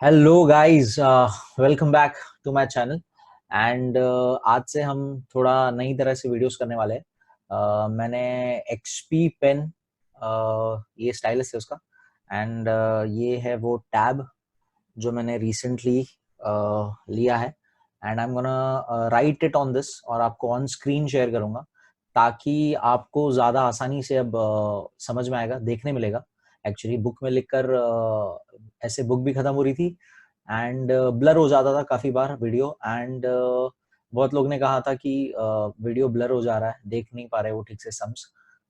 Hello guys, welcome back to my channel. And आज से हम थोड़ा नई तरह से वीडियोस करने वाले हैं। मैंने एक्सपी पेन, ये स्टाइलस है उसका। एंड ये है वो टैब जो मैंने रिसेंटली लिया है। And I am gonna right it on this और आपको ऑन स्क्रीन शेयर करूंगा ताकि आपको ज़्यादा आसानी से अब समझ में आएगा, देखने मिलेगा। एक्चुअली बुक में लिखकर ऐसे बुक भी खत्म हो रही थी एंड ब्लर हो जाता था काफ़ी बार वीडियो। एंड बहुत लोग ने कहा था कि वीडियो ब्लर हो जा रहा है, देख नहीं पा रहे वो ठीक से सम्स।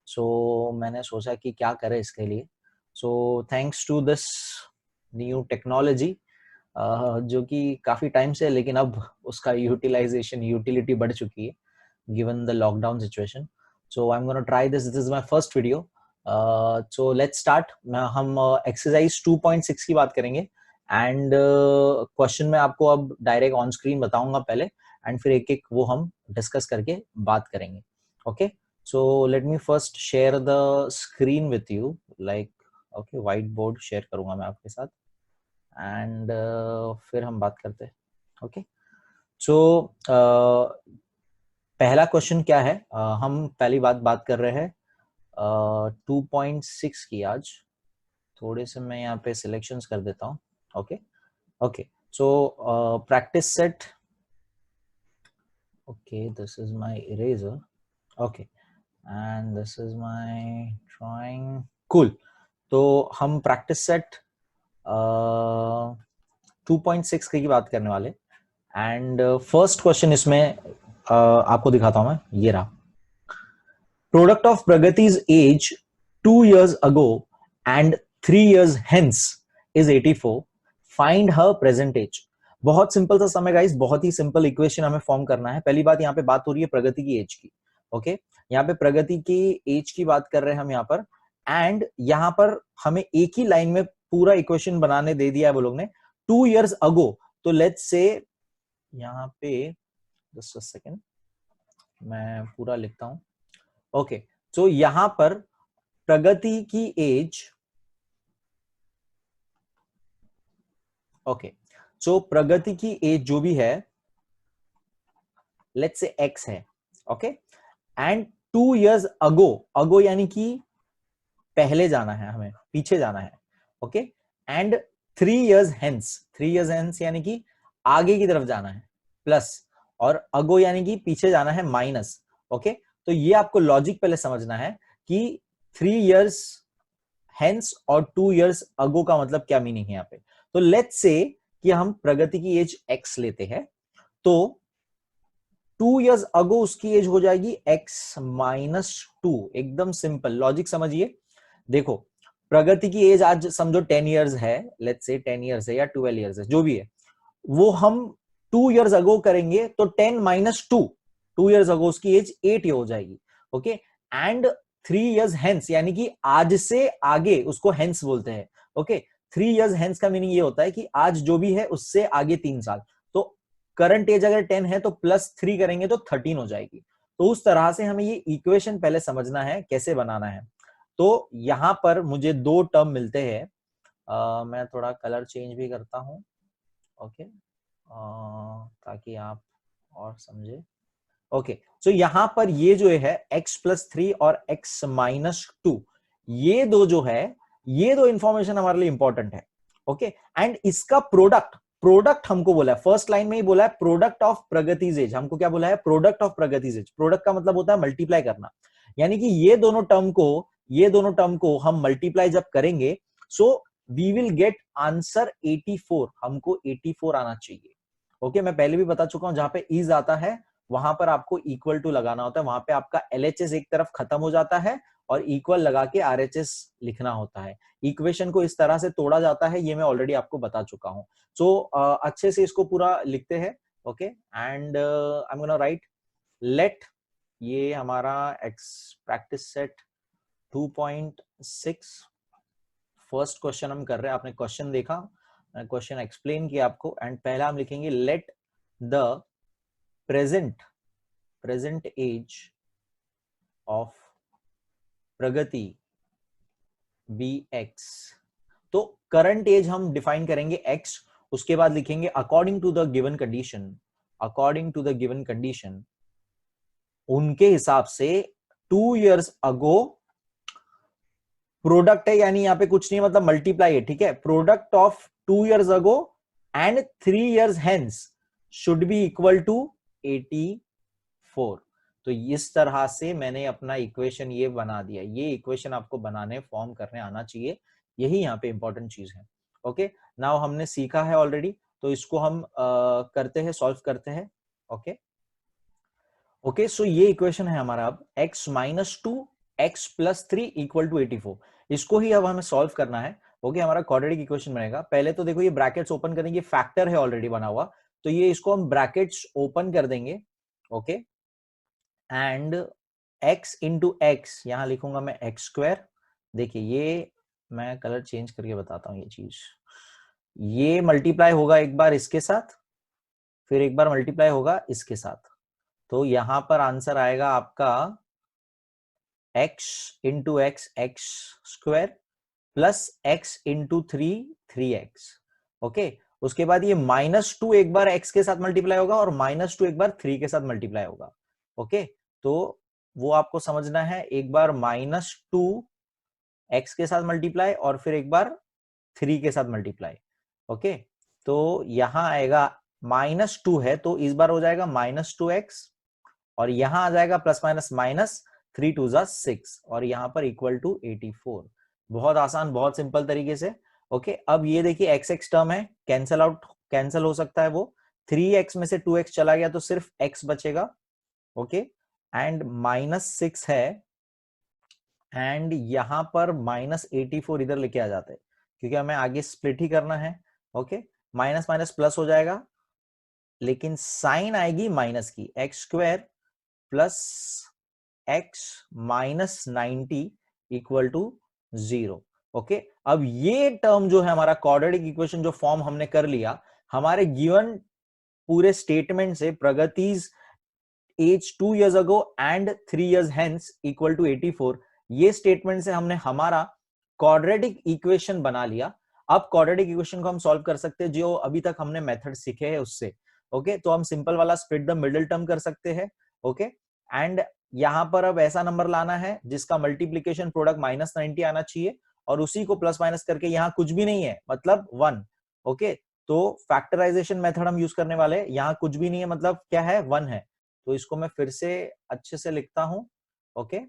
सो मैंने सोचा कि क्या करें इसके लिए। So thanks to this new technology, जो कि काफ़ी टाइम से है, लेकिन अब उसका यूटिलिटी बढ़ चुकी है given the lockdown situation. So I'm going to try this. This is my first video. So let's start. हम exercise 2.6 की बात करेंगे एंड क्वेश्चन में आपको अब डायरेक्ट ऑन स्क्रीन बताऊंगा पहले, एंड फिर एक एक वो हम डिस्कस करके बात करेंगे। Okay, so let me first share the screen with you, like okay, white board share करूंगा मैं आपके साथ एंड फिर हम बात करते हैं। ओके, सो पहला क्वेश्चन क्या है? हम पहली बात कर रहे हैं 2.6 की। आज थोड़े से मैं यहाँ पे सिलेक्शंस कर देता हूँ। Okay okay, so practice set. Okay, this is my eraser. Okay, and this is my drawing. Cool. तो हम प्रैक्टिस सेट 2.6 की बात करने वाले एंड फर्स्ट क्वेश्चन इसमें आपको दिखाता हूं मैं। ये रहा। Product of Pragati's age 2 years ago and 3 years hence is 84. Find her present age. बहुत सिंपल सा समय गाइस, बहुत ही सिंपल इक्वेशन हमें फॉर्म करना है। पहली बात, यहाँ पे बात हो रही है प्रगति की एज की। ओके, यहाँ पे प्रगति की एज की बात कर रहे हैं हम यहाँ पर। एंड यहाँ पर हमें एक ही लाइन में पूरा इक्वेशन बनाने दे दिया है वो लोग ने, 2 years ago। तो लेट्स से यहाँ पे जस्ट अ सेकेंड, मैं पूरा लिखता हूं। ओके, तो यहां पर प्रगति की एज, ओके, सो प्रगति की एज जो भी है, लेट्स से एक्स है। ओके, एंड 2 years अगो, अगो यानी कि पहले जाना है, हमें पीछे जाना है। Okay, and 3 years hence, 3 years hence यानी कि आगे की तरफ जाना है, प्लस, और अगो यानी कि पीछे जाना है, माइनस। ओके, तो ये आपको लॉजिक पहले समझना है कि 3 years हेंस और 2 years अगो का मतलब क्या मीनिंग है यहाँ पे। तो लेट्स से कि हम प्रगति की एज एक्स लेते हैं, तो 2 years अगो उसकी एज हो जाएगी x-2। एकदम सिंपल लॉजिक समझिए। देखो, प्रगति की एज आज समझो 10 years है, लेट्स से 10 years है या 12 years है, जो भी है, वो हम 2 years अगो करेंगे तो 10-2, 2 years अगो उसकी एज 8 हो जाएगी। ओके, एंड 3 years हेंस यानी कि आज से आगे, उसको हेंस बोलते हैं। ओके, 3 years हेंस का मीनिंग ये होता है कि आज जो भी है उससे आगे 3 साल। तो करंट एज अगर 10 है तो +3 करेंगे तो 13 हो जाएगी। तो उस तरह से हमें ये इक्वेशन पहले समझना है कैसे बनाना है। तो यहां पर मुझे दो टर्म मिलते हैं। मैं थोड़ा कलर चेंज भी करता हूं, ओके, ताकि आप और समझे। ओके, सो यहां पर ये जो है x+3 और x-2, ये दो जो है, ये दो इंफॉर्मेशन हमारे लिए इंपॉर्टेंट है। ओके, एंड इसका प्रोडक्ट, प्रोडक्ट हमको बोला है, फर्स्ट लाइन में ही बोला है प्रोडक्ट ऑफ प्रगतिज एज। हमको क्या बोला है? Product of Pragati's age. Product का मतलब होता है मल्टीप्लाई करना, यानी कि ये दोनों टर्म को हम मल्टीप्लाई जब करेंगे, so we will get answer 84। हमको 84 आना चाहिए। ओके, मैं पहले भी बता चुका हूं, जहां पे इज आता है वहां पर आपको इक्वल टू लगाना होता है। वहां पे आपका एलएचएस एक तरफ खत्म हो जाता है और इक्वल लगा के आरएचएस लिखना होता है। इक्वेशन को इस तरह से तोड़ा जाता है, ये मैं ऑलरेडी आपको बता चुका हूं। सो अच्छे से इसको पूरा लिखते हैं। Okay, and I am gonna right let, ये हमारा x practice set 2.6 first question हम कर रहे हैं। आपने क्वेश्चन देखा, क्वेश्चन एक्सप्लेन किया आपको, एंड पहला हम लिखेंगे let the present age of Pragati be x. तो करंट एज हम डिफाइन करेंगे x, उसके बाद लिखेंगे according to the given condition, according to the given condition, उनके हिसाब से 2 years अगो प्रोडक्ट है, यानी यहां पे कुछ नहीं मतलब मल्टीप्लाई है, ठीक है, product of 2 years ago and 3 years hence should be equal to 84। तो इस तरह से मैंने अपना इक्वेशन ये बना दिया। ये इक्वेशन आपको बनाने फॉर्म करने आना चाहिए, यही यहाँ पे इंपॉर्टेंट चीज है। ओके, नाउ हमने सीखा है ऑलरेडी, तो इसको हम करते हैं, सॉल्व करते हैं। ओके ओके, सो ये इक्वेशन है हमारा अब x minus 2 x plus 3 equal to 84। इसको ही अब हमें सॉल्व करना है। ओके, हमारा क्वाड्रेटिक इक्वेशन बनेगा। पहले तो देखो ये ब्रैकेट्स ओपन करेंगे, फैक्टर है ऑलरेडी बना हुआ, तो ये इसको हम ब्रैकेट्स ओपन कर देंगे। Okay, and x into x, यहां लिखूंगा मैं एक्स स्क्वायर। देखिए ये मैं कलर चेंज करके बताता हूं, ये चीज, ये मल्टीप्लाई होगा एक बार इसके साथ, फिर एक बार मल्टीप्लाई होगा इसके साथ, तो यहां पर आंसर आएगा आपका x into x x square plus x into 3x। Okay, उसके बाद ये -2 एक बार x के साथ मल्टीप्लाई होगा और -2 एक बार 3 के साथ मल्टीप्लाई होगा। ओके, तो वो आपको समझना है, एक बार -2 x के साथ मल्टीप्लाई और फिर एक बार 3 के साथ मल्टीप्लाई। ओके, तो यहां आएगा -2 है तो इस बार हो जाएगा -2x, और यहां आ जाएगा प्लस माइनस माइनस, 3 2 जा 6, और यहां पर इक्वल टू 84। बहुत आसान, बहुत सिंपल तरीके से। ओके, अब ये देखिए x x टर्म है, कैंसल आउट, कैंसल हो सकता है वो, 3x में से 2x चला गया तो सिर्फ x बचेगा। ओके, एंड -6 है, एंड यहां पर -84 इधर लेके आ जाते हैं क्योंकि हमें आगे स्प्लिट ही करना है। ओके, माइनस माइनस प्लस हो जाएगा, लेकिन साइन आएगी माइनस की, x square plus x minus 90 equal to 0। Okay, अब ये टर्म जो है हमारा क्वाड्रेटिक इक्वेशन जो फॉर्म हमने कर लिया, हमारे गिवन पूरे स्टेटमेंट से Pragati's age 2 years ago and 3 years hence equal to 84, ये स्टेटमेंट से हमने हमारा क्वाड्रेटिक इक्वेशन बना लिया। अब क्वाड्रेटिक इक्वेशन को हम सॉल्व कर सकते हैं जो अभी तक हमने मेथड सीखे हैं उससे। ओके, तो हम सिंपल वाला स्प्लिट द मिडिल टर्म कर सकते हैं। ओके, एंड यहां पर अब ऐसा नंबर लाना है जिसका मल्टीप्लीकेशन प्रोडक्ट -90 आना चाहिए, और उसी को प्लस माइनस करके यहां कुछ भी नहीं है मतलब 1। ओके, तो फैक्टराइजेशन मेथड हम यूज करने वाले, यहां कुछ भी नहीं है मतलब क्या है, 1 है, तो इसको मैं फिर से अच्छे से लिखता हूं। ओके,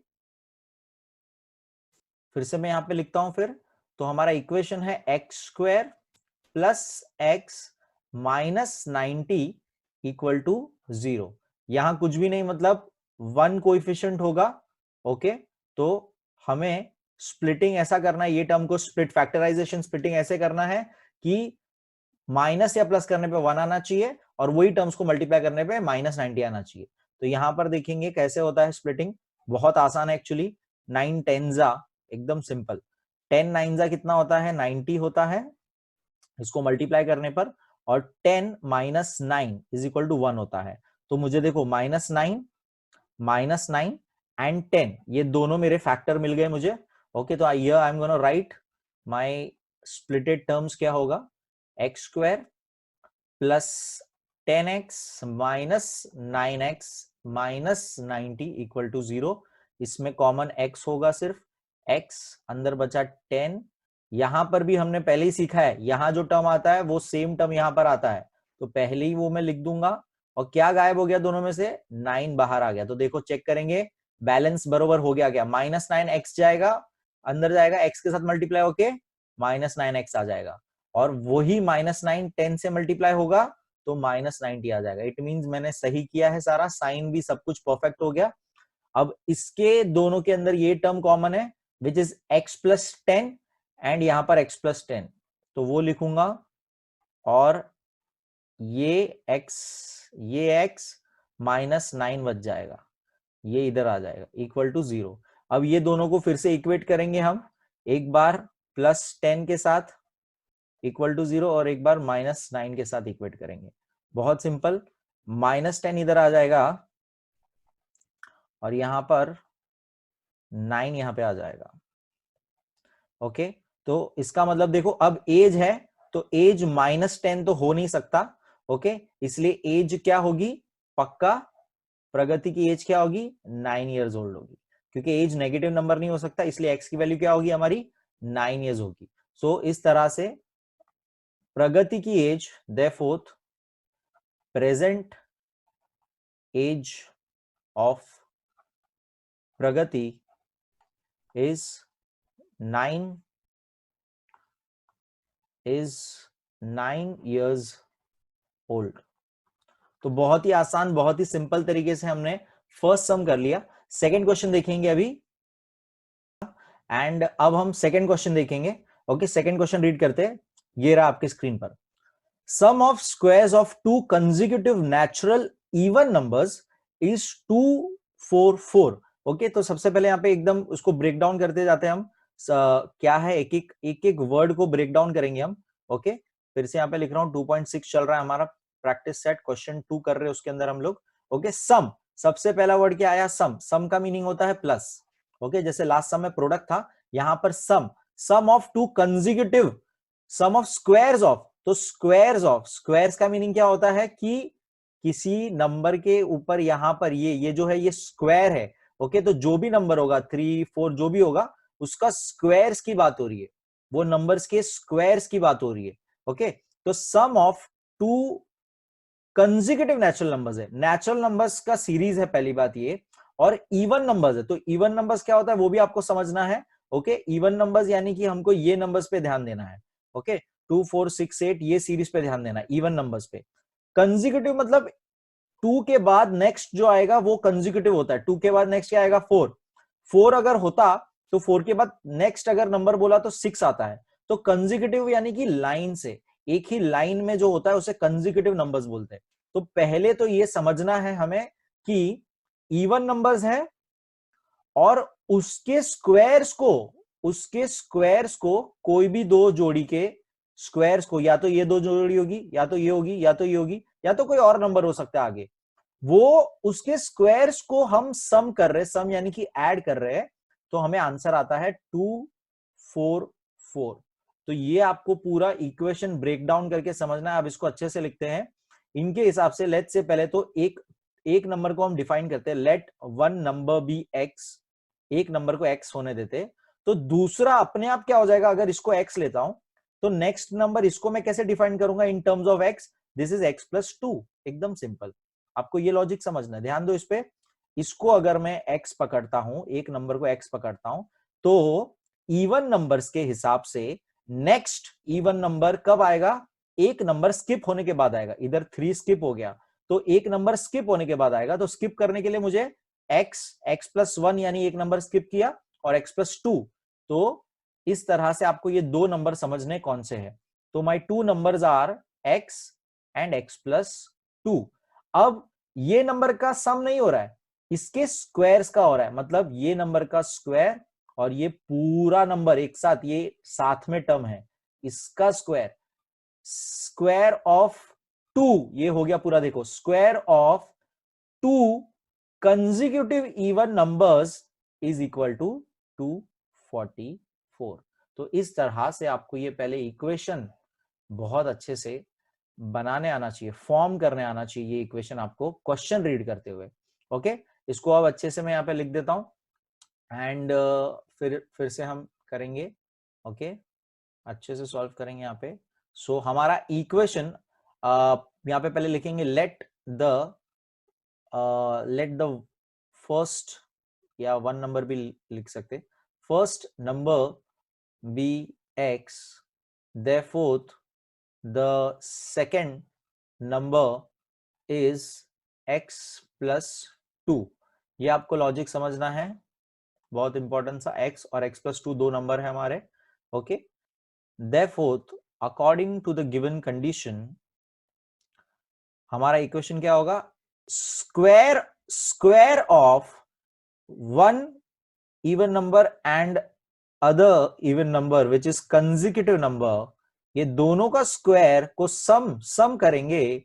फिर से मैं यहां पे लिखता हूं फिर, तो हमारा इक्वेशन है x square plus x minus 90 equal to 0। यहां कुछ भी नहीं मतलब 1 कोएफिशिएंट होगा। ओके, तो हमें स्प्लिटिंग ऐसा करना है, ये टर्म को स्प्लिट, फैक्टराइजेशन स्प्लिटिंग ऐसे करना है कि माइनस या प्लस करने पे 1 आना चाहिए और वही टर्म्स को मल्टीप्लाई करने पे -90 आना चाहिए। तो यहां पर देखेंगे कैसे होता है स्प्लिटिंग, बहुत आसान है एक्चुअली। 9 10 एकदम सिंपल, 10 9 कितना होता है, 90 होता है इसको मल्टीप्लाई करने पर, और 10 माइनस 9 इज इक्वल टू 1 होता है। तो मुझे देखो -9 एंड 10 ये दोनों मेरे फैक्टर मिल गए मुझे। ओके, तो here I am gonna write my splitted terms क्या होगा, x square plus 10x minus 9x minus 90 equal to 0। इसमें कॉमन x होगा, सिर्फ x, अंदर बचा 10। यहां पर भी हमने पहले ही सीखा है, यहां जो टर्म आता है वो सेम टर्म यहां पर आता है, तो पहले ही वो मैं लिख दूंगा। और क्या गायब हो गया दोनों में से, 9 बाहर आ गया, तो देखो चेक करेंगे बैलेंस बरोबर हो गया क्या, -9x जाएगा, अंदर जाएगा x के साथ मल्टीप्लाई होके -9x आ जाएगा, और वही -9 10 से मल्टीप्लाई होगा तो -90 आ जाएगा। इट मींस मैंने सही किया है सारा, साइन भी सब कुछ परफेक्ट हो गया। अब इसके दोनों के अंदर ये टर्म कॉमन है which is x plus 10, and यहां पर x प्लस 10, तो वो लिखूंगा, और ये x -9 बच जाएगा, ये इधर आ जाएगा इक्वल टू 0। अब ये दोनों को फिर से इक्वेट करेंगे हम, एक बार +10 के साथ इक्वल टू 0 और एक बार -9 के साथ इक्वेट करेंगे। बहुत सिंपल, -10 इधर आ जाएगा और यहां पर 9 यहां पे आ जाएगा। ओके, तो इसका मतलब देखो अब एज है तो एज -10 तो हो नहीं सकता, ओके, इसलिए एज क्या होगी, पक्का प्रगति की एज क्या होगी, 9 इयर्स ओल्ड होगी, क्योंकि एज नेगेटिव नंबर नहीं हो सकता, इसलिए एक्स की वैल्यू क्या होगी हमारी, 9 इयर्स होगी। सो इस तरह से प्रगति की age, therefore present age of Pragati is 9 years old. तो बहुत ही आसान, बहुत ही सिंपल तरीके से हमने फर्स्ट सम कर लिया। सेकंड क्वेश्चन देखेंगे अभी, एंड अब हम सेकंड क्वेश्चन देखेंगे। ओके, सेकंड क्वेश्चन रीड करते हैं, ये रहा आपके स्क्रीन पर। Sum of squares of two consecutive natural even numbers is 244। Okay, तो सबसे पहले यहाँ पे एकदम उसको ब्रेक डाउन करते जाते हैं हम, क्या है, एक एक वर्ड को ब्रेक डाउन करेंगे हम। ओके, फिर से यहाँ पे लिख रहा हूँ 2.6 चल रहा है हमारा प्रैक्टिस सेट, क्वेश्चन 2 कर रहे हैं उसके अंदर हम लोग। ओके, सम, सबसे पहला वर्ड क्या आया, सम। सम का मीनिंग होता है प्लस। ओके, जैसे लास्ट सम में प्रोडक्ट था, यहां पर sum, sum of two consecutive, sum of squares of, तो स्क्वायर्स ऑफ, स्क्वायर्स का मीनिंग क्या होता है कि किसी नंबर के ऊपर यहां पर ये जो है ये स्क्वायर है। ओके, तो जो भी नंबर होगा 3 4 जो भी होगा उसका स्क्वायर्स की बात हो रही है, वो नंबर्स के स्क्वायर्स की बात हो रही है। ओके, तो sum of two consecutive natural numbers है, नेचुरल नंबर्स का सीरीज है पहली बात ये, और इवन नंबर्स है। तो इवन नंबर्स क्या होता है वो भी आपको समझना है। ओके, इवन नंबर्स यानी कि हमको ये नंबर्स पे ध्यान देना है। ओके, 2 4 6 8 ये सीरीज पे ध्यान देना है, इवन नंबर्स पे। कंसेक्यूटिव मतलब 2 के बाद नेक्स्ट जो आएगा वो कंसेक्यूटिव होता है। 2 के बाद नेक्स्ट क्या आएगा, 4। 4 अगर होता तो 4 के बाद नेक्स्ट अगर नंबर बोला तो 6 आता है। तो कंसेक्यूटिव यानी कि लाइन से, एक ही लाइन में जो होता है उसे कंसेक्यूटिव नंबर्स बोलते हैं। तो पहले तो ये समझना है हमें कि इवन नंबर्स है और उसके स्क्वायर्स को कोई भी दो जोड़ी के स्क्वायर्स को, या तो ये दो जोड़ी होगी, या तो ये होगी, या तो ये होगी, या तो कोई और नंबर हो सकता है आगे, वो उसके स्क्वायर्स को हम सम कर रहे हैं, सम यानी कि ऐड कर रहे हैं, तो हमें आंसर आता है 244। तो ये आपको पूरा इक्वेशन ब्रेक डाउन करके समझना है। अब इसको अच्छे से लिखते हैं इनके हिसाब से। लेट से पहले तो एक नंबर को हम डिफाइन करते हैं, let one number be x, एक नंबर को एक्स होने देते, तो दूसरा अपने आप क्या हो जाएगा, अगर इसको एक्स लेता हूं तो नेक्स्ट नंबर इसको मैं कैसे डिफाइन करूंगा in terms of x, this is x plus 2। एकदम सिंपल, आपको ये लॉजिक समझना है, ध्यान दो इस पे। इसको अगर मैं x पकड़ता हूं, एक नंबर को x पकड़ता हूं, तो इवन नंबर्स के हिसाब से नेक्स्ट इवन नंबर कब आएगा, एक नंबर स्किप होने के बाद आएगा। इधर 3 स्किप हो गया तो एक नंबर स्किप होने के बाद आएगा। तो स्किप करने के लिए मुझे x प्लस 1 यानी एक नंबर स्किप किया, और x प्लस 2। तो इस तरह से आपको ये दो नंबर समझने कौन से हैं। तो my two numbers are x and x plus 2। अब ये नंबर का सम नहीं हो रहा है, इसके स्क्वायर्स का हो रहा है, मतलब ये नंबर का स्क्वायर और ये पूरा नंबर एक साथ, ये साथ में टर्म है, इसका स्क्वायर, स्क्वायर ऑफ 2 ये हो गया पूरा। देखो, square of 2 consecutive even numbers is equal to 244। तो इस तरह से आपको ये पहले इक्वेशन बहुत अच्छे से बनाने आना चाहिए, फॉर्म करने आना चाहिए ये इक्वेशन आपको क्वेश्चन रीड करते हुए। ओके, इसको अब अच्छे से मैं यहाँ पे लिख देता हूं, एंड फिर से हम करेंगे। ओके, अच्छे से सॉल्व करेंगे यहाँ पे। सो हमारा इक्वेशन यहाँ पे पहले लिखेंगे लेट द फर्स्ट, या वन नंबर भी लिख सकते, first number be x, therefore the second number is x plus 2। ये आपको लॉजिक समझना है, बहुत इंपॉर्टेंट सा। x और x plus 2 दो नंबर है हमारे। Okay, therefore according to the given condition हमारा इक्वेशन क्या होगा, square of one even number and other even number which is consecutive number, ये दोनों का स्क्वायर को सम करेंगे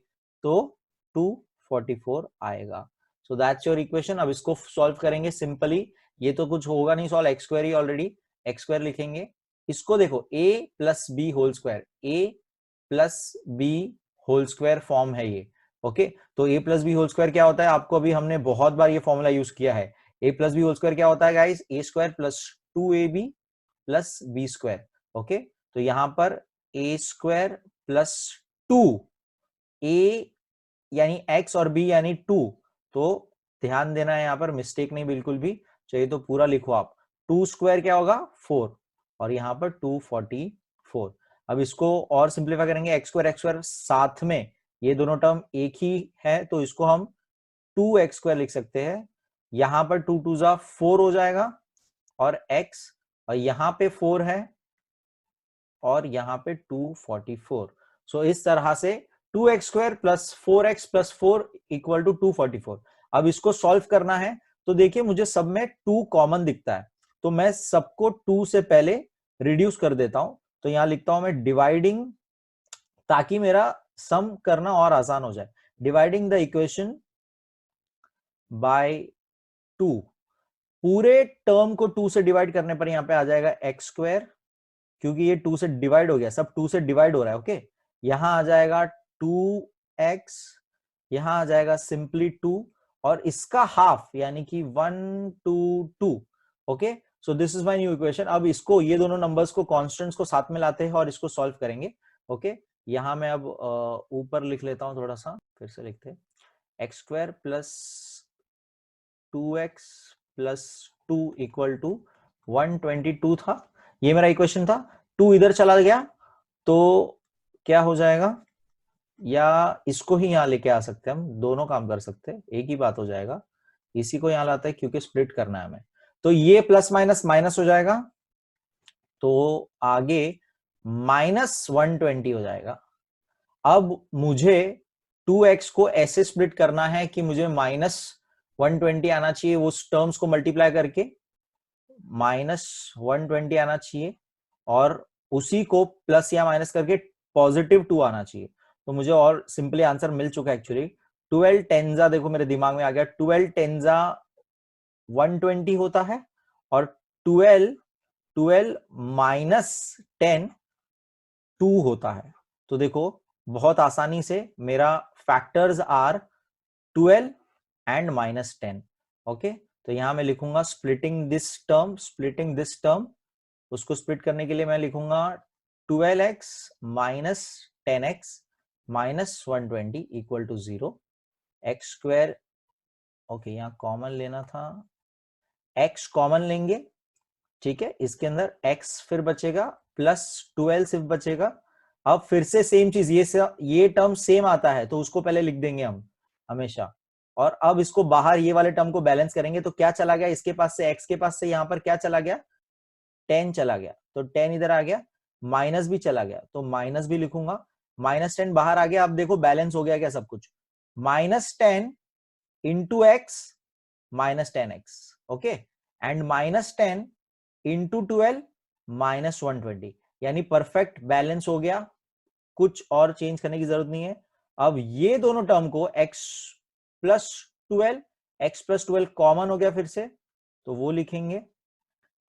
तो 244 आएगा। So that's your equation. अब इसको सॉल्व करेंगे सिंपली, ये तो कुछ होगा नहीं सॉल्व, एक्स स्क्वायर ही ऑलरेडी, एक्स स्क्वायर लिखेंगे। इसको देखो a plus B whole square, a plus B whole square form है ये। ओके, तो a plus B whole square क्या होता है, आपको अभी हमने बहुत बार ये फॉर्मूला यूज किया है। A plus B whole square क्या होता है guys, A square plus 2ab plus B square. Okay, तो यहां पर ए स्क्वायर प्लस 2, ए यानी x और b यानी 2, तो ध्यान देना है यहां पर, मिस्टेक नहीं बिल्कुल भी, चाहिए तो पूरा लिखो आप। 2 स्क्वायर क्या होगा 4, और यहां पर 244। अब इसको और सिंप्लीफाई करेंगे, एक्स स्क्वायर साथ में, ये दोनों टर्म एक ही है तो इसको हम 2x स्क्वायर लिख सकते हैं। यहां पर 2 2 जा 4 हो जाएगा, और x, और यहां पे 4 है, और यहां पे 244। सो इस तरह से 2x square plus 4x plus 4 equal to 244। अब इसको सॉल्व करना है, तो देखिए मुझे सब में 2 कॉमन दिखता है, तो मैं सबको 2 से पहले रिड्यूस कर देता हूं। तो यहां लिखता हूं मैं डिवाइडिंग, ताकि मेरा सम करना और आसान हो जाए। डिवाइडिंग द इक्वेशन बाय 2, पूरे टर्म को 2 से डिवाइड करने पर यहां पे आ जाएगा एक्स स्क्वायर, क्योंकि ये 2 से डिवाइड हो गया, सब 2 से डिवाइड हो रहा है। ओके, यहां आ जाएगा 2x, यहां आ जाएगा सिंपली 2, और इसका हाफ यानी कि 1 2 2। Okay, so this is my new equation. अब इसको, ये दोनों नंबर्स को, कांस्टेंट्स को साथ में लाते हैं और इसको सॉल्व करेंगे। ओके, यहां मैं अब ऊपर लिख लेता हूं, थोड़ा सा फिर से लिखते हैं, x square plus 2x plus 2 equal to 122 था, ये मेरा इक्वेशन था। 2 इधर चला गया तो क्या हो जाएगा, या इसको ही यहां लेके आ सकते हैं, हम दोनों काम कर सकते हैं, एक ही बात हो जाएगा। इसी को यहां लाते हैं क्योंकि स्प्लिट करना है हमें, तो ये प्लस माइनस माइनस हो जाएगा, तो आगे -120 हो जाएगा। अब मुझे 2x को ऐसे स्प्लिट करना है कि मुझे -120 आना चाहिए, उस टर्म्स को मल्टीप्लाई करके -120 आना चाहिए, और उसी को प्लस या माइनस करके +2 आना चाहिए। तो मुझे और सिंपली आंसर मिल चुका है एक्चुअली। 12 टेंजा, देखो मेरे दिमाग में आ गया, 12 टेंजा 120 होता है, और 12 माइनस 10 2 होता है। तो देखो बहुत आसानी से मेरा फैक्टर्स आर 12 एंड -10। ओके, तो यहां मैं लिखूंगा स्प्लिटिंग दिस टर्म, उसको स्प्लिट करने के लिए मैं लिखूंगा 12x minus 10x minus 120 equal to 0। X square, okay यहां कॉमन लेना था, x कॉमन लेंगे, ठीक है, इसके अंदर x फिर बचेगा, प्लस 12 सिर्फ बचेगा। अब फिर से सेम चीज, ये टर्म सेम आता है तो उसको पहले लिख देंगे हम हमेशा, और अब इसको बाहर ये वाले टर्म को बैलेंस करेंगे, तो क्या चला गया इसके पास से, x के पास से यहां पर क्या चला गया, 10 चला गया, तो 10 इधर आ गया, माइनस भी चला गया तो माइनस भी लिखूंगा, -10 बाहर आ गया। अब देखो बैलेंस हो गया क्या सब कुछ, -10 into x -10x, okay, and -10 into 12 -120, यानी परफेक्ट बैलेंस हो गया, कुछ और चेंज करने की जरूरत नहीं है। अब ये दोनों टर्म को x प्लस 12 कॉमन हो गया फिर से, तो वो लिखेंगे,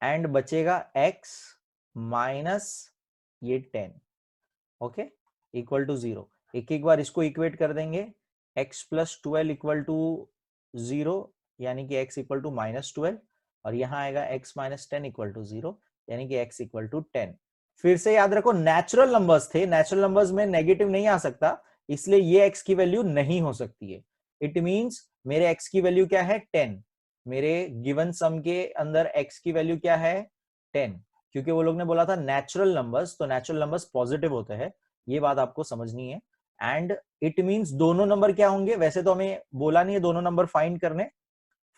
एंड बचेगा x माइनस ये 10, ओके, इक्वल टू 0। एक एक बार इसको इक्वेट कर देंगे, x प्लस 12 इक्वल टू 0, यानी कि x इक्वल टू -12, और यहां आएगा x माइनस 10 इक्वल टू 0, यानी कि x इक्वल टू 10। फिर से याद रखो नेचुरल नंबर्स थे, नेचुरल नंबर्स में नेगेटिव नहीं आ सकता, इसलिए ये x की वैल्यू नहीं हो सकती है। इट मींस मेरे x की वैल्यू क्या है 10, मेरे गिवन सम के अंदर x की वैल्यू क्या है 10, क्योंकि वो लोग ने बोला था नेचुरल नंबर्स, तो नेचुरल नंबर्स पॉजिटिव होते हैं, ये बात आपको समझनी है। एंड इट मींस दोनों नंबर क्या होंगे, वैसे तो हमें बोला नहीं है दोनों नंबर फाइंड करने,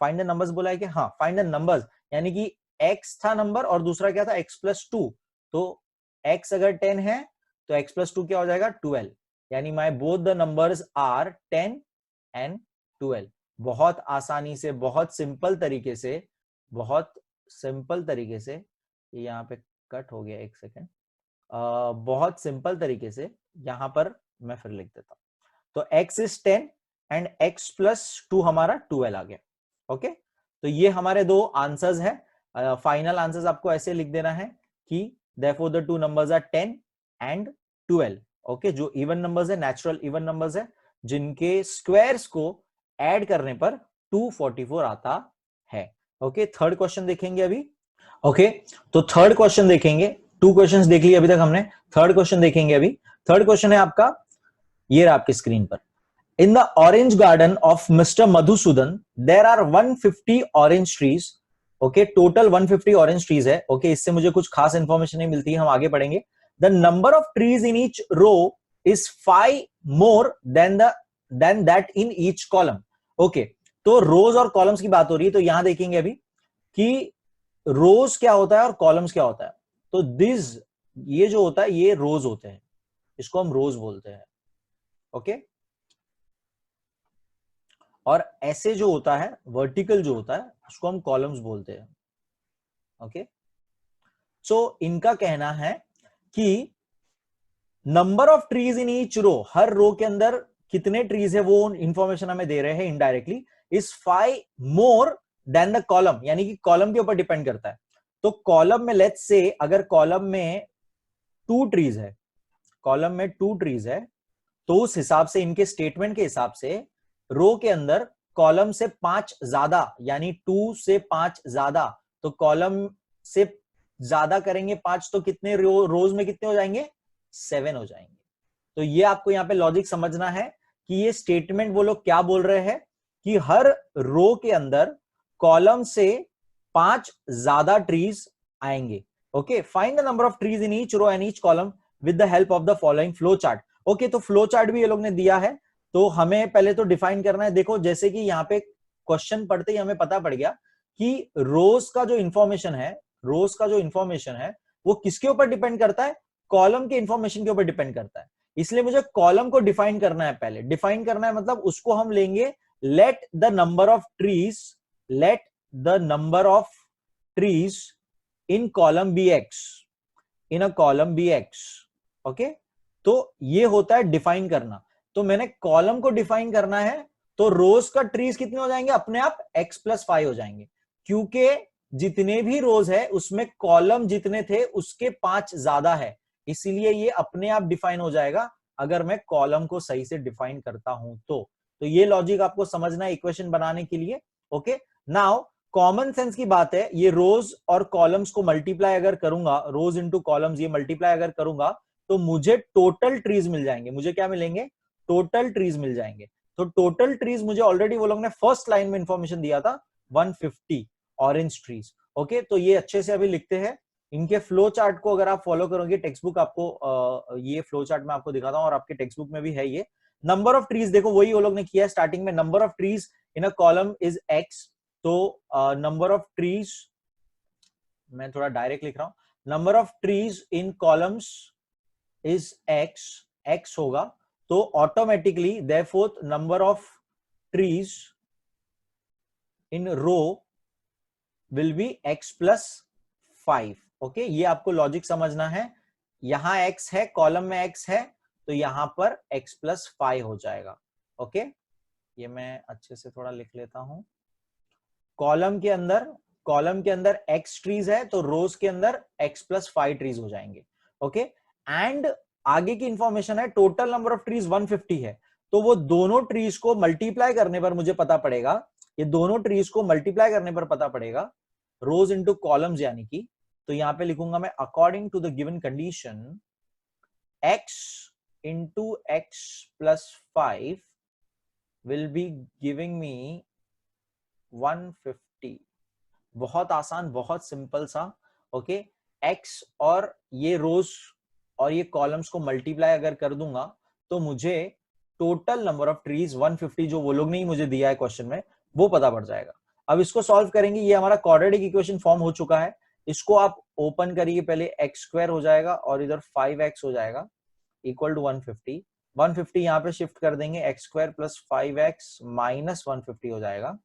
फाइंड द नंबर्स बोला है कि हाँ फाइंड द नंबर्स, यानी कि x था नंबर और दूसरा क्या था x प्लस 2, तो x अगर 10 है तो x प्लस 2 क्या हो जाएगा 12, यानी my both the numbers are 10 and 12। बहुत आसानी से, बहुत सिंपल तरीके से, बहुत सिंपल तरीके से, ये यहाँ पे कट हो गया, एक सेकेंड, बहुत सिंपल तरीके से यहां पर मैं फिर लिख देता हूं, तो x is 10 and x plus 2 हमारा 12 आ गया। ओके, तो ये हमारे दो आंसर्स है। फाइनल आंसर्स आपको ऐसे लिख देना है कि therefore the two numbers are 10 and 12, okay, जो इवन नंबर्स है, नेचुरल इवन नंबर्स है, जिनके स्क्वायर्स को ऐड करने पर 244 आता है। ओके, थर्ड क्वेश्चन देखेंगे अभी। ओके, तो थर्ड क्वेश्चन देखेंगे, 2 क्वेश्चंस देख लिए अभी तक हमने, थर्ड क्वेश्चन देखेंगे अभी। थर्ड क्वेश्चन है आपका, ये रहा आपकी स्क्रीन पर। In the orange garden of mister Madhusudan there are 150 orange trees. Okay, total 150 orange trees है। ओके, इससे मुझे कुछ खास इंफॉर्मेशन नहीं मिलती है, हम आगे पढ़ेंगे। The number of trees in each row is 5 more than that in each column. Okay, तो रोज और कॉलम्स की बात हो रही है, तो यहां देखेंगे अभी कि रोज क्या होता है और कॉलम्स क्या होता है। तो दिस, ये जो होता है ये रोज होते हैं, इसको हम रोज बोलते हैं। ओके, और ऐसे जो होता है वर्टिकल जो होता है उसको हम कॉलम्स बोलते हैं। ओके, सो इनका कहना है कि number of trees in each row, हर रो के अंदर कितने ट्रीज है वो इंफॉर्मेशन हमें दे रहे हैं indirectly, is 5 more then the column, यानी कि कॉलम के ऊपर डिपेंड करता है। तो कॉलम में लेट्स से अगर कॉलम में 2 ट्रीज है, कॉलम में 2 ट्रीज है, तो उस हिसाब से इनके स्टेटमेंट के हिसाब से रो के अंदर कॉलम से 5 ज्यादा, यानी 2 से 5 ज्यादा, तो कॉलम से ज्यादा करेंगे 5, तो कितने रोज में कितने हो जाएंगे, 7 हो जाएंगे। तो ये आपको यहां पे लॉजिक समझना है कि ये स्टेटमेंट वो लोग क्या बोल रहे हैं कि हर रो के अंदर कॉलम से 5 ज्यादा ट्रीज आएंगे। Okay, find the number of trees in each row and each column with the help of the following flow chart. Okay, तो फ्लो चार्ट भी ये लोग ने दिया है, तो हमें पहले तो डिफाइन करना है। देखो, जैसे कि यहाँ पे क्वेश्चन पढ़ते ही हमें पता पड़ गया कि रोज का जो इंफॉर्मेशन है, रोज का जो इंफॉर्मेशन है वो किसके ऊपर डिपेंड करता है, कॉलम के इंफॉर्मेशन के ऊपर डिपेंड करता है। इसलिए मुझे कॉलम को डिफाइन करना है, पहले डिफाइन करना है, मतलब उसको हम लेंगे let the number of trees, let the number of trees in column be x, in a column be x. Okay, तो ये होता है डिफाइन करना। तो मैंने कॉलम को डिफाइन करना है, तो रोज का ट्रीज कितने हो जाएंगे, अपने आप x+5 हो जाएंगे, क्योंकि जितने भी रोज है उसमें कॉलम जितने थे उसके 5 ज्यादा है, इसीलिए ये अपने आप डिफाइन हो जाएगा अगर मैं कॉलम को सही से डिफाइन करता हूं तो ये लॉजिक आपको समझना है इक्वेशन बनाने के लिए। ओके, नाउ कॉमन सेंस की बात है, ये रोज और कॉलम्स को मल्टीप्लाई अगर करूंगा, रोज इंटू कॉलम्स, ये मल्टीप्लाई अगर करूंगा तो मुझे टोटल ट्रीज मिल जाएंगे। मुझे क्या मिलेंगे, टोटल ट्रीज मिल जाएंगे। तो टोटल ट्रीज मुझे ऑलरेडी वो लोग ने फर्स्ट लाइन में इंफॉर्मेशन दिया था, 150 ऑरेंज ट्रीज। ओके, तो ये अच्छे से अभी लिखते हैं। इनके फ्लो चार्ट को अगर आप फॉलो करोगे, टेक्स्ट बुक आपको ये फ्लो चार्ट में आपको दिखाता हूं, और आपके टेक्स्ट बुक में भी है ये। नंबर ऑफ ट्रीज देखो वही वो लोग ने किया है स्टार्टिंग में, number of trees in a column is x। तो नंबर ऑफ ट्रीज, मैं थोड़ा डायरेक्ट लिख रहा हूं, number of trees in columns is x होगा, तो automatically therefore number of trees in row will be x+5। Okay, ये आपको लॉजिक समझना है। यहां x है, कॉलम में x है, तो यहां पर x+5 हो जाएगा। ओके, ये मैं अच्छे से थोड़ा लिख लेता हूं। कॉलम के अंदर x ट्रीज है, तो रोज के अंदर x+5 ट्रीज हो जाएंगे। ओके, एंड आगे की इंफॉर्मेशन है टोटल नंबर ऑफ ट्रीज 150 है, तो वो दोनों ट्रीज को मल्टीप्लाई करने पर मुझे पता पड़ेगा, ये दोनों ट्रीज को मल्टीप्लाई करने पर पता पड़ेगा रोज इंटू कॉलम्स, यानी कि, तो यहां पे लिखूंगा मैं according to the given condition x into x+5 will be giving me 150। बहुत आसान, बहुत सिंपल सा। ओके, x और ये रोज और ये कॉलम्स को मल्टीप्लाई अगर कर दूंगा तो मुझे टोटल नंबर ऑफ ट्रीज 150, जो वो लोग ने ही मुझे दिया है क्वेश्चन में, वो पता पड़ जाएगा। अब इसको सॉल्व करेंगे, ये हमारा क्वाड्रेटिक इक्वेशन फॉर्म हो चुका है। इसको आप ओपन करिए, पहले x² हो जाएगा और इधर 5x हो जाएगा इक्वल टू 150। 150 यहाँ पे शिफ्ट कर देंगे, x² + 5x - 150 हो जाएगा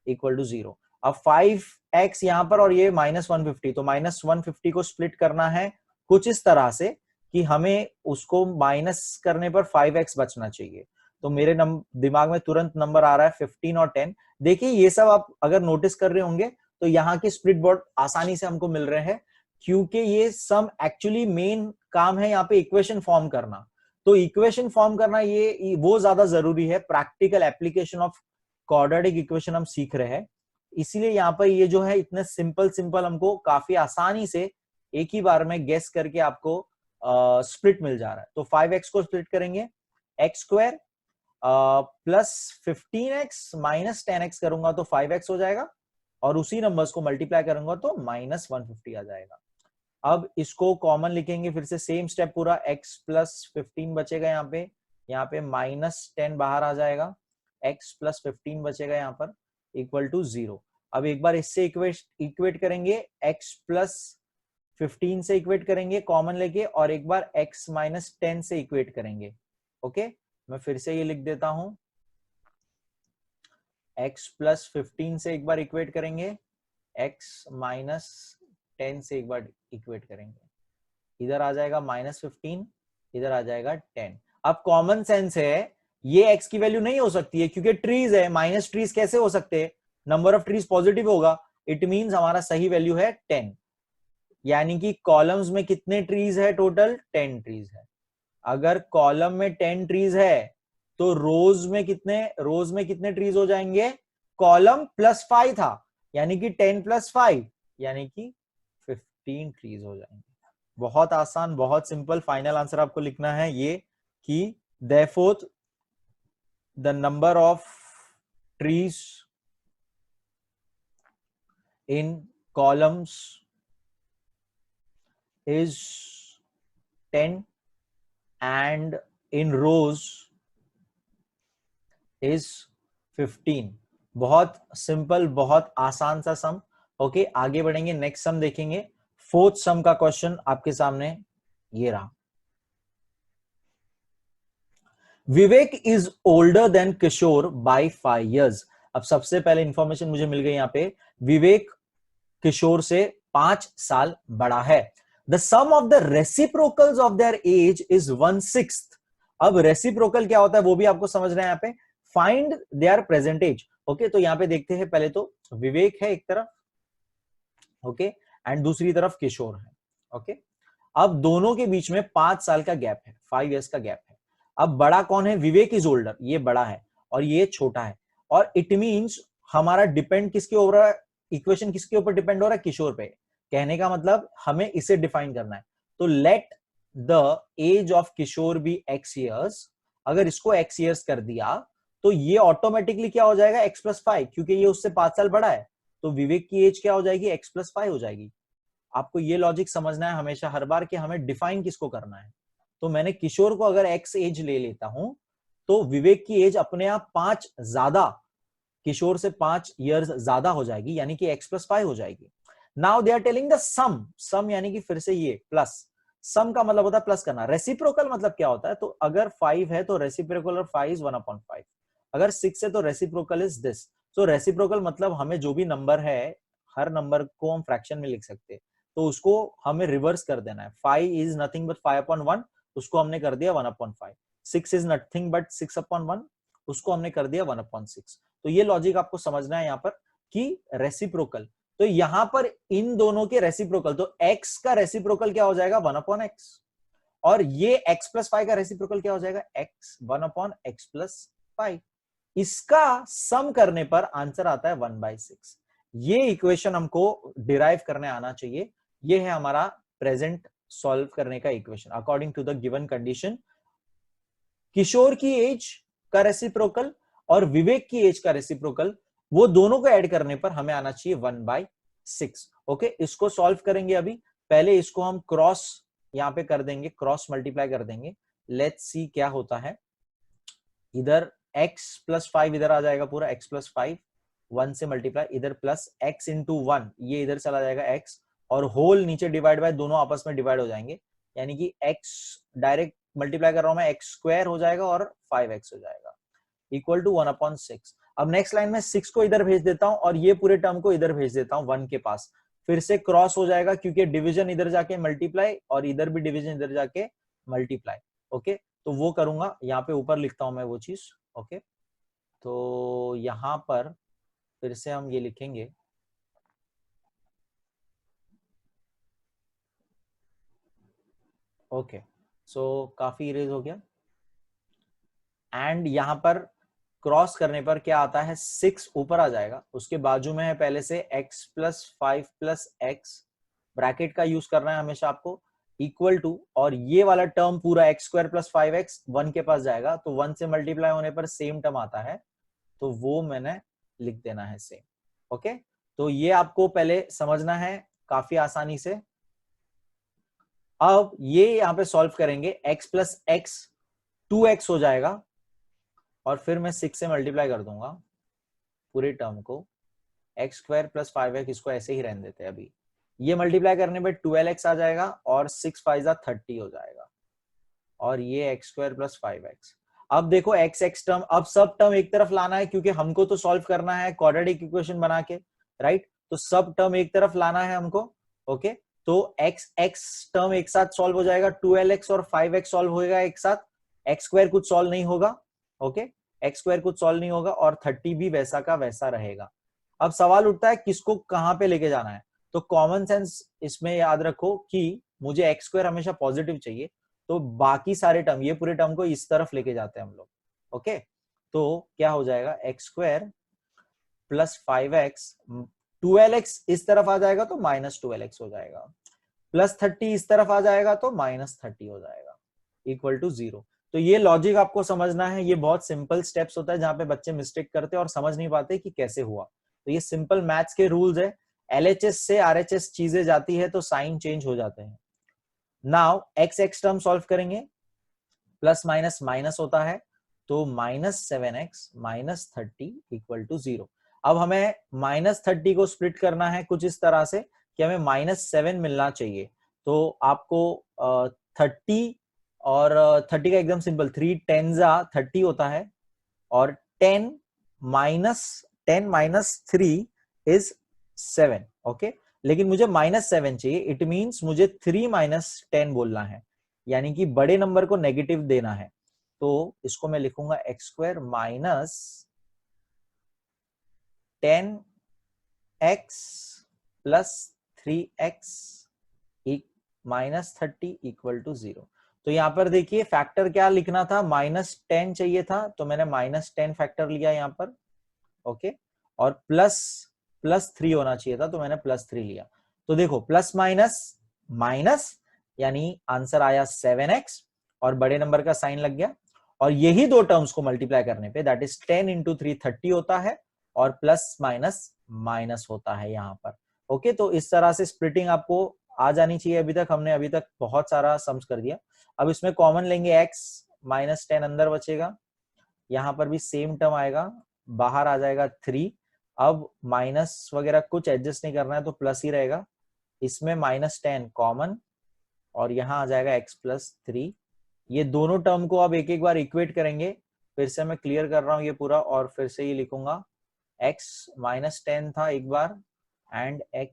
इक्वल टू 0। अब 5x यहां पर और ये -150, तो -150 को स्प्लिट करना है कुछ इस तरह से कि हमें उसको माइनस करने पर 5x बचना चाहिए। तो मेरे दिमाग में तुरंत नंबर आ रहा है 15 और 10। देखिए, ये सब आप अगर नोटिस कर रहे होंगे तो यहाँ के स्प्लिट बहुत आसानी से हमको मिल रहे हैं, क्योंकि ये सम एक्चुअली मेन काम है यहाँ पे इक्वेशन फॉर्म करना। तो इक्वेशन फॉर्म करना ये वो ज्यादा जरूरी है, practical application of quadratic equation हम सीख रहे हैं, इसीलिए यहाँ पर ये जो है इतने सिंपल सिंपल हमको काफी आसानी से एक ही बार में गेस करके आपको स्प्लिट मिल जा रहा है। तो 5x को स्प्लिट करेंगे, x square plus 15x minus 10x करूंगा तो 5x हो जाएगा, और उसी नंबर्स को मल्टीप्लाई करूंगा तो माइनस 150 आ जाएगा। अब इसको कॉमन लिखेंगे, फिर से सेम स्टेप पूरा, x प्लस 15 बचेगा यहाँ पे माइनस 10 बाहर आ जाएगा, x प्लस 15 बचेगा यहाँ पर इक्वल टू 0। अब एक बार इससे इक्वेट करेंगे, x प्लस 15 से इक्वेट करेंगे कॉमन लेके, और एक बार x माइनस 10 से इक्वेट करेंगे। ओके, मैं फिर से ये लिख देता हूं, x प्लस 15 से एक बार इक्वेट करेंगे, x माइनस 10 से एक बार इक्वेट करेंगे, इधर आ जाएगा माइनस 15, इधर आ जाएगा 10। अब कॉमन सेंस है, ये x की वैल्यू नहीं हो सकती है क्योंकि ट्रीज है, माइनस ट्रीज कैसे हो सकते हैं, नंबर ऑफ ट्रीज पॉजिटिव होगा, इट मींस हमारा सही वैल्यू है 10, यानी कि कॉलम्स में कितने ट्रीज है, टोटल 10 ट्रीज है। अगर कॉलम में 10 ट्रीज है तो रोज में कितने ट्रीज हो जाएंगे, कॉलम प्लस 5 था, यानी कि 10 प्लस 5 यानी कि 15 ट्रीज हो जाएंगे। बहुत आसान, बहुत सिंपल। फाइनल आंसर आपको लिखना है ये कि therefore the number of trees in columns is 10 and in rows is 15। बहुत सिंपल, बहुत आसान सा सम। ओके, आगे बढ़ेंगे, नेक्स्ट सम देखेंगे। फोर्थ सम का क्वेश्चन आपके सामने ये रहा। Vivek is older than Kishore by 5 years। अब सबसे पहले इंफॉर्मेशन मुझे मिल गई यहाँ पे, विवेक किशोर से 5 साल बड़ा है। The sum of the reciprocals of their age is 1/6। अब रेसिप्रोकल क्या होता है वो भी आपको समझना है यहाँ पे। Find their present age. Okay, तो यहाँ पे देखते हैं, पहले तो विवेक है एक तरफ, ओके, एंड दूसरी तरफ किशोर है। ओके, अब दोनों के बीच में 5 साल का गैप है, 5 years का गैप है। अब बड़ा कौन है, विवेक इज ओल्डर, ये बड़ा है और ये छोटा है, और इट मींस हमारा डिपेंड किसके ऊपर, इक्वेशन किसके ऊपर डिपेंड हो रहा है, किशोर पे। कहने का मतलब हमें इसे डिफाइन करना है। तो let the age of Kishore be x years। अगर इसको x years कर दिया तो ये ऑटोमेटिकली क्या हो जाएगा, x प्लस 5, क्योंकि ये उससे 5 साल बड़ा है, तो विवेक की एज क्या हो जाएगी, x प्लस 5 हो जाएगी। आपको ये लॉजिक समझना है हमेशा, हर बार कि हमें डिफाइन किसको करना है। तो मैंने किशोर को अगर x एज ले लेता हूं तो विवेक की एज अपने आप 5 ज्यादा, किशोर से 5 years ज्यादा हो जाएगी, यानी कि x प्लस 5 हो जाएगी। Now they are telling the sum यानी कि फिर से ये प्लस, सम का मतलब होता है प्लस करना। रेसिप्रोकल मतलब क्या होता है, तो अगर 5 है तो रेसिप्रोकल ऑफ 5 इज 1/5, अगर 6 है तो रेसिप्रोकल इज दिस। तो रेसिप्रोकल मतलब हमें जो भी नंबर है, हर नंबर को हम फ्रैक्शन में लिख सकते हैं, तो उसको हमें रिवर्स कर देना है। 5 इज नथिंग बट 5/1, उसको हमने कर दिया 1/5। 6 इज नथिंग बट 6/1, उसको हमने कर दिया 1/6। तो ये लॉजिक आपको समझना है यहाँ पर कि रेसिप्रोकल, तो यहां पर इन दोनों के रेसिप्रोकल, तो x का रेसिप्रोकल क्या हो जाएगा, 1/x, और ये x प्लस 5 का रेसिप्रोकल क्या हो जाएगा, x 1/x प्लस 5। इसका सम करने पर आंसर आता है 1/6। ये इक्वेशन हमको डिराइव करने आना चाहिए। ये है हमारा प्रेजेंट सॉल्व करने का equation according to the given condition. Kishore की एज का रेसिप्रोकल और विवेक की एज का रेसिप्रोकल, वो दोनों को ऐड करने पर हमें आना चाहिए 1/6। ओके, इसको सॉल्व करेंगे अभी। पहले इसको हम क्रॉस यहां पे कर देंगे, क्रॉस मल्टीप्लाई कर देंगे। लेट्स सी क्या होता है। इधर x प्लस 5 इधर आ जाएगा पूरा, x प्लस 5 1 से मल्टीप्लाई, इधर प्लस x इंटू 1, ये इधर चला जाएगा x, और होल नीचे डिवाइड बाय, दोनों आपस में डिवाइड हो जाएंगे, यानी कि x डायरेक्ट मल्टीप्लाई कर रहा हूं मैं, x स्क्वायर हो जाएगा और 5x हो जाएगा इक्वल टू 1/6। अब नेक्स्ट लाइन में 6 को इधर भेज देता हूं और ये पूरे टर्म को इधर भेज देता हूं 1 के पास, फिर से क्रॉस हो जाएगा क्योंकि डिवीजन इधर जाके मल्टीप्लाई और इधर भी डिवीजन इधर जाके मल्टीप्लाई। ओके, तो वो करूंगा, यहाँ पे ऊपर लिखता हूं मैं वो चीज। ओके, तो यहां पर फिर से हम ये लिखेंगे, ओके, सो काफी इरेज हो गया। एंड यहां पर क्रॉस करने पर क्या आता है, 6 ऊपर आ जाएगा, उसके बाजू में है पहले से x plus 5 plus x, bracket का यूज करना है हमेशा आपको, इक्वल टू, और ये वाला टर्म पूरा एक्स स्क्वायर प्लस 5x 1 के पास जाएगा, तो 1 से मल्टीप्लाई होने पर सेम टर्म आता है, तो वो मैंने लिख देना है सेम। ओके, तो ये आपको पहले समझना है काफी आसानी से। अब ये यहां पे सॉल्व करेंगे, x प्लस एक्स 2x हो जाएगा, और फिर मैं 6 से मल्टीप्लाई कर दूंगा पूरे टर्म को, एक्स स्क्वायर प्लस 5x, इसको ऐसे ही रहने देते हैं अभी, ये मल्टीप्लाई करने पे 12x आ जाएगा, और 6 5 30 हो जाएगा, और ये एक्स स्क्वायर प्लस 5x। अब देखो एक्स एक्स टर्म, अब सब टर्म एक तरफ लाना है, क्योंकि हमको तो सॉल्व करना है क्वाड्रेटिक इक्वेशन बना के, राइट, तो सब टर्म एक तरफ लाना है हमको। ओके, तो एक्स एक्स टर्म एक साथ सॉल्व हो जाएगा, 12x और 5x सॉल्व होएगा एक साथ, एक्स स्क्वायर कुछ सॉल्व नहीं होगा। ओके, एक्स स्क्वायर कुछ सॉल्व नहीं होगा, और 30 भी वैसा का वैसा रहेगा। अब सवाल उठता है किसको कहां पे लेके जाना है, तो कॉमन सेंस इसमें याद रखो कि मुझे एक्स स्क्वायर हमेशा पॉजिटिव चाहिए, तो बाकी सारे टर्म, ये पूरे टर्म को इस तरफ लेके जाते हैं हम लोग। ओके, तो क्या हो जाएगा, x square plus 5x, 12x इस तरफ आ जाएगा तो माइनस 12x हो जाएगा, प्लस 30 इस तरफ आ जाएगा तो माइनस 30 हो जाएगा, इक्वल टू 0। तो ये लॉजिक आपको समझना है, ये बहुत सिंपल स्टेप्स होता है जहां पे बच्चे मिस्टेक करते हैं और समझ नहीं पाते कि कैसे हुआ। तो ये सिंपल मैथ्स के रूल्स है, एलएचएस से आरएचएस चीजें जाती है तो साइन चेंज हो जाते हैं। Now x x term solve करेंगे, प्लस माइनस माइनस होता है, तो -7x माइनस 30 इक्वल टू 0। अब हमें -30 को स्प्लिट करना है कुछ इस तरह से कि हमें -7 मिलना चाहिए, तो आपको 30 और 30 का एकदम सिंपल, 3 10 30 होता है, और 10 माइनस 3 इज 7। ओके, लेकिन मुझे -7 चाहिए, इट मींस मुझे 3 माइनस 10 बोलना है, यानी कि बड़े नंबर को नेगेटिव देना है, तो इसको मैं लिखूंगा x square minus 10x plus 3x minus 30 equal to 0। तो यहां पर देखिए फैक्टर क्या लिखना था, -10 चाहिए था, तो मैंने -10 फैक्टर लिया यहां पर। ओके, और प्लस 3 होना चाहिए था, तो मैंने +3 लिया। तो देखो प्लस माइनस माइनस, यानी आंसर आया 7x, और बड़े नंबर का साइन लग गया, और यही दो टर्म्स को मल्टीप्लाई करने पे दैट इज 10 इंटू 3 30 होता है, और प्लस माइनस माइनस होता है यहां पर। ओके, तो इस तरह से स्प्लिटिंग आपको आ जानी चाहिए। हमने अभी तक बहुत सारा सम्स कर दिया। अब इसमें कॉमन लेंगे x, -10 अंदर बचेगा, यहां पर भी सेम टर्म आएगा, बाहर आ जाएगा 3। अब माइनस वगैरह कुछ एडजस्ट नहीं करना है, तो प्लस ही रहेगा, इसमें -10 कॉमन, और यहां आ जाएगा x प्लस 3। ये दोनों टर्म को अब एक एक बार इक्वेट करेंगे, फिर से मैं क्लियर कर रहा हूं ये पूरा, और फिर से ये लिखूंगा, x -10 था एक बार, एंड x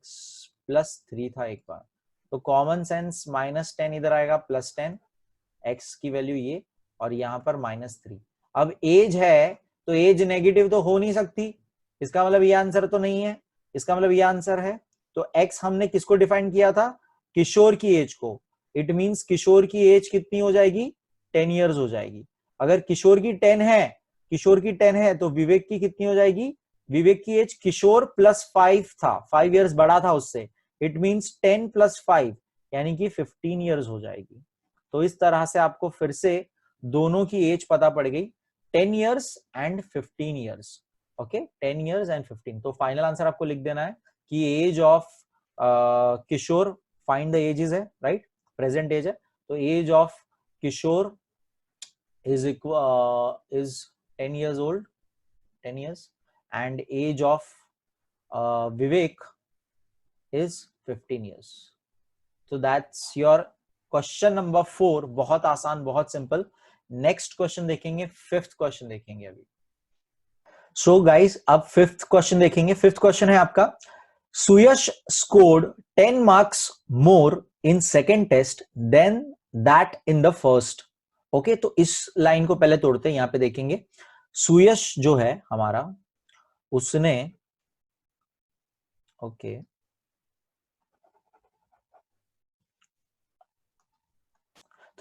प्लस 3 था एक बार, तो कॉमन सेंस -10 इधर आएगा, +10, x की वैल्यू ये, और यहां पर -3। अब एज है, तो एज नेगेटिव तो हो नहीं सकती, इसका मतलब ये आंसर तो नहीं है, इसका मतलब ये आंसर है। तो x हमने किसको डिफाइन किया था, किशोर की एज को, इट मींस किशोर की एज कितनी हो जाएगी, 10 इयर्स हो जाएगी। अगर किशोर की 10 है, किशोर की 10 है, तो विवेक की कितनी हो जाएगी, विवेक की एज किशोर प्लस 5 था, 5 इयर्स बड़ा था उससे, इट मींस 10 प्लस 5 यानी कि 15 इयर्स हो जाएगी। तो इस तरह से आपको फिर से दोनों की एज पता पड़ गई, 10 years and 15 years. Okay, 10 years and 15। तो फाइनल आंसर आपको लिख देना है कि age of Kishore, find the ages है, राइट, प्रेजेंट एज है, तो age of Kishore is equal is 10 years old, 10 years, and age of Vivek is 15 years. So that's your question number 4। बहुत आसान, बहुत सिंपल। नेक्स्ट क्वेश्चन देखेंगे, फिफ्थ क्वेश्चन देखेंगे अभी। So guys, अब फिफ्थ क्वेश्चन देखेंगे। फिफ्थ क्वेश्चन है आपका, Suyash scored 10 marks more in second test than that in the first. Okay, तो इस लाइन को पहले तोड़ते हैं, यहां पे देखेंगे सुयश जो है हमारा, उसने, ओके,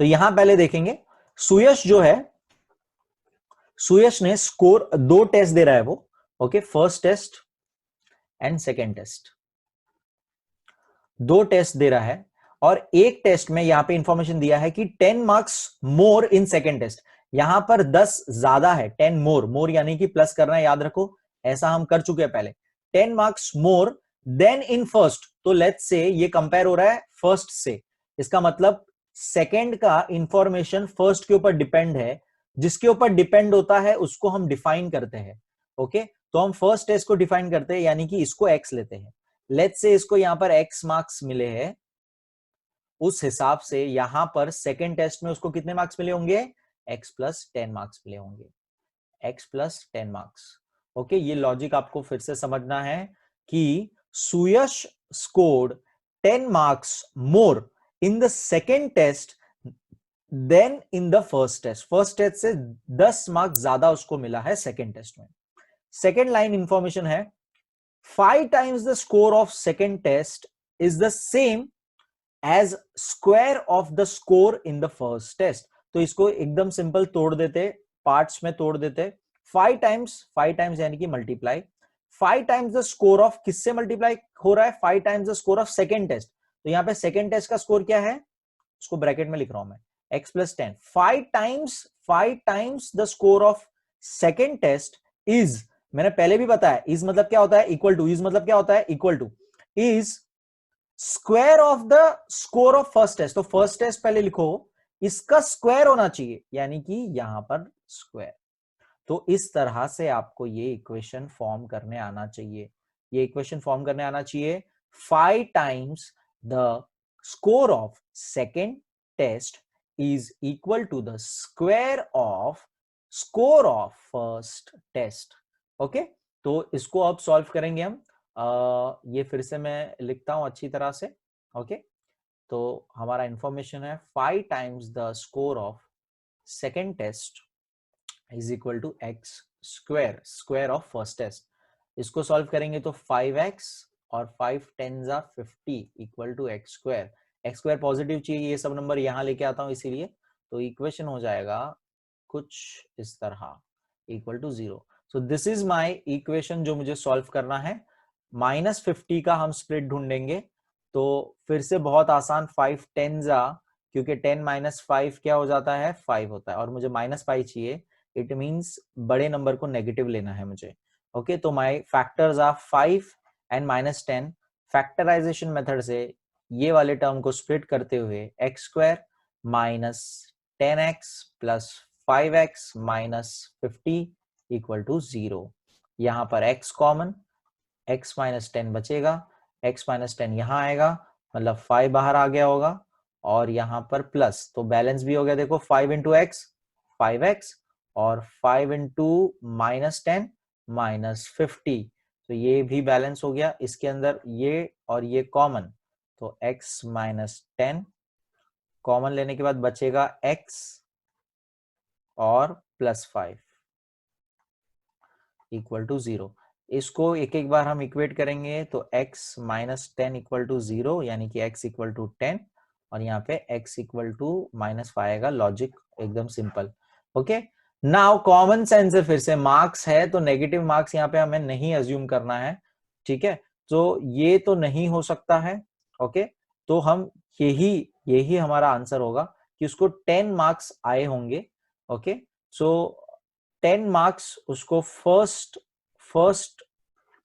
तो यहां पहले देखेंगे सुयश जो है सुयश ने स्कोर 2 टेस्ट दे रहा है वो, okay, first test and second test, 2 test दे रहा है, और एक टेस्ट में यहां पे इंफॉर्मेशन दिया है कि 10 marks more in second test. यहां पर 10 ज्यादा है, 10 मोर, मोर यानी कि प्लस करना है, याद रखो, ऐसा हम कर चुके हैं पहले। 10 marks more then in first, तो लेट्स से ये कंपेयर हो रहा है फर्स्ट से, इसका मतलब सेकेंड का इंफॉर्मेशन फर्स्ट के ऊपर डिपेंड है, जिसके ऊपर डिपेंड होता है उसको हम डिफाइन करते हैं, ओके। तो हम फर्स्ट टेस्ट को डिफाइन करते हैं, यानी कि इसको एक्स लेते हैं, लेट्स से इसको यहां पर एक्स मार्क्स मिले हैं, उस हिसाब से यहां पर सेकेंड टेस्ट में उसको कितने मार्क्स मिले होंगे, एक्स प्लस 10 मार्क्स मिले होंगे, एक्स प्लस 10 मार्क्स, ओके। ये लॉजिक आपको फिर से समझना है कि Suyash scored 10 marks more in the second test than in the first test, first test से 10 मार्क्स ज्यादा उसको मिला है सेकेंड टेस्ट में। सेकेंड लाइन इंफॉर्मेशन है 5 times the score of second test is the same as square of the score in the first test। तो इसको एकदम सिंपल तोड़ देते, पार्ट्स में तोड़ देते, 5 टाइम्स यानी कि multiply, 5 times the score of, किससे मल्टीप्लाई हो रहा है, 5 times the score of second test. तो यहां पे सेकेंड टेस्ट का स्कोर क्या है, उसको ब्रैकेट में लिख रहा हूं मैं, x plus 10, 5 times the score of second test is, मैंने पहले भी बताया, इज मतलब क्या होता है, इक्वल टू, इज मतलब क्या होता है, equal to, is square of the score of first test. तो फर्स्ट टेस्ट पहले लिखो, इसका स्क्वायर होना चाहिए, यानी कि यहां पर स्क्वायर। तो इस तरह से आपको ये इक्वेशन फॉर्म करने आना चाहिए, ये इक्वेशन फॉर्म करने आना चाहिए, 5 times the score of second test is equal to the square of score of first test, okay. तो इसको अब सॉल्व करेंगे हम, ये फिर से मैं लिखता हूं अच्छी तरह से, ओके। तो हमारा इंफॉर्मेशन है 5 times the score of second test is equal to x square, square of first test. इसको सॉल्व करेंगे तो 5x और 5 10s are 50 equal to x square, x square positive चाहिए, ये सब नंबर यहां लेके आता हूं इसीलिए, तो इक्वेशन हो जाएगा कुछ इस तरह, equal to 0। So this is my equation जो मुझे सॉल्व करना है। -50 का हम स्प्लिट ढूंढेंगे, तो फिर से बहुत आसान, 5 10s क्योंकि 10 - 5 क्या हो जाता है, 5 होता है, और मुझे -5 चाहिए, इट मींस बड़े नंबर को नेगेटिव लेना है मुझे, ओके। तो my factors are 5 and -10। Factorization method से ये वाले टर्म को स्प्लिट करते हुए x स्क्वायर minus 10x plus 5x minus 50 equal to 0। यहां पर x कॉमन, x माइनस 10 बचेगा, x माइनस 10 यहां आएगा, मतलब 5 बाहर आ गया होगा, और यहां पर प्लस, तो बैलेंस भी हो गया, देखो 5 इंटू एक्स 5x, और 5 इंटू -10 -50, तो ये भी बैलेंस हो गया, इसके अंदर ये और ये कॉमन, तो x माइनस 10 कॉमन लेने के बाद बचेगा x और +5 इक्वल टू 0। इसको एक एक बार हम इक्वेट करेंगे, तो x माइनस 10 इक्वल टू 0, यानी कि x इक्वल टू 10, और यहाँ पे x इक्वल टू -5 आएगा, लॉजिक एकदम simple, okay. Now common sense है, फिर से मार्क्स है तो नेगेटिव मार्क्स यहाँ पे हमें नहीं अज्यूम करना है, ठीक है, तो ये तो नहीं हो सकता है, ओके। तो हम यही हमारा आंसर होगा कि उसको 10 मार्क्स आए होंगे, ओके। सो 10 मार्क्स उसको फर्स्ट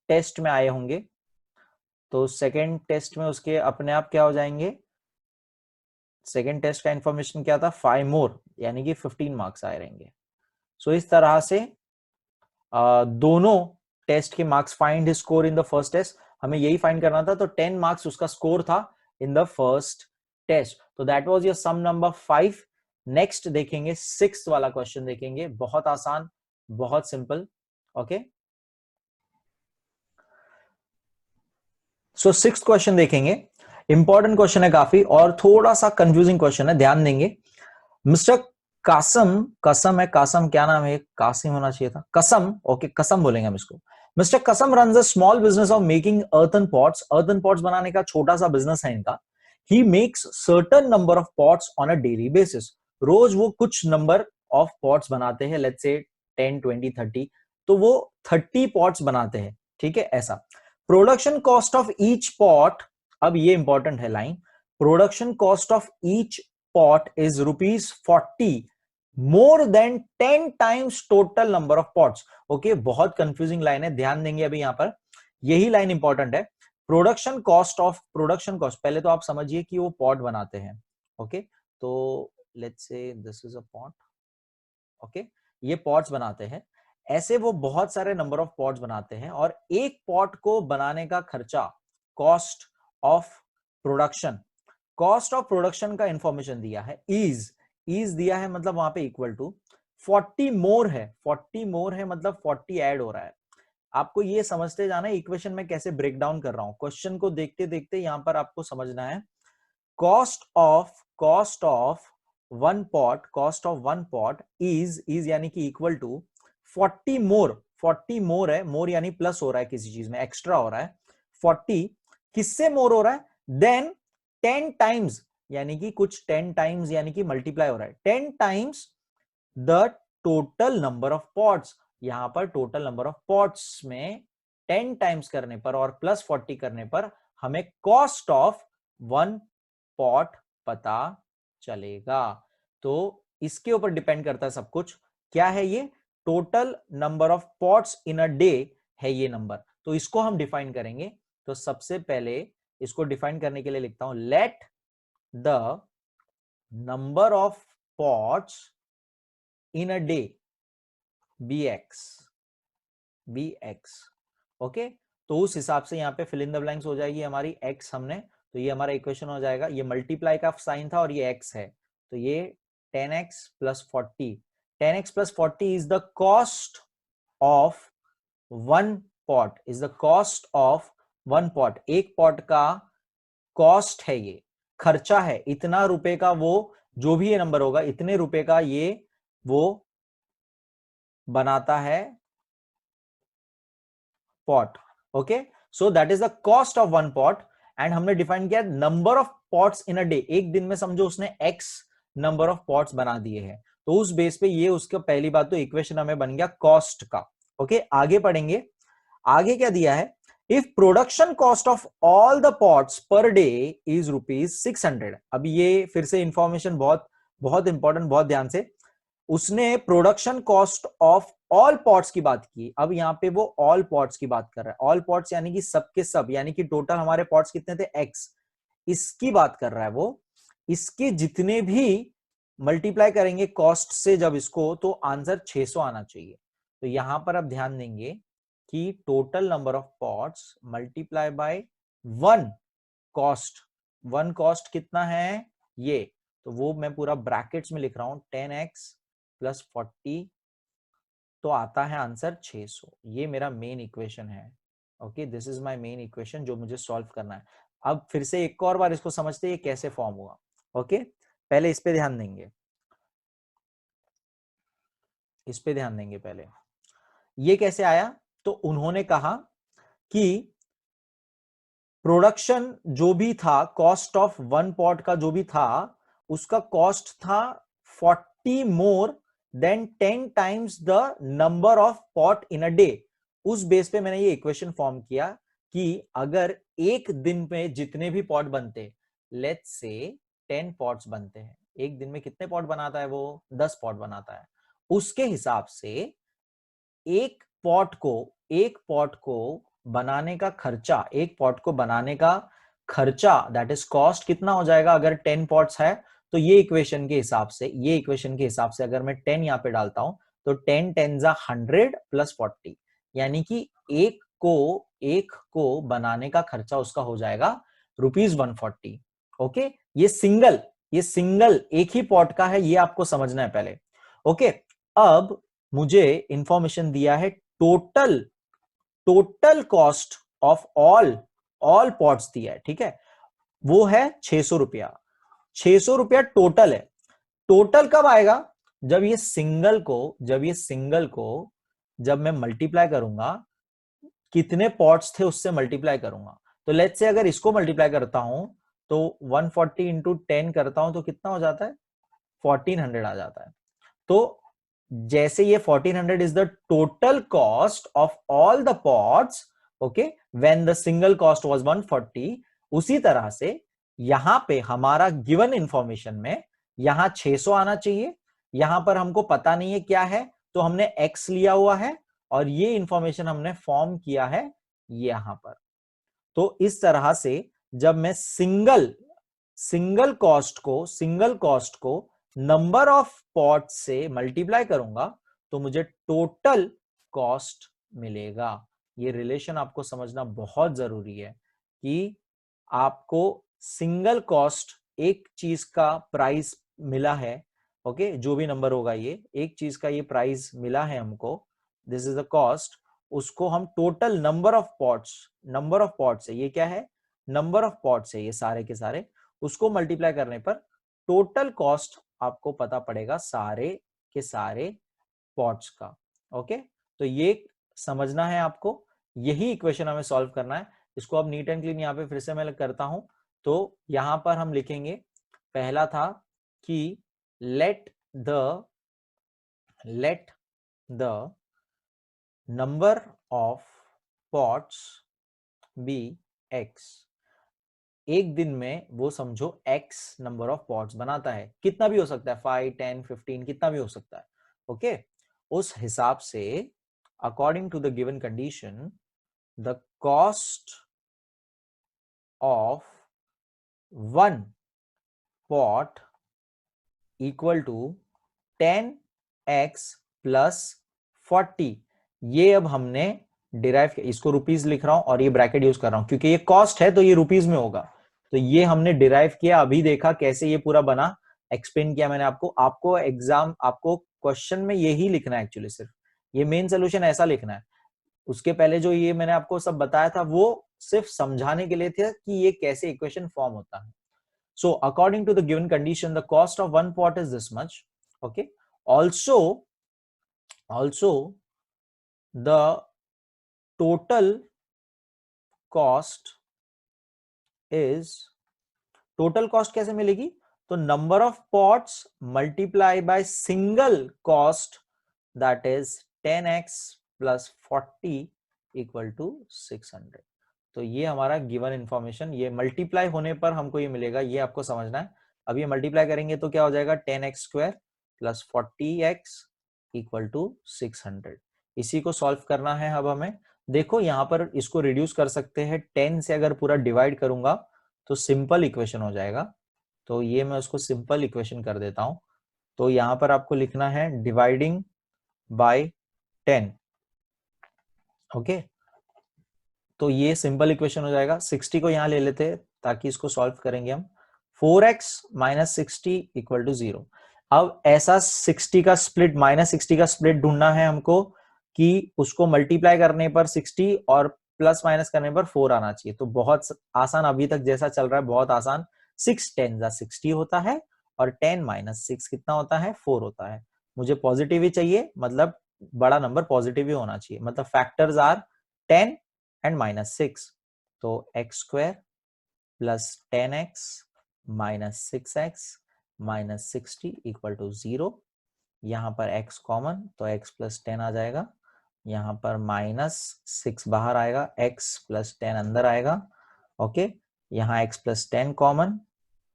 टेस्ट में आए होंगे, तो सेकेंड टेस्ट में उसके अपने आप क्या हो जाएंगे, सेकेंड टेस्ट का इंफॉर्मेशन क्या था, 5 मोर, यानी कि 15 मार्क्स आए रहेंगे। सो इस तरह से दोनों टेस्ट के marks, find his score in the first test, हमें यही फाइंड करना था, तो 10 मार्क्स उसका स्कोर था इन द फर्स्ट टेस्ट। तो that was your sum number 5। Next देखेंगे 6th वाला क्वेश्चन देखेंगे, बहुत आसान, बहुत simple, okay. So 6th question देखेंगे, इंपॉर्टेंट क्वेश्चन है काफी, और थोड़ा सा कंफ्यूजिंग क्वेश्चन है, ध्यान देंगे। मिस्टर कसम है, कासम क्या नाम है, कासिम होना चाहिए था, कसम, ओके, कसम बोलेंगे हम इसको। Mister Kasam runs a small business of making earthen pots बनाने का छोटा सा बिजनेस है इनका। He makes certain number of pots on a daily basis, रोज वो कुछ नंबर ऑफ पॉट्स बनाते हैं, लेट्स से 10 20 30, तो वो 30 पॉट्स बनाते हैं, ठीक है। ऐसा production cost of each pot, अब ये इंपॉर्टेंट है line, production cost of each pot is ₹40 more than 10 times total number of pots. Okay, बहुत कंफ्यूजिंग लाइन है, ध्यान देंगे अभी यहां पर, यही लाइन इंपॉर्टेंट है। Production cost of, production cost, पहले तो आप समझिए कि वो पॉट बनाते हैं। ओके, तो let's say this is a pot. Okay, ये पॉट्स बनाते हैं, ऐसे वो बहुत सारे नंबर ऑफ पॉट्स बनाते हैं, और एक पॉट को बनाने का खर्चा, cost of production, cost of production का इंफॉर्मेशन दिया है, इज दिया है, मतलब वहां पे इक्वल टू 40 मोर है, 40 मोर है मतलब 40 ऐड हो रहा है। आपको ये समझते जाना है इक्वेशन में कैसे ब्रेक डाउन कर रहा हूं, क्वेश्चन को देखते देखते यहां पर आपको समझना है। Cost of one pot, cost of one pot is यानी कि इक्वल टू 40 मोर, 40 मोर है, मोर यानी प्लस हो रहा है, किसी चीज में एक्स्ट्रा हो रहा है, 40 किससे मोर हो रहा है, देन 10 टाइम्स, यानी कि कुछ 10 टाइम्स यानी कि मल्टीप्लाई हो रहा है, 10 times the total number of pots. यहां पर टोटल नंबर ऑफ पॉट्स में 10 टाइम्स करने पर और प्लस 40 करने पर हमें कॉस्ट ऑफ वन पॉट पता चलेगा। तो इसके ऊपर डिपेंड करता है सब कुछ, क्या है ये, total number of pots in a day है ये नंबर, तो इसको हम डिफाइन करेंगे। तो सबसे पहले इसको डिफाइन करने के लिए लिखता हूं, let the number of pots in a day be x. Okay, तो उस हिसाब से यहाँ पे फिल इन द ब्लैंक्स हो जाएगी हमारी x हमने, तो ये हमारा इक्वेशन हो जाएगा, ये मल्टीप्लाई का साइन था और ये x है, तो ये 10x plus 40, 10x plus 40 is the cost of one pot, is the cost of one pot, एक पॉट का कॉस्ट है, ये खर्चा है, इतना रुपए का, वो जो भी ये नंबर होगा इतने रुपए का ये वो बनाता है pot. Okay, so that is the cost of one pot, and हमने डिफाइन किया number of pots in a day, एक दिन में समझो उसने x नंबर ऑफ पॉट्स बना दिए हैं, तो उस बेस पे ये उसका पहली बात तो इक्वेशन हमें बन गया कॉस्ट का। ओके, आगे पढ़ेंगे, आगे क्या दिया है, if production cost of all the pots per day is ₹600। अब ये फिर से इंफॉर्मेशन बहुत बहुत इंपॉर्टेंट, बहुत ध्यान से, उसने production cost of all pots की बात की, अब यहां पे वो ऑल पॉट्स की बात कर रहा है, ऑल पॉट्स यानी कि सब के सब, यानी कि टोटल हमारे पॉट्स कितने थे x, इसकी बात कर रहा है वो, इसके जितने भी मल्टीप्लाई करेंगे कॉस्ट से जब इसको, तो आंसर 600 आना चाहिए। तो यहां पर आप ध्यान देंगे कि total number of pots multiply by one cost, one cost कितना है ये, तो वो मैं पूरा ब्रैकेट्स में लिख रहा हूं, 10x प्लस 40, तो आता है आंसर 600, ये मेरा मेन इक्वेशन है। Okay, this is my main equation जो मुझे सॉल्व करना है। अब फिर से एक और बार इसको समझते हैं कैसे फॉर्म हुआ। ओके, पहले इस पे ध्यान देंगे, इस पे ध्यान देंगे पहले, ये कैसे आया, तो उन्होंने कहा कि प्रोडक्शन जो भी था, कॉस्ट ऑफ वन पॉट का जो भी था, उसका कॉस्ट था 40 more than 10 times the number of pot in a day. उस बेस पे मैंने ये इक्वेशन फॉर्म किया कि अगर एक दिन में जितने भी पॉट बनते, लेट्स से 10 पॉट्स बनते हैं, एक दिन में कितने पॉट बनाता है वो, 10 पॉट बनाता है, उसके हिसाब से एक पॉट को बनाने का खर्चा, एक पॉट को बनाने का खर्चा दैट इज कॉस्ट कितना हो जाएगा, अगर 10 पॉट्स है, तो ये इक्वेशन के हिसाब से, ये इक्वेशन के हिसाब से अगर मैं 10 यहां पे डालता हूं, तो 10 10 100 प्लस 40, यानी कि एक को बनाने का खर्चा उसका हो जाएगा ₹140। ओके, ये सिंगल एक ही पॉट का है, ये आपको समझना है पहले। ओके, अब मुझे इंफॉर्मेशन दिया है total cost of all pots दिया है, ठीक है, वो है 600 रुपया, 600 रुपया टोटल है। टोटल कब आएगा, जब ये सिंगल को जब मैं मल्टीप्लाई करूंगा, कितने पॉट्स थे उससे मल्टीप्लाई करूंगा, तो लेट्स से अगर इसको मल्टीप्लाई करता हूं, तो 140 इंटू 10 करता हूं, तो कितना हो जाता है, 1400 आ जाता है। तो जैसे ये 1400 is the total cost of all the pots, okay, when the single cost was 140, उसी तरह से यहां पे हमारा गिवन इंफॉर्मेशन में यहां 600 आना चाहिए, यहां पर हमको पता नहीं है क्या है, तो हमने x लिया हुआ है और ये इंफॉर्मेशन हमने फॉर्म किया है यहां पर। तो इस तरह से जब मैं सिंगल कॉस्ट को नंबर ऑफ पॉट से मल्टीप्लाई करूंगा तो मुझे टोटल कॉस्ट मिलेगा। ये रिलेशन आपको समझना बहुत जरूरी है कि आपको सिंगल कॉस्ट, एक चीज का प्राइस मिला है, ओके, जो भी नंबर होगा, ये एक चीज का ये प्राइस मिला है हमको, दिस इज द कॉस्ट, उसको हम टोटल नंबर ऑफ पॉट्स है, ये क्या है, नंबर ऑफ पॉट्स है ये सारे के सारे, उसको मल्टीप्लाई करने पर टोटल कॉस्ट आपको पता पड़ेगा सारे के सारे पॉट्स का। ओके, तो ये समझना है आपको, यही इक्वेशन हमें सॉल्व करना है। इसको अब नीट एंड क्लीन यहाँ पे फिर से मैं करता हूं। तो यहां पर हम लिखेंगे, पहला था कि let the number of pots be x। एक दिन में वो समझो x नंबर ऑफ पॉट्स बनाता है, कितना भी हो सकता है, 5, 10, 15, कितना भी हो सकता है। ओके, उस हिसाब से according to the given condition the cost of 1 pot equal to 10x plus 40। ये अब हमने डिराइव किया, इसको रुपीज लिख रहा हूं और ये ब्रैकेट यूज कर रहा हूं क्योंकि ये कॉस्ट है तो ये रुपीज में होगा। तो ये हमने डिराइव किया, अभी देखा कैसे ये पूरा बना, एक्सप्लेन किया मैंने आपको क्वेश्चन में यही लिखना है एक्चुअली, सिर्फ ये मेन सोल्यूशन ऐसा लिखना है। उसके पहले जो ये मैंने आपको सब बताया था वो सिर्फ समझाने के लिए था कि ये कैसे इक्वेशन फॉर्म होता है। So according to the given condition, the cost of one pot is this much. Okay. Also the total cost कैसे मिलेगी? तो number of pots multiply by single cost, that is 10x plus 40 equal to 600। तो ये हमारा given information, ये multiply होने पर हमको ये मिलेगा, ये आपको समझना है। अब ये मल्टीप्लाई करेंगे तो क्या हो जाएगा, 10x square plus 40x equal to 600। इसी को सॉल्व करना है अब हमें। देखो यहाँ पर इसको रिड्यूस कर सकते हैं, 10 से अगर पूरा डिवाइड करूंगा तो सिंपल इक्वेशन हो जाएगा। तो ये मैं उसको सिंपल इक्वेशन कर देता हूं। तो यहाँ पर आपको लिखना है डिवाइडिंग बाय 10। ओके, तो ये सिंपल इक्वेशन हो जाएगा। 60 को यहां ले लेते हैं ताकि इसको सॉल्व करेंगे हम। 4x minus 60 equal to 0। अब ऐसा 60 का स्प्लिट, माइनस 60 का स्प्लिट ढूंढना है हमको कि उसको मल्टीप्लाई करने पर 60 और प्लस माइनस करने पर 4 आना चाहिए। तो बहुत आसान, अभी तक जैसा चल रहा है बहुत आसान। 6 10 60 होता है और 10 माइनस 6 कितना होता है, 4 होता है। मुझे पॉजिटिव ही चाहिए, मतलब बड़ा नंबर पॉजिटिव ही होना चाहिए, मतलब फैक्टर्स आर 10 एंड माइनस 6। तो x square plus 10x minus 6x minus 60 equal to 0। यहां पर x कॉमन तो x प्लस 10 आ जाएगा, यहां पर माइनस 6 बाहर आएगा, x प्लस 10 अंदर आएगा। ओके, यहाँ x प्लस 10 कॉमन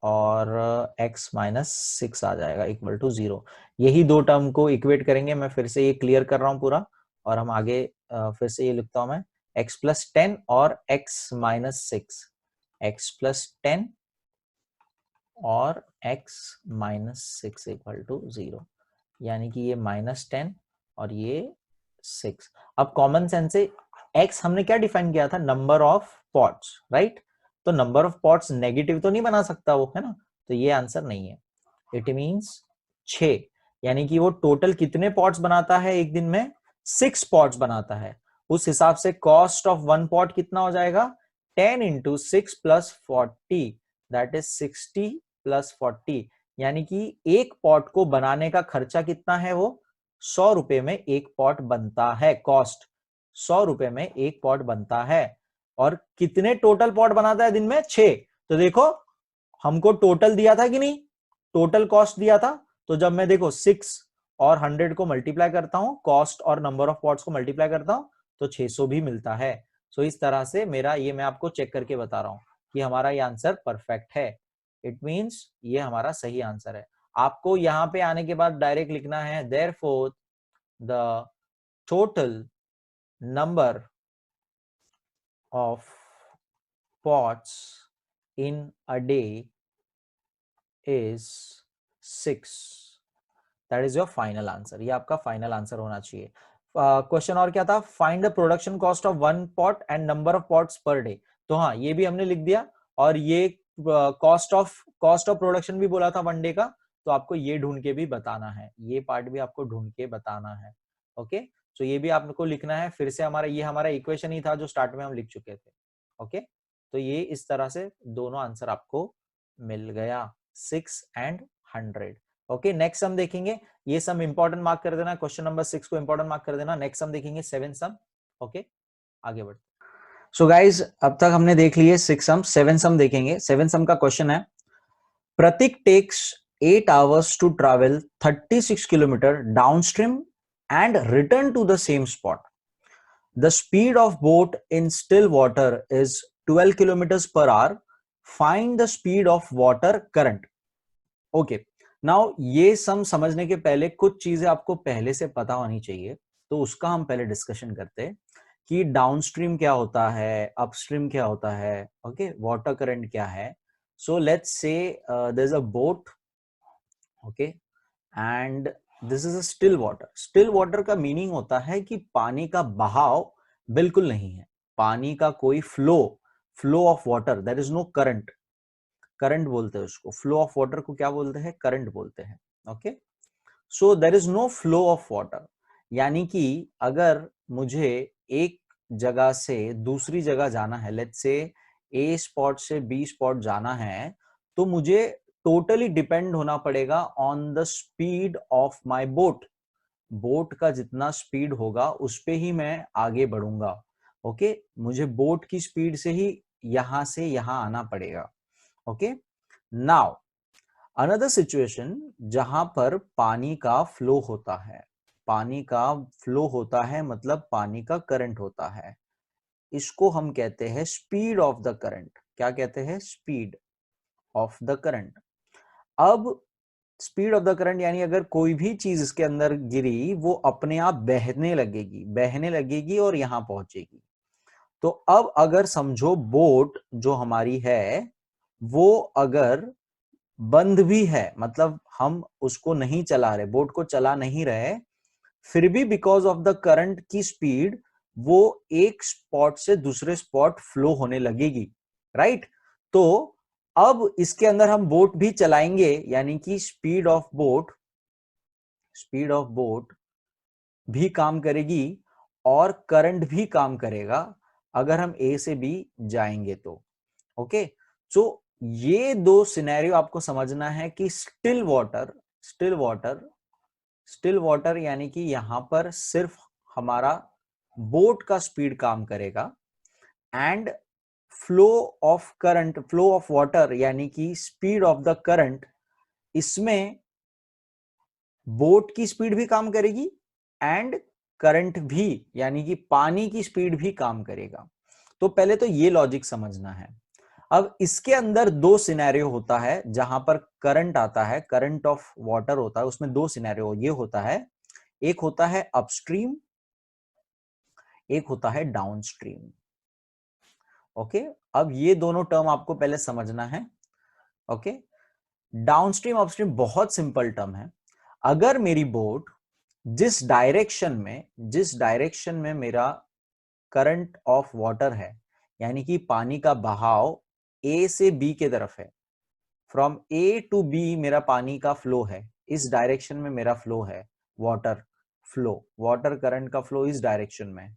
और x माइनस 6 आ जाएगा इक्वल टू 0। यही दो टर्म को इक्वेट करेंगे। मैं फिर से ये क्लियर कर रहा हूं पूरा और हम आगे फिर से ये लिखता हूं मैं, x प्लस 10 और x माइनस 6, x प्लस 10 और x माइनस 6 इक्वल टू 0, यानी कि ये माइनस 10 और ये 6। अब कॉमन सेंस से x हमने क्या डिफाइन किया था, नंबर ऑफ पॉट्स, राइट। तो नंबर ऑफ पॉट्स नेगेटिव तो नहीं बना सकता वो, है ना, तो ये आंसर नहीं है। इट मींस 6, यानी कि वो टोटल कितने पॉट्स बनाता है एक दिन में, 6 पॉट्स बनाता है। उस हिसाब से कॉस्ट ऑफ 1 पॉट कितना हो जाएगा, 10 into 6 plus 40, that is 60 plus 40, यानी कि एक पॉट को बनाने का खर्चा कितना है, वो 100 रुपए में एक पॉट बनता है। कॉस्ट 100 रुपए में एक पॉट बनता है। और कितने टोटल पॉट बनाता है दिन में, 6। तो देखो हमको टोटल दिया था कि नहीं, टोटल कॉस्ट दिया था। तो जब मैं देखो 6 और 100 को मल्टीप्लाई करता हूं, कॉस्ट और नंबर ऑफ पॉट्स को मल्टीप्लाई करता हूं तो 600 भी मिलता है। सो इस तरह से मेरा ये मैं आपको चेक करके बता रहा हूं कि हमारा ये आंसर परफेक्ट है। इट मींस ये हमारा सही आंसर है। आपको यहां पे आने के बाद डायरेक्ट लिखना है therefore the total number of pots in a day is 6. That is your final answer. ये आपका फाइनल आंसर होना चाहिए। क्वेश्चन और क्या था? Find the production cost of 1 pot and number of pots per day. तो हाँ, ये भी हमने लिख दिया। और ये कॉस्ट ऑफ प्रोडक्शन भी बोला था 1 डे का, तो आपको ये ढूंढ के भी बताना है, ये पार्ट भी आपको ढूंढ के बताना है। ओके, तो ये भी आपको लिखना है। फिर से हमारा इक्वेशन ही था जो स्टार्ट में हम लिख चुके थे। ओके, तो ये इस तरह से दोनों आंसर आपको मिल गया, 6 एंड 100। ओके, नेक्स्ट सम देखेंगे। ये सम इंपॉर्टेंट मार्क कर देना, क्वेश्चन नंबर 6 को इंपॉर्टेंट मार्क कर देना। नेक्स्ट सम देखेंगे 7 सम। ओके, आगे बढ़ते। सो गाइज, अब तक हमने देख लिए 6 सम, 7 सम देखेंगे। 7 सम का क्वेश्चन है, Prateek takes 8 hours to travel 36 kilometre downstream and return to the same spot. The speed of boat in still water is 12 kilometers per hour. Find the speed of water current. Okay. Now ये सम समझने के पहले कुछ चीजें आपको पहले से पता होनी चाहिए, तो उसका हम पहले डिस्कशन करते हैं कि डाउनस्ट्रीम क्या होता है, अपस्ट्रीम क्या होता है, ओके, वाटर करंट क्या है। So let's say there is a boat, okay, and this is a still water. Still water का मीनिंग होता है कि पानी का बहाव बिल्कुल नहीं है, पानी का कोई flow of water, there is no current. Current बोलते हैं उसको, फ्लो ऑफ वाटर को क्या बोलते हैं? करंट बोलते हैं। Okay, so there is no flow of water, यानी कि अगर मुझे एक जगह से दूसरी जगह जाना है, लेट्स से ए स्पॉट से बी स्पॉट जाना है, तो मुझे टोटली डिपेंड होना पड़ेगा on the speed of my boat. Boat का जितना स्पीड होगा उस पे ही मैं आगे बढ़ूंगा। ओके, मुझे बोट की स्पीड से ही यहां से यहां आना पड़ेगा। ओके, नाउ अनदर सिचुएशन जहां पर पानी का फ्लो होता है, पानी का फ्लो होता है मतलब पानी का करंट होता है, इसको हम कहते हैं स्पीड ऑफ द करंट। क्या कहते हैं? Speed of the current. अब स्पीड ऑफ द करंट यानी अगर कोई भी चीज इसके अंदर गिरी, वो अपने आप बहने लगेगी और यहां पहुंचेगी। तो अब अगर समझो बोट जो हमारी है वो अगर बंद भी है, मतलब हम उसको नहीं चला रहे, बोट को चला नहीं रहे, फिर भी बिकॉज ऑफ द करंट की स्पीड वो एक स्पॉट से दूसरे स्पॉट फ्लो होने लगेगी, राइट? तो अब इसके अंदर हम बोट भी चलाएंगे, यानी कि स्पीड ऑफ बोट भी काम करेगी और करंट भी काम करेगा अगर हम ए से बी जाएंगे तो। ओके, सो ये दो सिनेरियो आपको समझना है कि स्टिल वाटर यानी कि यहां पर सिर्फ हमारा बोट का स्पीड काम करेगा, एंड फ्लो ऑफ वाटर यानी कि स्पीड ऑफ द करंट, इसमें बोट की स्पीड भी काम करेगी एंड करंट भी, यानी कि पानी की स्पीड भी काम करेगा। तो पहले तो ये लॉजिक समझना है। अब इसके अंदर दो सिनेरियो होता है जहां पर करंट आता है, करंट ऑफ वाटर होता है, उसमें दो सिनेरियो ये होता है, एक होता है अपस्ट्रीम, एक होता है डाउनस्ट्रीम। ओके, अब ये दोनों टर्म आपको पहले समझना है। ओके, डाउनस्ट्रीम अपस्ट्रीम बहुत सिंपल टर्म है। अगर मेरी बोट जिस डायरेक्शन में मेरा करंट ऑफ वाटर है, यानी कि पानी का बहाव ए से बी के तरफ है, फ्रॉम ए टू बी मेरा पानी का फ्लो है, इस डायरेक्शन में मेरा फ्लो है, वाटर करंट का फ्लो इस डायरेक्शन में,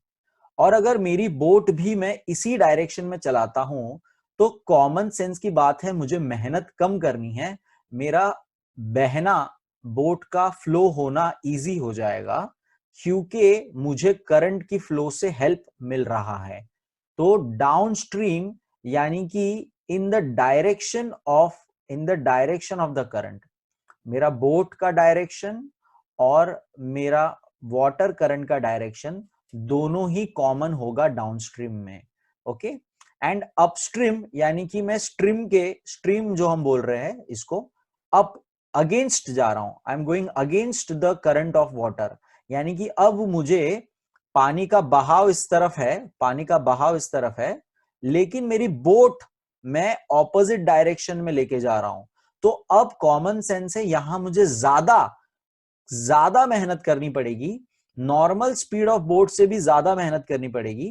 और अगर मेरी बोट भी मैं इसी डायरेक्शन में चलाता हूं, तो कॉमन सेंस की बात है, मुझे मेहनत कम करनी है, मेरा बहना, बोट का फ्लो होना इजी हो जाएगा, क्योंकि मुझे करंट की फ्लो से हेल्प मिल रहा है। तो डाउनस्ट्रीम यानी कि in the direction of the current, मेरा बोट का डायरेक्शन और मेरा वाटर करंट का डायरेक्शन दोनों ही कॉमन होगा डाउनस्ट्रीम में। ओके, एंड अपस्ट्रीम यानी कि मैं स्ट्रीम जो हम बोल रहे हैं इसको अप अगेंस्ट जा रहा हूं, I am going against the current of water, यानी कि अब मुझे पानी का बहाव इस तरफ है, पानी का बहाव इस तरफ है, लेकिन मेरी बोट मैं ऑपोजिट डायरेक्शन में लेके जा रहा हूं। तो अब कॉमन सेंस है, यहां मुझे ज्यादा मेहनत करनी पड़ेगी, नॉर्मल स्पीड ऑफ बोट से भी ज्यादा मेहनत करनी पड़ेगी,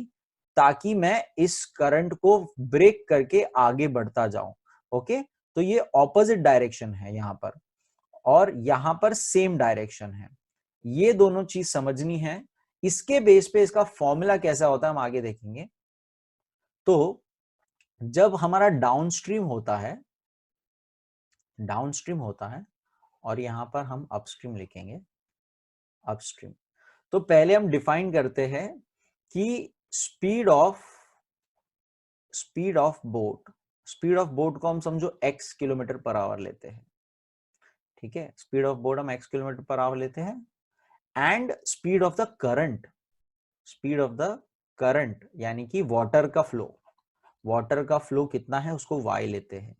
ताकि मैं इस करंट को ब्रेक करके आगे बढ़ता जाऊं। ओके, तो ये ऑपोजिट डायरेक्शन है यहां पर, और यहां पर सेम डायरेक्शन है। ये दोनों चीज समझनी है। इसके बेस पे इसका फॉर्मूला कैसा होता है हम आगे देखेंगे। तो जब हमारा डाउनस्ट्रीम होता है और यहां पर हम अपस्ट्रीम लिखेंगे, अपस्ट्रीम, तो पहले हम डिफाइन करते हैं कि स्पीड ऑफ बोट को हम समझो x किलोमीटर पर आवर लेते हैं। ठीक है, स्पीड ऑफ बोट हम x किलोमीटर पर आवर लेते हैं, and speed of the current यानी कि वाटर का फ्लो कितना है उसको y लेते हैं,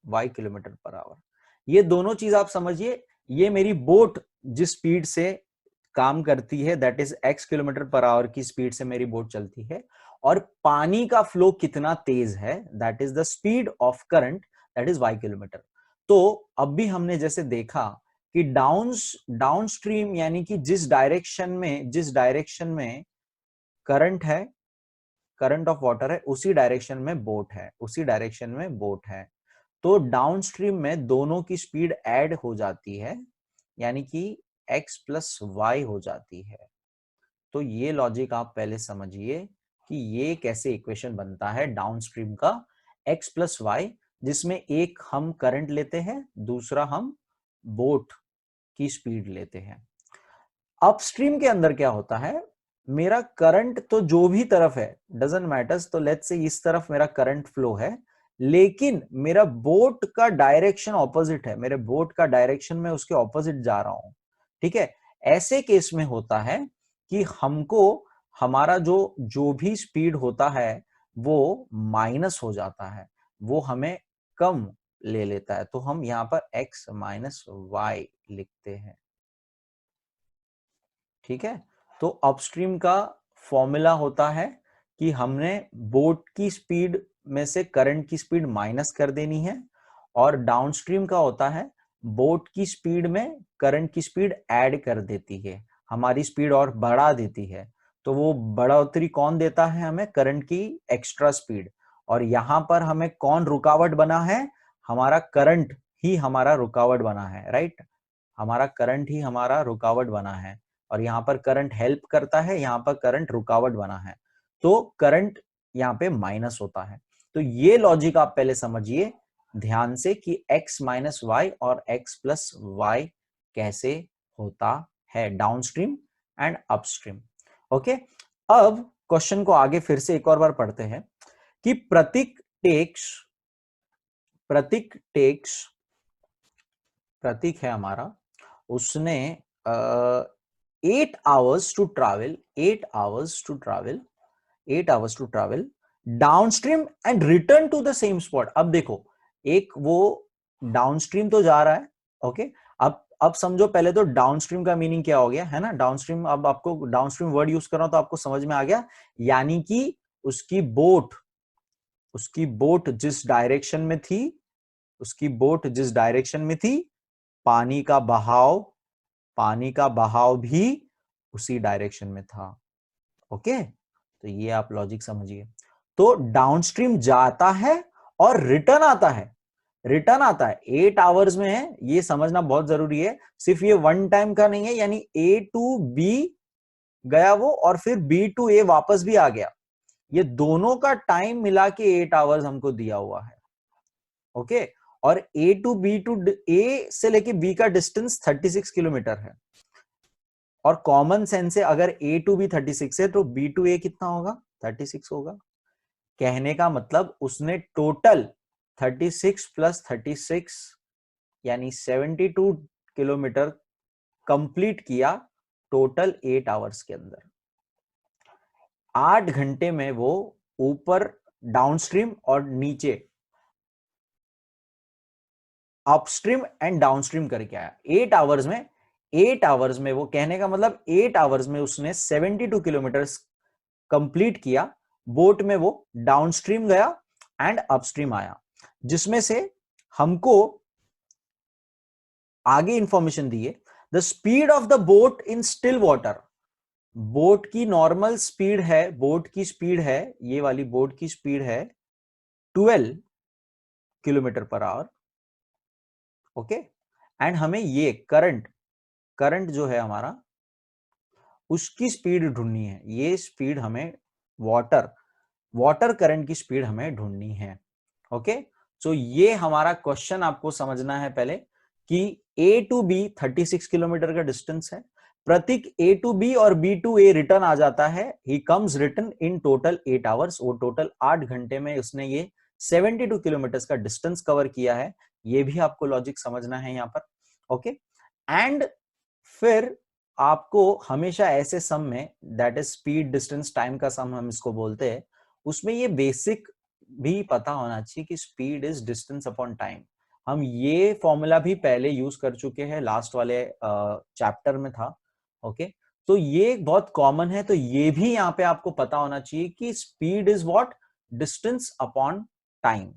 y किलोमीटर पर आवर। ये दोनों चीज आप समझिए, ये मेरी बोट जिस स्पीड से काम करती है that is x kilometre per our की स्पीड से मेरी बोट चलती है, और पानी का फ्लो कितना तेज है that is the speed of current that is y kilometre. तो अब भी हमने जैसे देखा कि डाउनस्ट्रीम यानी कि जिस डायरेक्शन में करंट है, करंट ऑफ वाटर है, उसी डायरेक्शन में बोट है। तो डाउनस्ट्रीम में दोनों की स्पीड ऐड हो जाती है, यानी कि x प्लस वाई हो जाती है। तो ये लॉजिक आप पहले समझिए कि ये कैसे इक्वेशन बनता है डाउनस्ट्रीम का, x प्लस वाई, जिसमें एक हम करंट लेते हैं, दूसरा हम बोट की स्पीड लेते हैं। अपस्ट्रीम के अंदर क्या होता है, मेरा करंट तो जो भी तरफ है डजंट मैटर्स, तो लेट्स से इस तरफ मेरा करंट फ्लो है, लेकिन मेरा बोट का डायरेक्शन ऑपोजिट है, मेरे बोट का डायरेक्शन में उसके ऑपोजिट जा रहा हूं। ठीक है, ऐसे केस में होता है कि हमको हमारा जो भी स्पीड होता है वो माइनस हो जाता है, वो हमें कम ले लेता है, तो हम यहां पर x माइनस वाई लिखते हैं। ठीक है, तो अपस्ट्रीम का फॉर्मूला होता है कि हमने बोट की स्पीड में से करंट की स्पीड माइनस कर देनी है, और डाउनस्ट्रीम का होता है बोट की स्पीड में करंट की स्पीड ऐड कर देती है, हमारी स्पीड और बढ़ा देती है। तो वो बढ़ोतरी कौन देता है हमें, करंट की एक्स्ट्रा स्पीड, और यहां पर हमें कौन रुकावट बना है, हमारा करंट ही हमारा रुकावट बना है, राइट, हमारा करंट ही हमारा रुकावट बना है, और यहां पर करंट हेल्प करता है, यहां पर करंट रुकावट बना है, तो करंट यहां पे माइनस होता है। तो ये लॉजिक आप पहले समझिए ध्यान से कि x माइनस वाई और x प्लस वाई कैसे होता है डाउनस्ट्रीम एंड अपस्ट्रीम। ओके, अब क्वेश्चन को आगे फिर से एक और बार पढ़ते हैं कि प्रतीक है हमारा, उसने 8 hours to travel downstream and return to the same spot. अब देखो, एक वो डाउनस्ट्रीम तो जा रहा है, ओके, अब समझो पहले तो डाउनस्ट्रीम का मीनिंग क्या हो गया है ना, डाउनस्ट्रीम, अब आपको डाउनस्ट्रीम वर्ड यूज कर रहा हूं तो आपको समझ में आ गया, यानी कि उसकी बोट जिस डायरेक्शन में थी, पानी का बहाव भी उसी डायरेक्शन में था। ओके, तो ये आप लॉजिक समझिए। तो डाउनस्ट्रीम जाता है और रिटर्न आता है, 8 आवर्स में है, ये समझना बहुत जरूरी है, सिर्फ ये वन टाइम का नहीं है, यानी ए टू बी गया वो, और फिर बी टू ए वापस भी आ गया, ये दोनों का टाइम मिला के 8 आवर्स हमको दिया हुआ है। ओके, और ए टू बी टू ए से लेके बी का डिस्टेंस 36 किलोमीटर है, और कॉमन सेंस से अगर ए टू बी 36 है तो बी टू ए कितना होगा, 36 होगा। कहने का मतलब उसने टोटल 36 प्लस 36 यानी 72 किलोमीटर कंप्लीट किया टोटल 8 आवर्स के अंदर। 8 घंटे में वो ऊपर डाउनस्ट्रीम और नीचे अपस्ट्रीम एंड डाउनस्ट्रीम करके आया 8 आवर्स में। 8 आवर्स में, वो कहने का मतलब 8 आवर्स में उसने 72 किलोमीटर कंप्लीट किया। बोट में वो डाउनस्ट्रीम गया एंड अपस्ट्रीम आया, जिसमें से हमको आगे इंफॉर्मेशन दी है, the speed of the boat in still water. Boat की नॉर्मल स्पीड है, बोट की स्पीड है, ये वाली बोट की स्पीड है 12 kilometre per our. Okay, and हमें ये करंट जो है हमारा, उसकी स्पीड ढूंढनी है। ये स्पीड हमें वाटर करंट की स्पीड हमें ढूंढनी है। ओके, सो ये हमारा क्वेश्चन आपको समझना है पहले कि ए टू बी 36 किलोमीटर का डिस्टेंस है। प्रतीक ए टू बी और बी टू ए रिटर्न आ जाता है। He comes return in total 8 hours. वो टोटल 8 घंटे में उसने ये 72 किलोमीटर का डिस्टेंस कवर किया है। ये भी आपको लॉजिक समझना है यहां पर। ओके, एंड फिर आपको हमेशा ऐसे सम में, that is speed distance time का सम हम इसको बोलते हैं, उसमें ये बेसिक भी पता होना चाहिए कि speed is distance upon time. हम ये फॉर्मूला भी पहले यूज कर चुके हैं, लास्ट वाले चैप्टर में था। ओके, तो ये बहुत कॉमन है, तो ये भी यहाँ पे आपको पता होना चाहिए कि speed is what, distance upon time.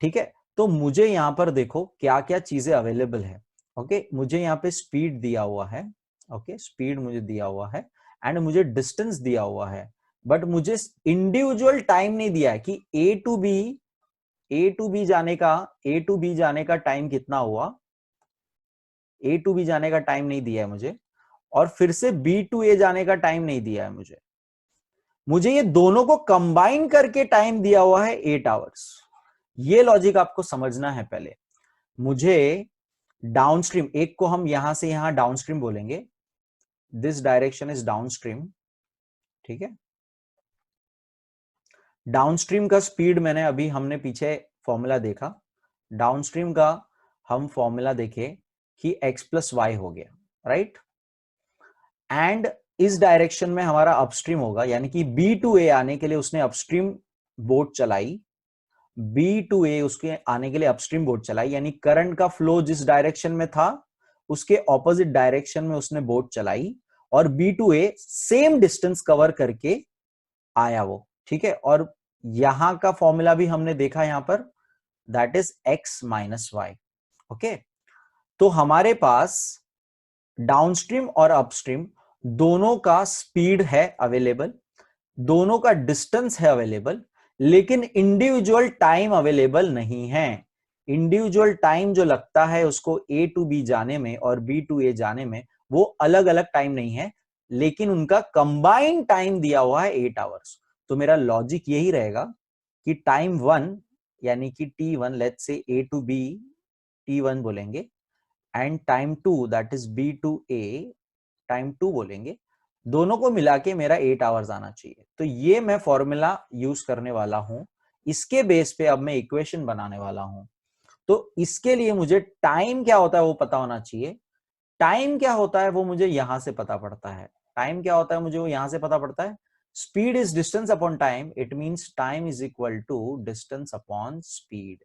ठीक है, तो मुझे यहां पर देखो क्या क्या चीजें अवेलेबल है। ओके, मुझे यहाँ पे स्पीड दिया हुआ है। ओके, स्पीड मुझे दिया हुआ है एंड मुझे डिस्टेंस दिया हुआ है, बट मुझे इंडिविजुअल टाइम नहीं दिया है कि ए टू बी जाने का टाइम कितना हुआ। ए टू बी जाने का टाइम नहीं दिया है मुझे, और फिर से बी टू ए जाने का टाइम नहीं दिया है मुझे ये दोनों को कंबाइन करके टाइम दिया हुआ है 8 आवर्स। ये लॉजिक आपको समझना है पहले। मुझे डाउनस्ट्रीम, एक को हम यहां से यहां डाउनस्ट्रीम बोलेंगे, दिस डायरेक्शन इज डाउनस्ट्रीम। ठीक है, डाउनस्ट्रीम का स्पीड मैंने अभी हमने पीछे फॉर्मूला देखा, डाउनस्ट्रीम का हम फॉर्मूला देखे कि x प्लस वाई हो गया, राइट। एंड इस डायरेक्शन में हमारा अपस्ट्रीम होगा, यानी कि बी टू ए आने के लिए उसने अपस्ट्रीम बोट चलाई। बी टू ए उसके आने के लिए अपस्ट्रीम बोट चलाई, यानी करंट का फ्लो जिस डायरेक्शन में था उसके ऑपोजिट डायरेक्शन में उसने बोट चलाई, और B to A same distance cover करके आया वो। ठीक है, और यहां का फॉर्मूला भी हमने देखा यहां पर, that is x minus y. Okay, तो हमारे पास डाउनस्ट्रीम और अपस्ट्रीम दोनों का स्पीड है अवेलेबल, दोनों का डिस्टेंस है अवेलेबल, लेकिन इंडिविजुअल टाइम अवेलेबल नहीं है। इंडिविजुअल टाइम जो लगता है उसको ए टू बी जाने में और बी टू ए जाने में, वो अलग अलग टाइम नहीं है, लेकिन उनका कंबाइंड टाइम दिया हुआ है 8 आवर्स। तो मेरा लॉजिक यही रहेगा कि टाइम 1 यानी कि T1, let's say A to B T1 बोलेंगे, and time 2 that is B to A time 2 बोलेंगे, दोनों को मिला के मेरा 8 आवर्स आना चाहिए। तो ये मैं फॉर्मूला यूज करने वाला हूं, इसके बेस पे अब मैं इक्वेशन बनाने वाला हूं। तो इसके लिए मुझे टाइम क्या होता है वो पता होना चाहिए। टाइम क्या होता है वो मुझे यहां से पता पड़ता है। टाइम क्या होता है मुझे वो यहां से पता पड़ता है, speed is distance upon time, it means time is equal to distance upon speed.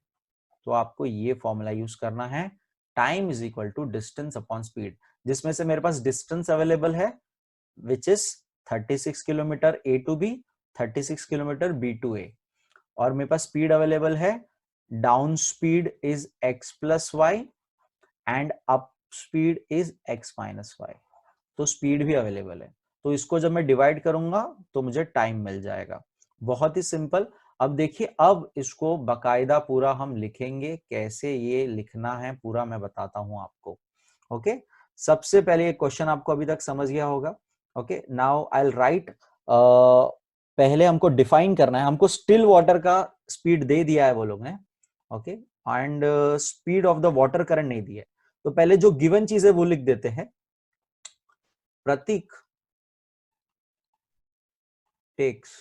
तो आपको ये फॉर्मूला यूज करना है, time is equal to distance upon speed, जिसमें से मेरे पास डिस्टेंस अवेलेबल है which is 36 kilometre A to B, 36 kilometre B to A, और मेरे पास स्पीड अवेलेबल है, down speed is x plus y and up speed is x minus Y. तो स्पीड भी अवेलेबल है, तो इसको जब मैं डिवाइड करूंगा तो मुझे टाइम मिल जाएगा। बहुत ही सिंपल। अब देखिए, अब इसको बकायदा पूरा हम लिखेंगे, कैसे ये लिखना है पूरा मैं बताता हूं आपको। ओके, सबसे पहले ये क्वेश्चन आपको अभी तक समझ गया होगा। Okay, now I will write, पहले हमको डिफाइन करना है, हमको स्टिल वाटर का स्पीड दे दिया है वो लोग ने। Okay, and speed of the water current नहीं दिया है, तो पहले जो गिवन चीज है वो लिख देते हैं। प्रतीक takes,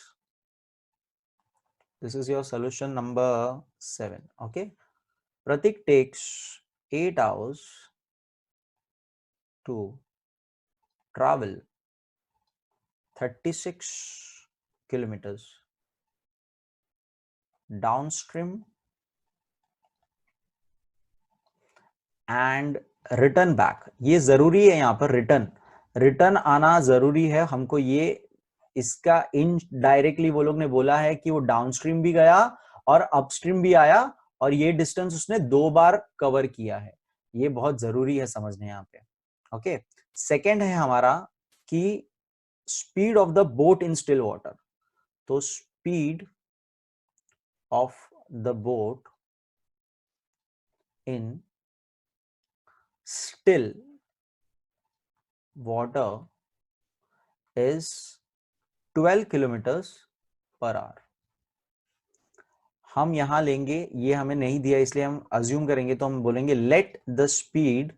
this is your solution number 7. Okay, Pratik takes 8 hours to travel 36 kilometers downstream and return back। ये जरूरी है, यहां पर रिटर्न आना जरूरी है हमको। ये इसका इनडायरेक्टली वो लोग ने बोला है कि वो डाउनस्ट्रीम भी गया और अपस्ट्रीम भी आया, और ये डिस्टेंस उसने 2 बार कवर किया है। ये बहुत जरूरी है समझने यहां पे। ओके, सेकेंड है हमारा कि speed of the boat in still water. तो speed of the boat in still water is 12 kilometres per hour. हम यहां लेंगे, ये हमें नहीं दिया इसलिए हम अज्यूम करेंगे, तो हम बोलेंगे let the speed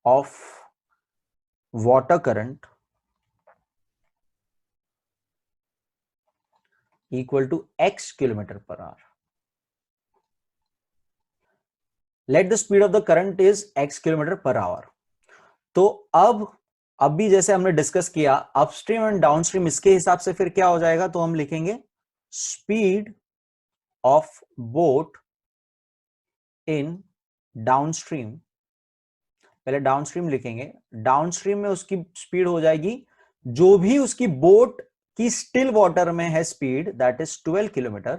of water current equal to x kilometre per hour. Let the speed of the current is x kilometre per hour. तो अब भी जैसे हमने डिस्कस किया अपस्ट्रीम एंड डाउनस्ट्रीम, इसके हिसाब से फिर क्या हो जाएगा, तो हम लिखेंगे speed of boat in downstream. पहले डाउनस्ट्रीम लिखेंगे, डाउनस्ट्रीम में उसकी स्पीड हो जाएगी जो भी उसकी बोट की स्टिल वाटर में है speed, that is 12 kilometre,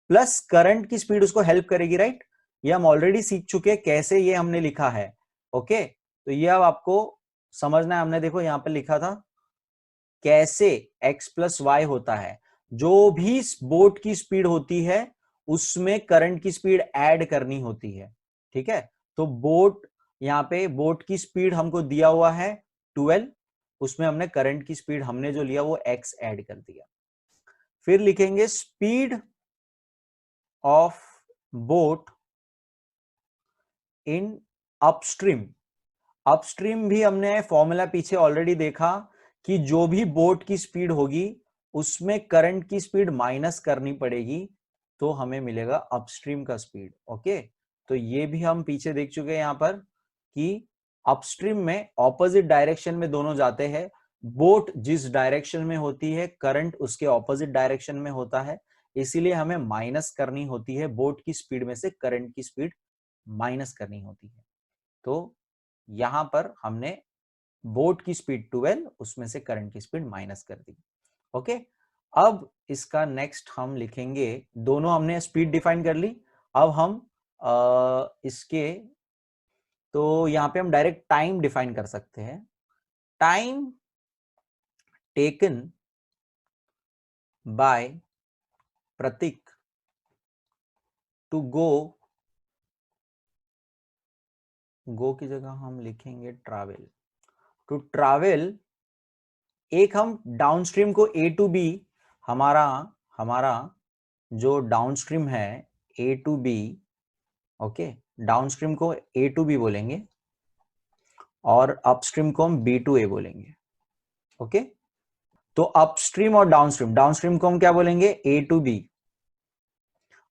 plus current की स्पीड उसको हेल्प करेगी, राइट। ये हम ऑलरेडी सीख चुके हैं कैसे, ये हमने लिखा है। ओके, तो ये अब आपको समझना है। हमने देखो यहां पर लिखा था कैसे x प्लस वाई होता है। जो भी बोट की स्पीड होती है उसमें करंट की स्पीड ऐड करनी होती है, ठीक है। तो बोट, यहां पे बोट की स्पीड हमको दिया हुआ है 12, उसमें हमने करंट की स्पीड हमने जो लिया वो x ऐड कर दिया। फिर लिखेंगे speed of boat in upstream. Upstream भी हमने फॉर्मूला पीछे ऑलरेडी देखा कि जो भी बोट की स्पीड होगी उसमें करंट की स्पीड माइनस करनी पड़ेगी, तो हमें मिलेगा अपस्ट्रीम का स्पीड। ओके, तो ये भी हम पीछे देख चुके हैं यहां पर कि अपस्ट्रीम में ऑपोजिट डायरेक्शन में दोनों जाते हैं। बोट जिस डायरेक्शन में होती है करंट उसके ऑपोजिट डायरेक्शन में होता है, इसीलिए हमें माइनस करनी होती है, बोट की स्पीड में से करंट की स्पीड माइनस करनी होती है। तो यहां पर हमने बोट की स्पीड 12, उसमें से करंट की स्पीड माइनस कर दी। ओके, अब इसका नेक्स्ट हम लिखेंगे, दोनों हमने स्पीड डिफाइन कर ली। अब हम इसके, तो यहां पे हम डायरेक्ट टाइम डिफाइन कर सकते हैं। Time taken by Prateek to go की जगह हम लिखेंगे ट्रैवल। टू ट्रैवल, एक हम डाउनस्ट्रीम को ए टू बी, हमारा जो डाउनस्ट्रीम है ए टू बी, ओके, डाउनस्ट्रीम को ए टू बी बोलेंगे और अपस्ट्रीम को हम बी टू ए बोलेंगे। ओके, तो अपस्ट्रीम और डाउनस्ट्रीम, डाउनस्ट्रीम को हम क्या बोलेंगे, ए टू बी,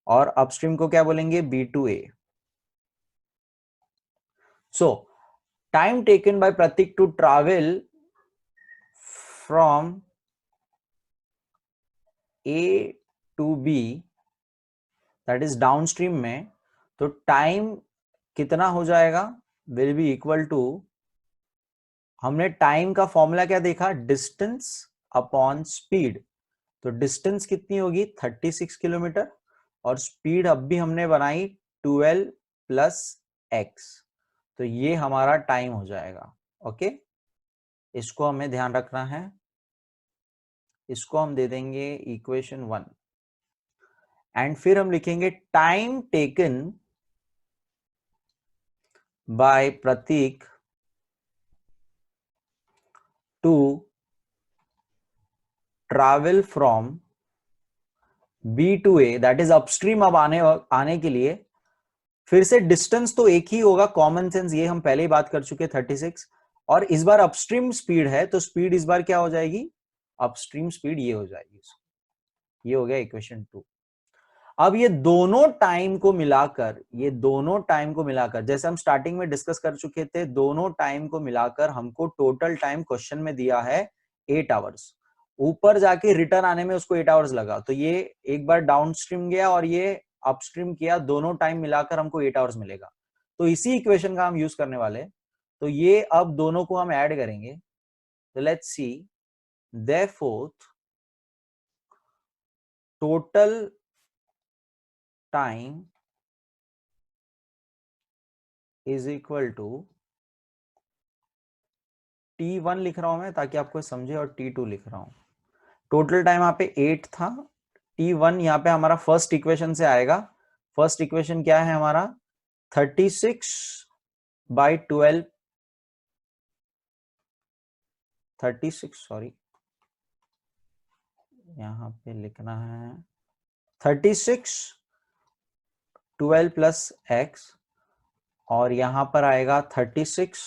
और अपस्ट्रीम को क्या बोलेंगे, B to A. So time taken by Prateek to travel from A to B, that is downstream में, तो टाइम कितना हो जाएगा, विल बी इक्वल टू, हमने टाइम का फॉर्मूला क्या देखा, डिस्टेंस अपॉन स्पीड। तो डिस्टेंस कितनी होगी 36 किलोमीटर, और स्पीड अब भी हमने बनाई 12 प्लस एक्स, तो ये हमारा टाइम हो जाएगा। ओके, इसको हमें ध्यान रखना है, इसको हम दे देंगे इक्वेशन 1, एंड फिर हम लिखेंगे time taken by Prateek to travel from B to A, that is upstream. अब आने के लिए फिर से डिस्टेंस तो एक ही होगा, कॉमन सेंस, ये हम पहले ही बात कर चुके 36, और इस बार अपस्ट्रीम स्पीड है तो स्पीड इस बार क्या हो जाएगी, अपस्ट्रीम स्पीड ये हो जाएगी। ये हो गया इक्वेशन 2। अब ये दोनों टाइम को मिलाकर, जैसे हम स्टार्टिंग में डिस्कस कर चुके थे, दोनों टाइम को मिलाकर हमको टोटल टाइम क्वेश्चन में दिया है 8 आवर्स। ऊपर जाके रिटर्न आने में उसको 8 आवर्स लगा, तो ये एक बार डाउन स्ट्रीम गया और ये अपस्ट्रीम किया, दोनों टाइम मिलाकर हमको 8 आवर्स मिलेगा। तो इसी इक्वेशन का हम यूज करने वाले। तो ये अब दोनों को हम ऐड करेंगे। तो let's see, therefore total time is equal to T1 लिख रहा हूं मैं ताकि आपको समझे, और T2 लिख रहा हूं। टोटल टाइम यहाँ पे 8 था। T1 यहाँ पे हमारा फर्स्ट इक्वेशन से आएगा। फर्स्ट इक्वेशन क्या है हमारा? 36/12, 36 सॉरी, यहाँ पे लिखना है 36 12 प्लस एक्स, और यहां पर आएगा 36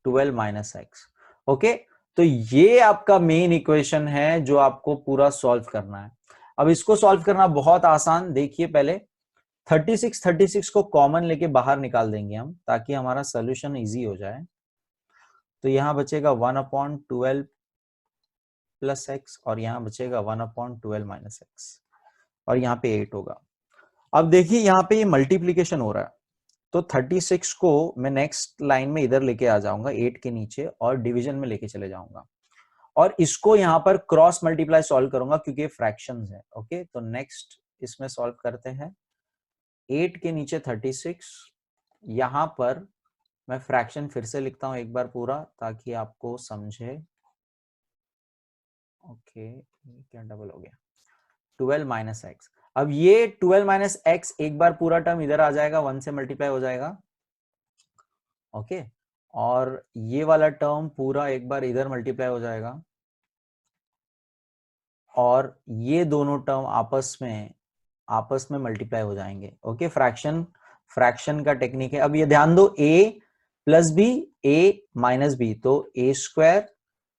12 माइनस एक्स। ओके, तो ये आपका मेन इक्वेशन है जो आपको पूरा सॉल्व करना है। अब इसको सॉल्व करना बहुत आसान, देखिए पहले 36 को कॉमन लेके बाहर निकाल देंगे हम, ताकि हमारा सोल्यूशन इजी हो जाए। तो यहां बचेगा 1/12 प्लस एक्स, और यहां बचेगा 1/12 माइनस एक्स, और यहाँ पे 8 होगा। अब देखिए यहाँ पे ये मल्टीप्लीकेशन हो रहा है, तो 36 को मैं नेक्स्ट लाइन में इधर लेके आ जाऊंगा 8 के नीचे, और डिवीजन में लेके चले जाऊंगा, और इसको यहां पर क्रॉस मल्टीप्लाई सॉल्व करूंगा क्योंकि फ्रैक्शंस है। ओके, तो नेक्स्ट इसमें सॉल्व करते हैं। 8 के नीचे 36, यहां पर मैं फ्रैक्शन फिर से लिखता हूं एक बार पूरा ताकि आपको समझे। ओके, क्या डबल हो गया? 12 माइनस एक्स। अब ये 12 माइनस एक्स एक बार पूरा टर्म इधर आ जाएगा, 1 से मल्टीप्लाई हो जाएगा। ओके, और ये वाला टर्म पूरा एक बार इधर मल्टीप्लाई हो जाएगा, और ये दोनों टर्म आपस में मल्टीप्लाई हो जाएंगे। ओके, फ्रैक्शन का टेक्निक है। अब ये ध्यान दो, a plus b, a minus b, तो a square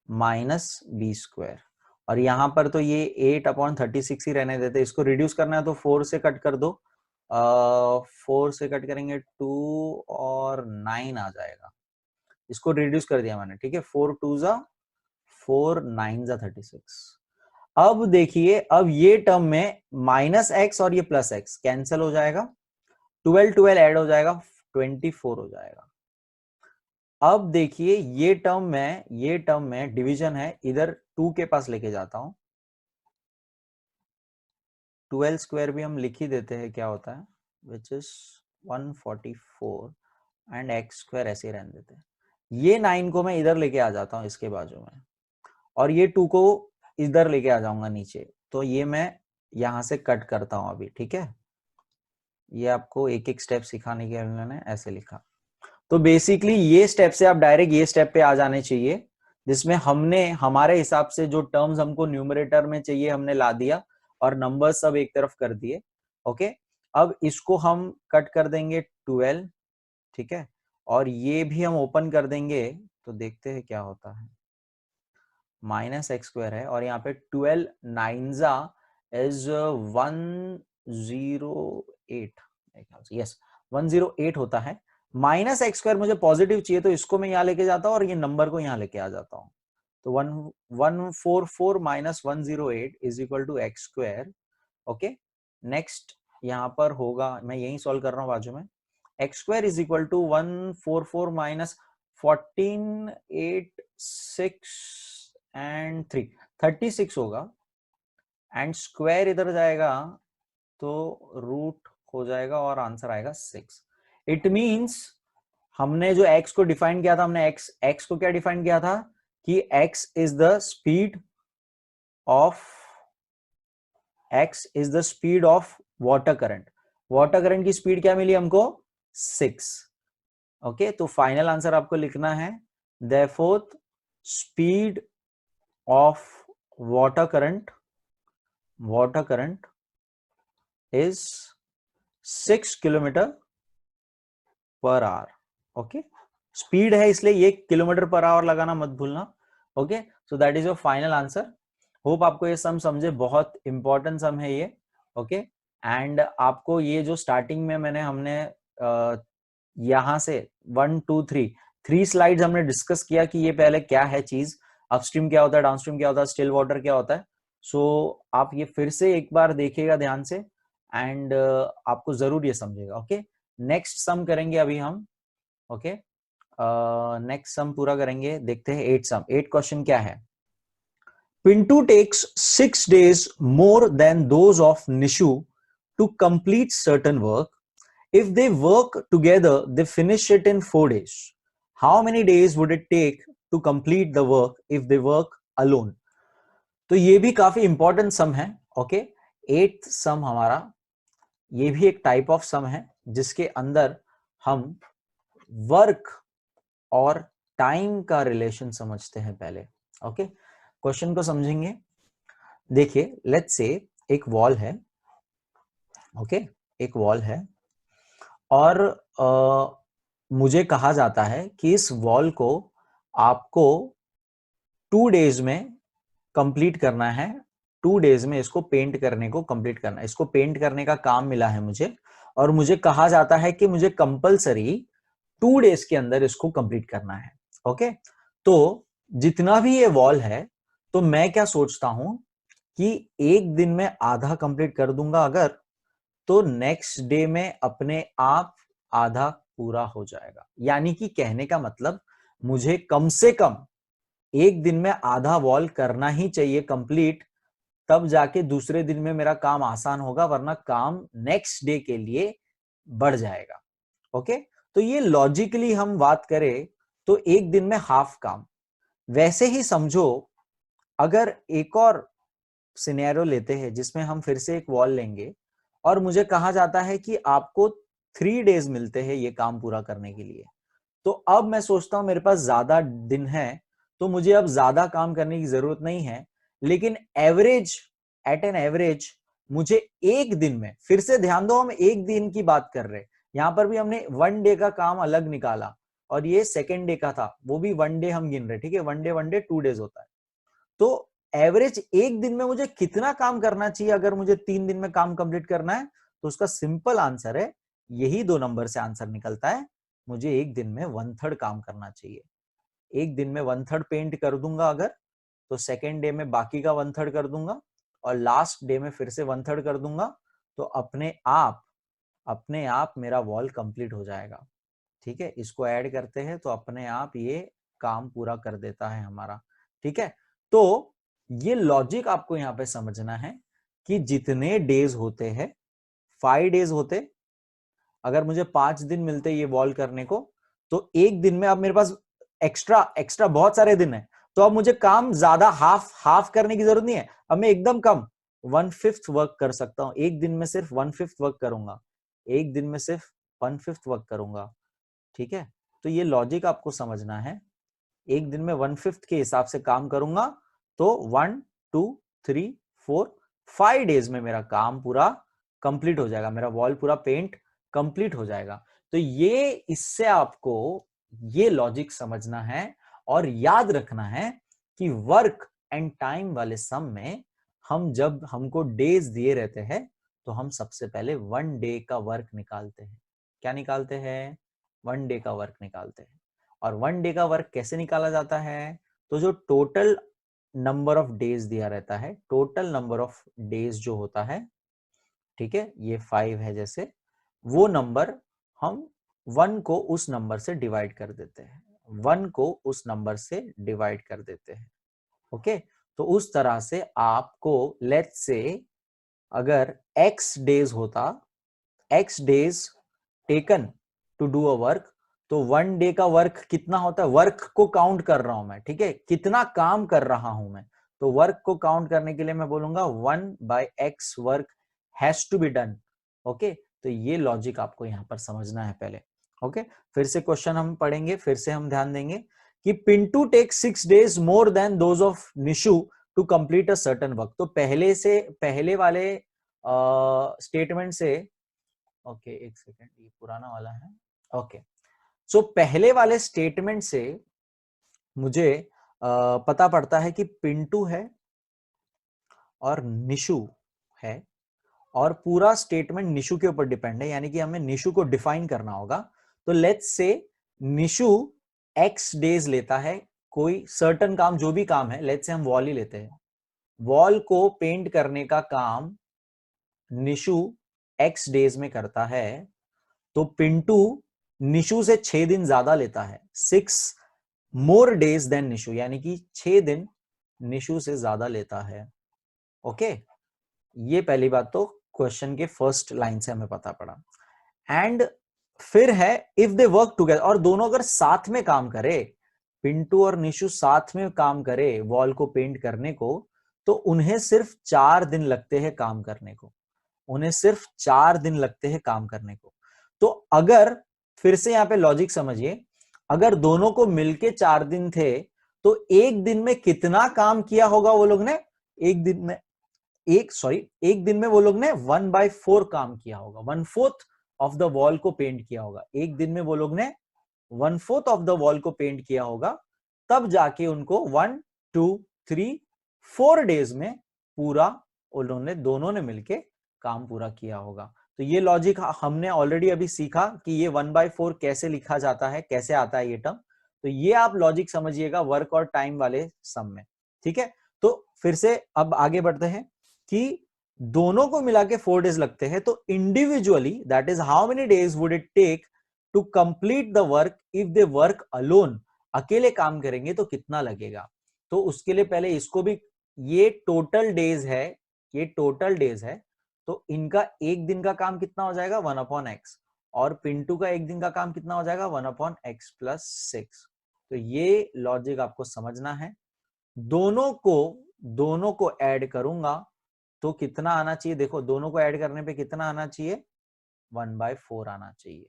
minus b square, और यहां पर तो ये 8/36 ही रहने देते। इसको रिड्यूस करना है तो 4 से कट कर दो, 4 से कट करेंगे 2 और 9 आ जाएगा। इसको रिड्यूस कर दिया मैंने, ठीक है। 4 2 जा 4, 9 जा 36। अब देखिए, अब ये टर्म में माइनस एक्स और ये प्लस एक्स कैंसिल हो जाएगा, 12 12 ऐड हो जाएगा, 24 हो जाएगा। अब देखिए ये टर्म में डिवीजन है, इधर 2 के पास लेके जाता हूं। 12 स्क्वायर भी हम लिख ही देते हैं, क्या होता है, which is 144, and x square ऐसे रहने देते हैं। ये 9 को मैं इधर लेके आ जाता हूं इसके बाजू में, और ये 2 को इधर लेके आ जाऊंगा नीचे। तो ये मैं यहां से कट करता हूं अभी, ठीक है। ये आपको एक एक स्टेप सिखाने के लिए मैंने ऐसे लिखा। तो बेसिकली ये स्टेप से आप डायरेक्ट ये स्टेप पे आ जाने चाहिए, जिसमें हमने हमारे हिसाब से जो टर्म्स हमको न्यूमरेटर में चाहिए हमने ला दिया, और नंबर्स सब एक तरफ कर दिए। ओके, अब इसको हम कट कर देंगे 12, ठीक है, और ये भी हम ओपन कर देंगे, तो देखते हैं क्या होता है। माइनस एक्स स्क्वायर है, और यहाँ पे 12 9 इज 108, यस 108 होता है। माइनस एक्स स्क्वायर मुझे पॉजिटिव चाहिए, तो इसको मैं यहाँ लेके जाता हूँ और ये नंबर को यहाँ लेके आ जाता हूँ। तो 144 minus 108 is equal to x square. Okay, next यहाँ पर होगा, मैं यही सॉल्व कर रहा हूँ बाजू में, x square is equal to 144 minus 14 8 6 and 3 36 होगा, एंड स्क्वायर इधर जाएगा तो रूट हो जाएगा, और आंसर आएगा 6। इट मींस हमने जो x को डिफाइन किया था, हमने x को क्या डिफाइन किया था कि x is the speed of water current. Water current की स्पीड क्या मिली हमको? 6। ओके, तो फाइनल आंसर आपको लिखना है, therefore speed of water current is 6 kilometre per our. Okay, speed है इसलिए ये किलोमीटर पर आवर लगाना मत भूलना। Okay, so that is your final answer. Hope आपको ये सम समझे, बहुत इंपॉर्टेंट सम है ये। ओके, एंड आपको ये जो स्टार्टिंग में हमने यहां से 1 2 3 स्लाइड्स हमने डिस्कस किया कि ये पहले क्या है चीज, अपस्ट्रीम क्या होता है, डाउनस्ट्रीम क्या होता है, स्टिल वाटर क्या होता है। सो आप ये फिर से एक बार देखिएगा ध्यान से एंड आपको जरूर ये समझेगा। ओके, नेक्स्ट सम करेंगे अभी हम। ओके, नेक्स्ट सम पूरा करेंगे, देखते हैं 8 सम। 8 क्वेश्चन क्या है? Pintu takes 6 days more than those of Nishu to complete certain work. If they work together, they finish it in 4 days. How many days would it take to complete the work if they work alone? तो ये भी काफी important सम है। Okay, 8th सम हमारा, ये भी एक type of some है जिसके अंदर हम वर्क और टाइम का रिलेशन समझते हैं पहले। ओके, क्वेश्चन को समझेंगे। देखिए, लेट्स से एक वॉल है। ओके, एक वॉल है और मुझे कहा जाता है कि इस वॉल को आपको 2 डेज में कंप्लीट करना है। 2 डेज में इसको पेंट करने को कंप्लीट करना है। इसको पेंट करने का काम मिला है मुझे और मुझे कहा जाता है कि मुझे कंपलसरी 2 डेज के अंदर इसको कंप्लीट करना है। ओके, तो जितना भी ये वॉल है, तो मैं क्या सोचता हूं कि एक दिन में आधा कंप्लीट कर दूंगा अगर, तो नेक्स्ट डे में अपने आप आधा पूरा हो जाएगा। यानी कि कहने का मतलब मुझे कम से कम एक दिन में आधा वॉल करना ही चाहिए कंप्लीट, तब जाके दूसरे दिन में मेरा काम आसान होगा, वरना काम नेक्स्ट डे के लिए बढ़ जाएगा। ओके, तो ये लॉजिकली हम बात करें तो एक दिन में हाफ काम। वैसे ही समझो, अगर एक और सिनेरियो लेते हैं जिसमें हम फिर से एक वॉल लेंगे और मुझे कहा जाता है कि आपको 3 डेज मिलते हैं ये काम पूरा करने के लिए, तो अब मैं सोचता हूं मेरे पास ज्यादा दिन है, तो मुझे अब ज्यादा काम करने की जरूरत नहीं है, लेकिन एवरेज, एट एन एवरेज मुझे एक दिन में, फिर से ध्यान दो हम एक दिन की बात कर रहे हैं, यहां पर भी हमने 1 डे का काम अलग निकाला और ये सेकेंड डे का था, वो भी 1 डे हम गिन रहे। ठीक है, 1 डे 2 डेज होता है। तो एवरेज एक दिन में मुझे कितना काम करना चाहिए अगर मुझे 3 दिन में काम कंप्लीट करना है? तो उसका सिंपल आंसर है, यही 2 नंबर से आंसर निकलता है, मुझे एक दिन में 1/3 काम करना चाहिए। एक दिन में 1/3 पेंट कर दूंगा अगर, तो सेकेंड डे में बाकी का 1/3 कर दूंगा और लास्ट डे में फिर से 1/3 कर दूंगा, तो अपने आप मेरा वॉल कंप्लीट हो जाएगा। ठीक है, इसको ऐड करते हैं तो अपने आप ये काम पूरा कर देता है हमारा। ठीक है, तो ये लॉजिक आपको यहां पे समझना है कि जितने डेज होते हैं, 5 डेज होते, अगर मुझे 5 दिन मिलते ये वॉल करने को, तो एक दिन में अब मेरे पास एक्स्ट्रा बहुत सारे दिन है, तो अब मुझे काम ज्यादा हाफ करने की जरूरत नहीं है। अब मैं एकदम कम 1/5 वर्क कर सकता हूं। एक दिन में सिर्फ 1/5 वर्क करूंगा, एक दिन में सिर्फ 1/5 वर्क करूंगा। ठीक है, तो ये लॉजिक आपको समझना है। एक दिन में 1/5 के हिसाब से काम करूंगा, तो 1 2 3 4 5 डेज में मेरा काम पूरा कंप्लीट हो जाएगा, मेरा वॉल पूरा पेंट कंप्लीट हो जाएगा। तो ये, इससे आपको ये लॉजिक समझना है और याद रखना है कि वर्क एंड टाइम वाले सम में हम जब हमको डेज दिए रहते हैं, तो हम सबसे पहले 1 डे का वर्क निकालते हैं। क्या निकालते हैं? 1 डे का वर्क निकालते हैं। और 1 डे का वर्क कैसे निकाला जाता है? तो जो टोटल नंबर ऑफ डेज दिया रहता है, टोटल नंबर ऑफ डेज जो होता है, ठीक है, ये 5 है जैसे, वो नंबर हम 1 को उस नंबर से डिवाइड कर देते हैं, 1 को उस नंबर से डिवाइड कर देते हैं। ओके, तो उस तरह से आपको, लेट्स से अगर x डेज होता, x days taken to do a work, तो 1 डे का वर्क कितना होता है? वर्क को काउंट कर रहा हूं मैं, ठीक है, कितना काम कर रहा हूं मैं, तो वर्क को काउंट करने के लिए मैं बोलूंगा 1/x work has to be done. Okay, तो ये लॉजिक आपको यहां पर समझना है पहले। ओके, फिर से क्वेश्चन हम पढ़ेंगे, फिर से हम ध्यान देंगे कि Pintu take 6 days more than those of Nishu to complete a certain work. तो पहले वाले स्टेटमेंट से, ओके एक सेकेंड, ये पुराना वाला है। ओके, सो पहले वाले स्टेटमेंट से मुझे पता पड़ता है कि पिंटू है और निशु है और पूरा स्टेटमेंट निशु के ऊपर डिपेंड है, यानी कि हमें निशु को डिफाइन करना होगा। तो let's say Nishu x days लेता है, कोई सर्टन काम, जो भी काम है, लेट्स से हम वॉल ही लेते हैं, वॉल को पेंट करने का काम निशु x डेज में करता है, तो पिंटू निशु से 6 दिन ज्यादा लेता है, 6 मोर डेज देन निशु, यानी कि 6 दिन निशु से ज्यादा लेता है। ओके, ये पहली बात तो क्वेश्चन के फर्स्ट लाइन से हमें पता पड़ा। एंड फिर है इफ दे वर्क टुगेदर, और दोनों अगर साथ में काम करे, पिंटू और निशु साथ में काम करे वॉल को पेंट करने को, तो उन्हें सिर्फ 4 दिन लगते हैं काम करने को, उन्हें सिर्फ 4 दिन लगते हैं काम करने को। तो अगर फिर से यहां पे लॉजिक समझिए, अगर दोनों को मिलके 4 दिन थे, तो एक दिन में कितना काम किया होगा वो लोग ने? एक दिन में एक दिन में वो लोग ने 1/4 काम किया होगा, 1/4 ऑफ द वॉल को पेंट किया होगा। एक दिन में वो लोग ने 1/4 ऑफ द वॉल को पेंट किया होगा, तब जाके उनको 1 2 3 4 डेज में पूरा उन्होंने दोनों ने मिलके काम पूरा किया होगा। तो ये लॉजिक हमने ऑलरेडी अभी सीखा कि ये 1/4 कैसे लिखा जाता है, कैसे आता है ये टर्म। तो ये आप लॉजिक समझिएगा वर्क और टाइम वाले सम में, ठीक है। तो फिर से अब आगे बढ़ते हैं कि दोनों को मिला के 4 डेज लगते हैं, तो individually that is how many days would it take to complete the work if they work alone, अकेले काम करेंगे तो कितना लगेगा। तो उसके लिए पहले इसको भी, ये टोटल डेज है, ये टोटल डेज है, तो इनका एक दिन का काम कितना हो जाएगा 1/x, और पिंटू का एक दिन का काम कितना हो जाएगा 1/x + 6। तो ये लॉजिक आपको समझना है। दोनों को ऐड करूंगा तो कितना आना चाहिए, देखो दोनों को ऐड करने पे कितना आना चाहिए 1/4 आना चाहिए,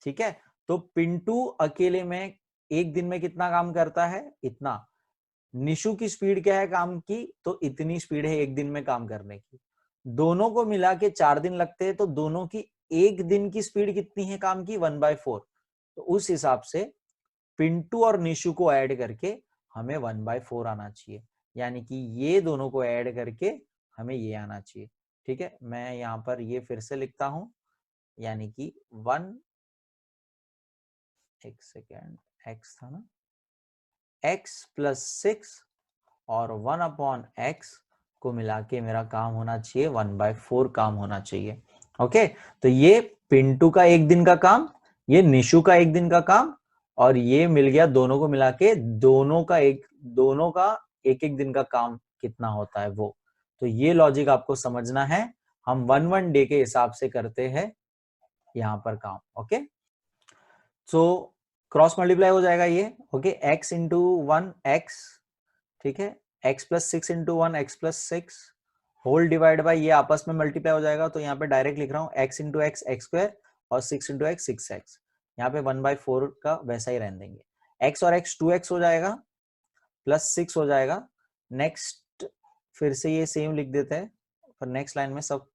ठीक है। तो पिंटू अकेले में एक दिन में कितना काम करता है, इतना। निशु की स्पीड क्या है काम की, तो इतनी स्पीड है एक दिन में काम करने की। दोनों को मिला के 4 दिन लगते हैं, तो दोनों की एक दिन की स्पीड कितनी है काम की 1/4। तो उस हिसाब से पिंटू और निशु को ऐड करके हमें 1/4 आना चाहिए, यानी कि ये दोनों को ऐड करके हमें ये आना चाहिए, ठीक है। मैं यहां पर ये फिर से लिखता हूं, यानी कि 1, एक सेकेंड, x था ना, x + 6 और 1/x को मिला के मेरा काम होना चाहिए 1/4 काम होना चाहिए। ओके, तो ये पिंटू का एक दिन का काम, ये निशु का एक दिन का काम, और ये मिल गया दोनों को मिला के दोनों का एक एक दिन का काम कितना होता है वो। तो ये लॉजिक आपको समझना है, हम 1 डे के हिसाब से करते हैं यहां पर काम। ओके, सो क्रॉस मल्टीप्लाई हो जाएगा ये। ओके, x × 1 x, ठीक है, x + 6 × 1 x + 6 whole divide by, ये आपस में मल्टीप्लाई हो जाएगा, तो यहाँ पे डायरेक्ट लिख रहा हूँ x × x x² और 6 × x 6x। यहाँ पे 1/4 का वैसा ही रहने देंगे। x और x 2x हो जाएगा, +6 हो जाएगा। नेक्स्ट फिर से ये सेम लिख देते हैं, पर नेक्स्ट लाइन में सब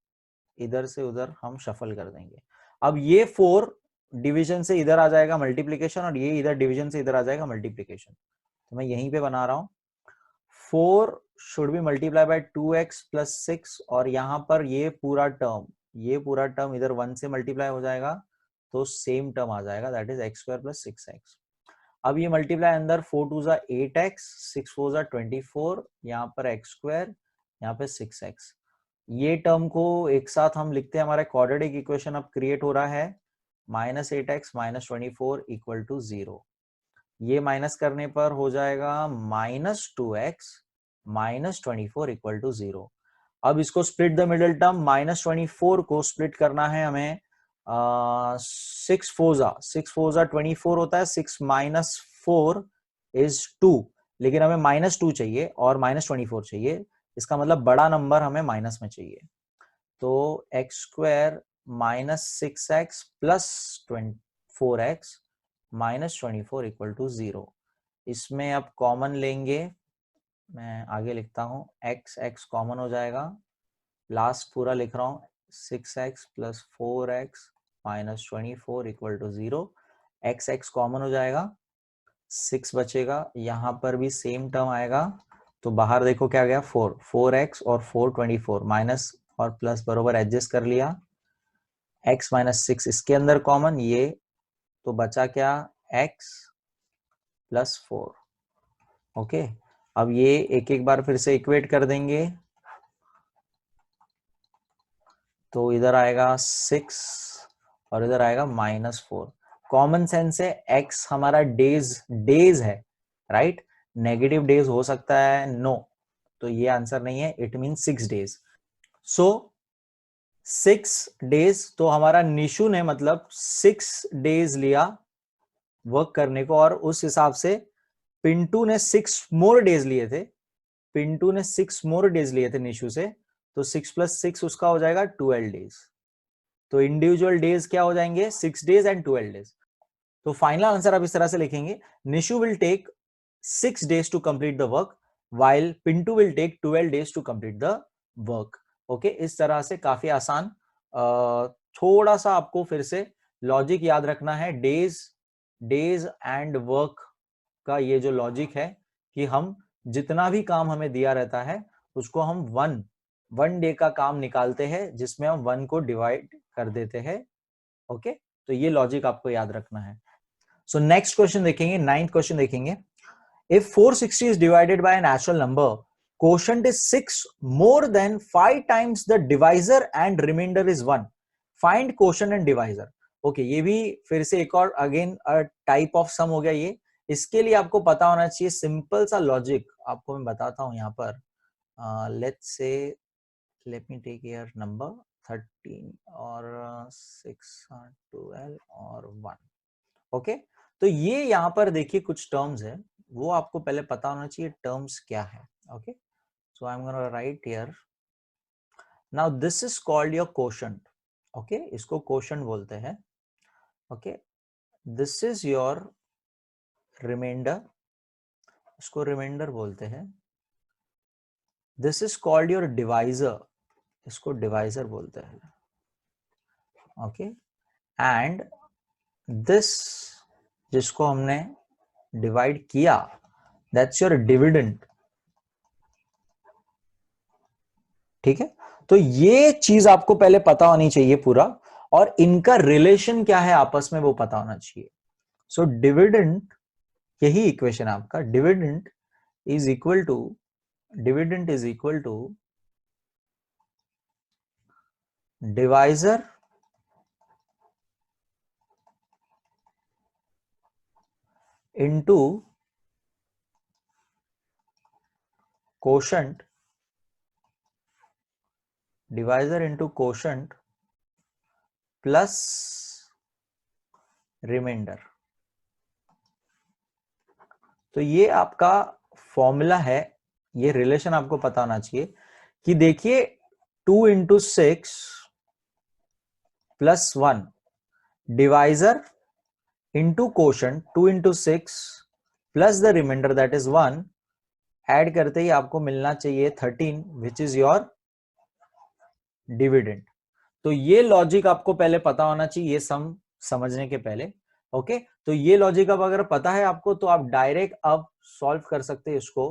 इधर से उधर हम शफल कर देंगे। अब ये 4 डिवीजन से इधर आ जाएगा मल्टीप्लीकेशन, और ये इधर डिवीजन से इधर आ जाएगा मल्टीप्लीकेशन। तो मैं यहीं पे बना रहा हूं 4 should be multiply by 2x + 6, और यहां पर ये पूरा टर्म इधर 1 से मल्टीप्लाई हो जाएगा, तो सेम टर्म आ जाएगा, दैट इज x² + 6x। अब ये मल्टीप्लाई अंदर 4 2 = 8x, 6 4 = 24, यहाँ पर x², यहाँ पे 6x। ये टर्म को एक साथ हम लिखते हैं, हमारा क्वाड्रेटिक इक्वेशन अब क्रिएट हो रहा है, -8x - 24 = 0। ये माइनस करने पर हो जाएगा -2x - 24 = 0। अब इसको स्प्लिट द मिडिल टर्म, -24 को स्प्लिट करना है हमें, 6 4 = 24 होता है, 6 - 4 = 2, लेकिन हमें -2 चाहिए और -24 चाहिए, इसका मतलब बड़ा नंबर हमें माइनस में चाहिए। तो x² - 6x + 4x - 24 = 0। इसमें अब कॉमन लेंगे, मैं आगे लिखता हूं, x कॉमन हो जाएगा, लास्ट पूरा लिख रहा हूं, 6x + 4x - 24 = 0। x कॉमन हो जाएगा, 6 बचेगा, यहां पर भी सेम टर्म आएगा, तो बाहर देखो क्या गया 4x और 4 24 माइनस, और प्लस बरोबर एडजस्ट कर लिया, x माइनस 6 इसके अंदर कॉमन, ये तो बचा क्या, x प्लस 4। ओके, अब ये एक एक बार फिर से इक्वेट कर देंगे, तो इधर आएगा 6 और इधर आएगा -4। कॉमन सेंस है, x हमारा डेज है, राइट, नेगेटिव डेज हो सकता है, नो, तो ये आंसर नहीं है, it mean 6 days. So 6 days, तो हमारा निशु ने मतलब 6 डेज लिया वर्क करने को, और उस हिसाब से पिंटू ने 6 मोर डेज लिए थे, पिंटू ने 6 मोर डेज लिए थे निशु से, तो 6 + 6 उसका हो जाएगा 12 डेज। तो इंडिविजुअल डेज क्या हो जाएंगे, 6 डेज एंड 12 डेज। तो फाइनल आंसर आप इस तरह से लिखेंगे, Nishu will take 6 days to complete the work while Pintu will take 12 days to complete the work. Okay, इस तरह से काफी आसान। थोड़ा सा आपको फिर से लॉजिक याद रखना है, डेज एंड वर्क का ये जो लॉजिक है कि हम जितना भी काम हमें दिया रहता है उसको हम वन डे का काम निकालते हैं, जिसमें हम 1 को डिवाइड कर देते हैं। ओके, तो ये लॉजिक आपको याद रखना है। सो नेक्स्ट क्वेश्चन देखेंगे, 9th क्वेश्चन देखेंगे। If 460 is divided by a natural number, quotient is 6 more than 5 times the divisor and remainder is 1. Find quotient and divisor. Okay, ये भी फिर से एक और अगेन टाइप ऑफ सम हो गया ये। इसके लिए आपको पता होना चाहिए सिंपल सा लॉजिक, आपको मैं बताता हूं यहाँ पर। Let's say, let me take here number 13 और 6 12 और 1। ओके, तो ये यहाँ पर देखिए कुछ टर्म्स है, वो आपको पहले पता होना चाहिए टर्म्स क्या है। Okay, so I am gonna write here, now this is called your quotient. Okay, इसको कोशंट बोलते हैं। Okay, this is your remainder, इसको रिमाइंडर बोलते हैं। This is called your divisor, इसको डिवाइजर बोलते हैं। ओके, एंड दिस जिसको हमने डिवाइड किया, दैट्स योर डिविडेंड। ठीक है, तो ये चीज आपको पहले पता होनी चाहिए पूरा, और इनका रिलेशन क्या है आपस में वो पता होना चाहिए। सो डिविडेंड, यही इक्वेशन आपका, dividend is equal to divisor into quotient, divisor into quotient plus remainder. तो ये आपका फॉर्मूला है, ये रिलेशन आपको पता होना चाहिए कि देखिए 2 × 6 + 1 divisor into quotient, 2 × 6 plus the remainder that is 1, add करते ही आपको मिलना चाहिए 13 विच इज योर डिविडेंड। तो ये लॉजिक आपको पहले पता होना चाहिए, ये सम समझने के पहले। ओके, तो ये लॉजिक अब अगर पता है आपको तो आप डायरेक्ट अब सॉल्व कर सकते हैं इसको।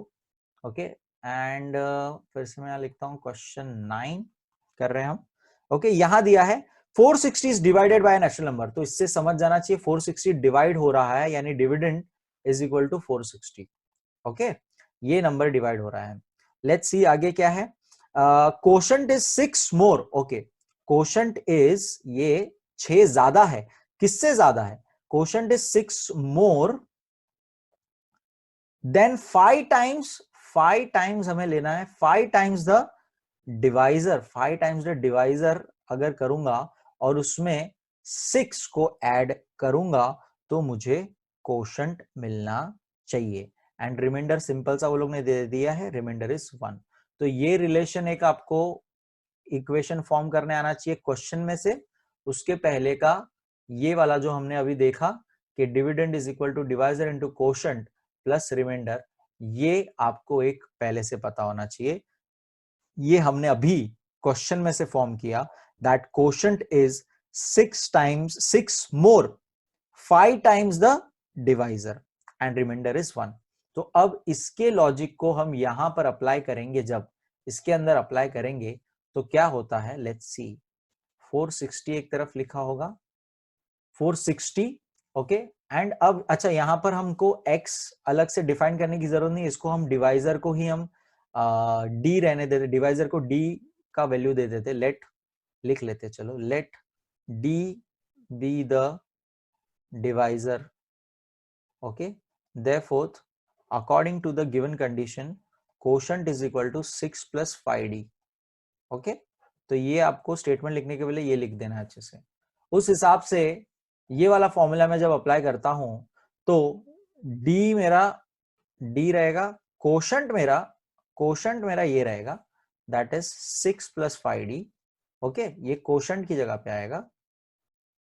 ओके, एंड फिर से मैं यहां लिखता हूं क्वेश्चन 9 कर रहे हैं हम। ओके, यहां दिया है 460 is divided by natural number, तो इससे समझ जाना चाहिए 460 डिवाइड हो रहा है, यानी dividend is equal to 460। Okay, ये नंबर डिवाइड हो रहा है। लेट्स सी आगे क्या है। Quotient is 6 more. Okay, quotient is, ये 6 ज्यादा है, किससे ज्यादा है, quotient is 6 more than 5 times, 5 times हमें लेना है, 5 times the divisor, 5 times the divisor अगर करूंगा और उसमें 6 को ऐड करूंगा तो मुझे कोशंट मिलना चाहिए। एंड रिमाइंडर सिंपल सा वो लोग ने दे दिया है, रिमाइंडर इज 1। तो ये रिलेशन एक आपको इक्वेशन फॉर्म करने आना चाहिए क्वेश्चन में से। उसके पहले का ये वाला जो हमने अभी देखा कि dividend is equal to divisor into quotient plus remainder, ये आपको एक पहले से पता होना चाहिए। ये हमने अभी क्वेश्चन में से फॉर्म किया, that quotient is 6 more 5 times the divisor and remainder is 1। तो अब इसके लॉजिक को हम यहां पर अप्लाई करेंगे, जब इसके अंदर अप्लाई करेंगे तो क्या होता है, लेट्स सी, 460 एक तरफ लिखा होगा, 460, ओके। एंड अब अच्छा, यहां पर हमको x अलग से डिफाइन करने की जरूरत नहीं, इसको हम डिवाइजर को ही हम d रहने देते, डिवाइजर को d का वैल्यू दे देते, लेट लिख लेते, चलो, let d be the divisor, okay, therefore according to the given condition quotient is equal to 6 plus 5d, okay। तो ये आपको स्टेटमेंट लिखने के पहले ये लिख देना है अच्छे से। उस हिसाब से ये वाला फॉर्मूला मैं जब अप्लाई करता हूं तो d मेरा d रहेगा, कोशंट मेरा ये रहेगा, that is 6 plus 5d, okay. ये कोशंट की जगह पे आएगा,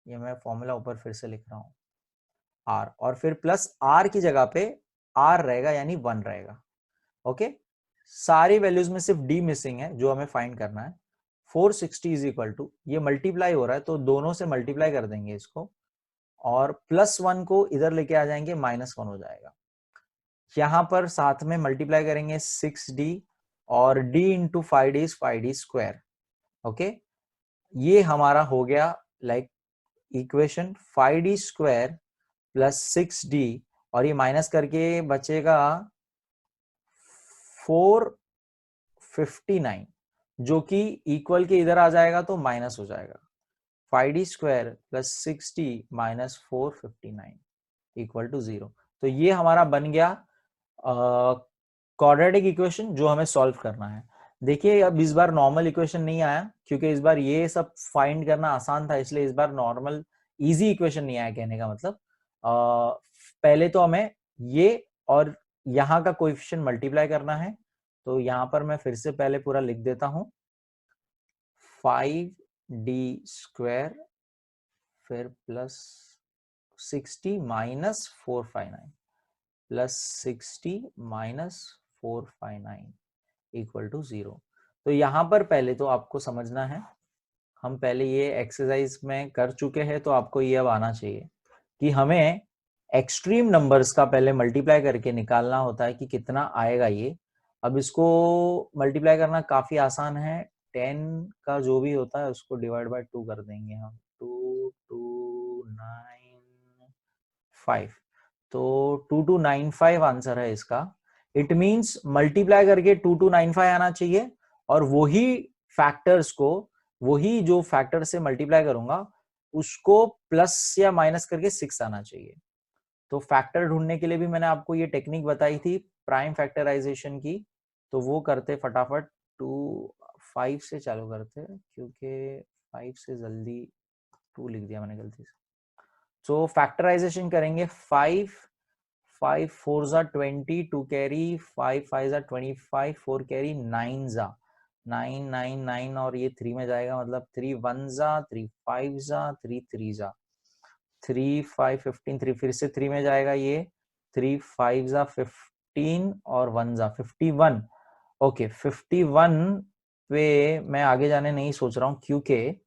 ये मैं फॉर्मूला ऊपर फिर से लिख रहा हूं, r, और फिर प्लस r की जगह पे r रहेगा, यानी 1 रहेगा, ओके। सारी वैल्यूज में सिर्फ d मिसिंग है जो हमें फाइंड करना है। 460 इज इक्वल टू, ये मल्टीप्लाई हो रहा है तो दोनों से मल्टीप्लाई कर देंगे इसको, और +1 को इधर लेके आ जाएंगे, -1 हो जाएगा। यहां पर साथ में मल्टीप्लाई करेंगे 6d, और d into 5d is 5d square, okay. ये हमारा हो गया like equation 5d square plus 6d, और ये माइनस करके बचेगा 459, जो कि इक्वल के इधर आ जाएगा तो माइनस हो जाएगा, 5d square plus 6d minus 459 equal to 0। तो ये हमारा बन गया क्वाड्रेटिक इक्वेशन जो हमें सॉल्व करना है। देखिए अब इस बार नॉर्मल इक्वेशन नहीं आया, क्योंकि इस बार ये सब फाइंड करना आसान था, इसलिए इस बार नॉर्मल इजी इक्वेशन नहीं आया, कहने का मतलब पहले तो हमें ये और यहाँ का कोएफिशिएंट मल्टीप्लाई करना है। तो यहाँ पर मैं फिर से पहले पूरा लिख देता हूं, 5d स्क्वायर फिर plus 60 minus 459 plus 60 minus 459 equal to 0। तो यहां पर पहले तो आपको समझना है, हम पहले ये एक्सरसाइज में कर चुके हैं, तो आपको ये अब आना चाहिए कि हमें एक्सट्रीम नंबर्स का पहले मल्टीप्लाई करके निकालना होता है कि कितना आएगा ये। अब इसको मल्टीप्लाई करना काफी आसान है, 10 का जो भी होता है उसको डिवाइड बाय 2 कर देंगे हम, 2295, तो 2295 आंसर है इसका। इट मींस मल्टीप्लाई करके 2295 आना चाहिए, और वही फैक्टर्स को, वही जो फैक्टर से मल्टीप्लाई करूंगा उसको प्लस या माइनस करके 6 आना चाहिए। तो फैक्टर ढूंढने के लिए भी मैंने आपको ये टेक्निक बताई थी प्राइम फैक्टराइजेशन की, तो वो करते फटाफट, 5 से चालू करते, क्योंकि 5 से जल्दी 2 लिख दिया मैंने गलती से। तो फैक्टराइजेशन करेंगे, 5 4 जा 20, 2 कैरी, 5 5 जा 25, 4 कैरी, 9 जा 9 9 9, और ये 3 में जाएगा, मतलब 3 1 जा 3 5 जा 3 3 जा 3 5 15, 3 फिर से 3 में जाएगा, ये 3 5 जा 15 और 1 जा 51, ओके। 51 पे मैं आगे जाने नहीं सोच रहा हूं, क्योंकि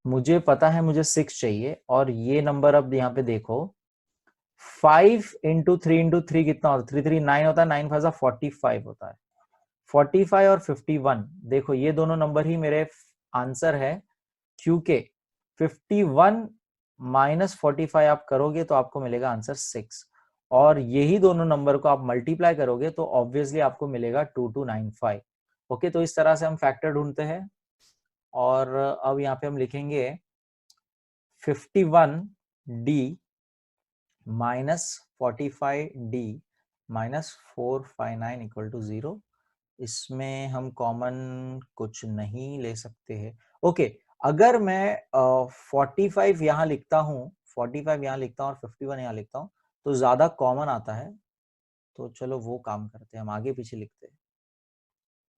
मुझे पता है मुझे 6 चाहिए, और ये नंबर अब यहाँ पे देखो, 5 इंटू 3 इंटू 3 कितना होता है, 3 3 9 होता है, 9 5 45 होता है, 45 और 51, देखो ये दोनों नंबर ही मेरे आंसर है, क्योंकि 51 माइनस 45 आप करोगे तो आपको मिलेगा आंसर 6, और यही दोनों नंबर को आप मल्टीप्लाई करोगे तो ऑब्वियसली आपको मिलेगा 2295, ओके। तो इस तरह से हम फैक्टर ढूंढते हैं, और अब यहाँ पे हम लिखेंगे 51d minus 45d minus 459 equal to 0। इसमें हम कॉमन कुछ नहीं ले सकते हैं, ओके। अगर मैं 45 यहाँ लिखता हूँ, 45 यहाँ लिखता हूँ और 51 यहाँ लिखता हूँ, तो ज्यादा कॉमन आता है, तो चलो वो काम करते हैं, हम आगे पीछे लिखते हैं।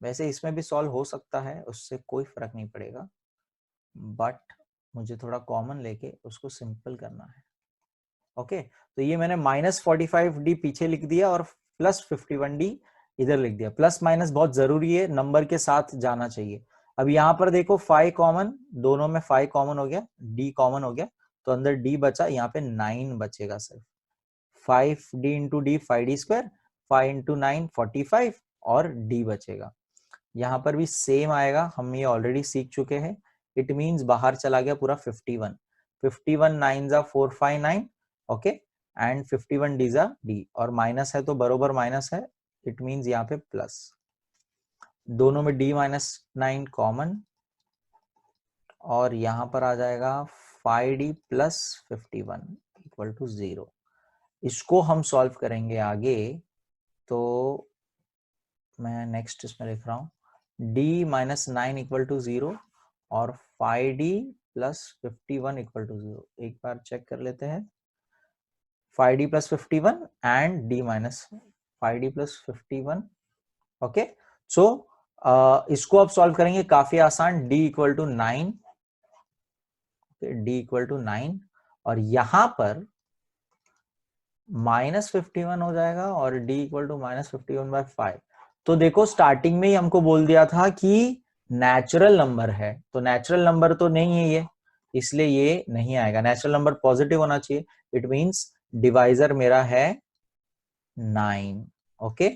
वैसे इसमें भी सॉल्व हो सकता है, उससे कोई फर्क नहीं पड़ेगा, बट मुझे थोड़ा कॉमन लेके उसको सिंपल करना है, ओके। तो ये मैंने -45d पीछे लिख दिया और प्लस 51d इधर लिख दिया। प्लस माइनस बहुत जरूरी है, नंबर के साथ जाना चाहिए। अब यहाँ पर देखो 5 कॉमन, दोनों में 5 कॉमन हो गया, d कॉमन हो गया, तो अंदर d बचा, यहाँ पे 9 बचेगा सिर्फ। 5d into D 5d square, 5 into 9 45, और d बचेगा। यहां पर भी सेम आएगा, हम ये ऑलरेडी सीख चुके हैं। इट मींस बाहर चला गया पूरा 51, 51 9 जा 459, ओके, एंड 51 डी जा डी, और माइनस है तो बरोबर माइनस है, इट मींस यहाँ पे प्लस, दोनों में d माइनस 9 कॉमन, और यहां पर आ जाएगा 5d प्लस 51 इक्वल टू 0। इसको हम सॉल्व करेंगे आगे, तो मैं नेक्स्ट इसमें लिख रहा हूं d माइनस 9 इक्वल टू 0 और 5d प्लस 51 इक्वल टू 0। एक बार चेक कर लेते हैं, 5d plus 51 and d minus 5d plus 51, okay. So इसको अब सॉल्व करेंगे, काफी आसान, d equal to 9, d equal to 9, और यहां पर माइनस 51 हो जाएगा और d इक्वल टू माइनस 51/5। तो देखो स्टार्टिंग में ही हमको बोल दिया था कि नेचुरल नंबर है, तो नेचुरल नंबर तो नहीं है ये, इसलिए ये नहीं आएगा। नेचुरल नंबर पॉजिटिव होना चाहिए, इट मींस डिवाइजर मेरा है 9, ओके।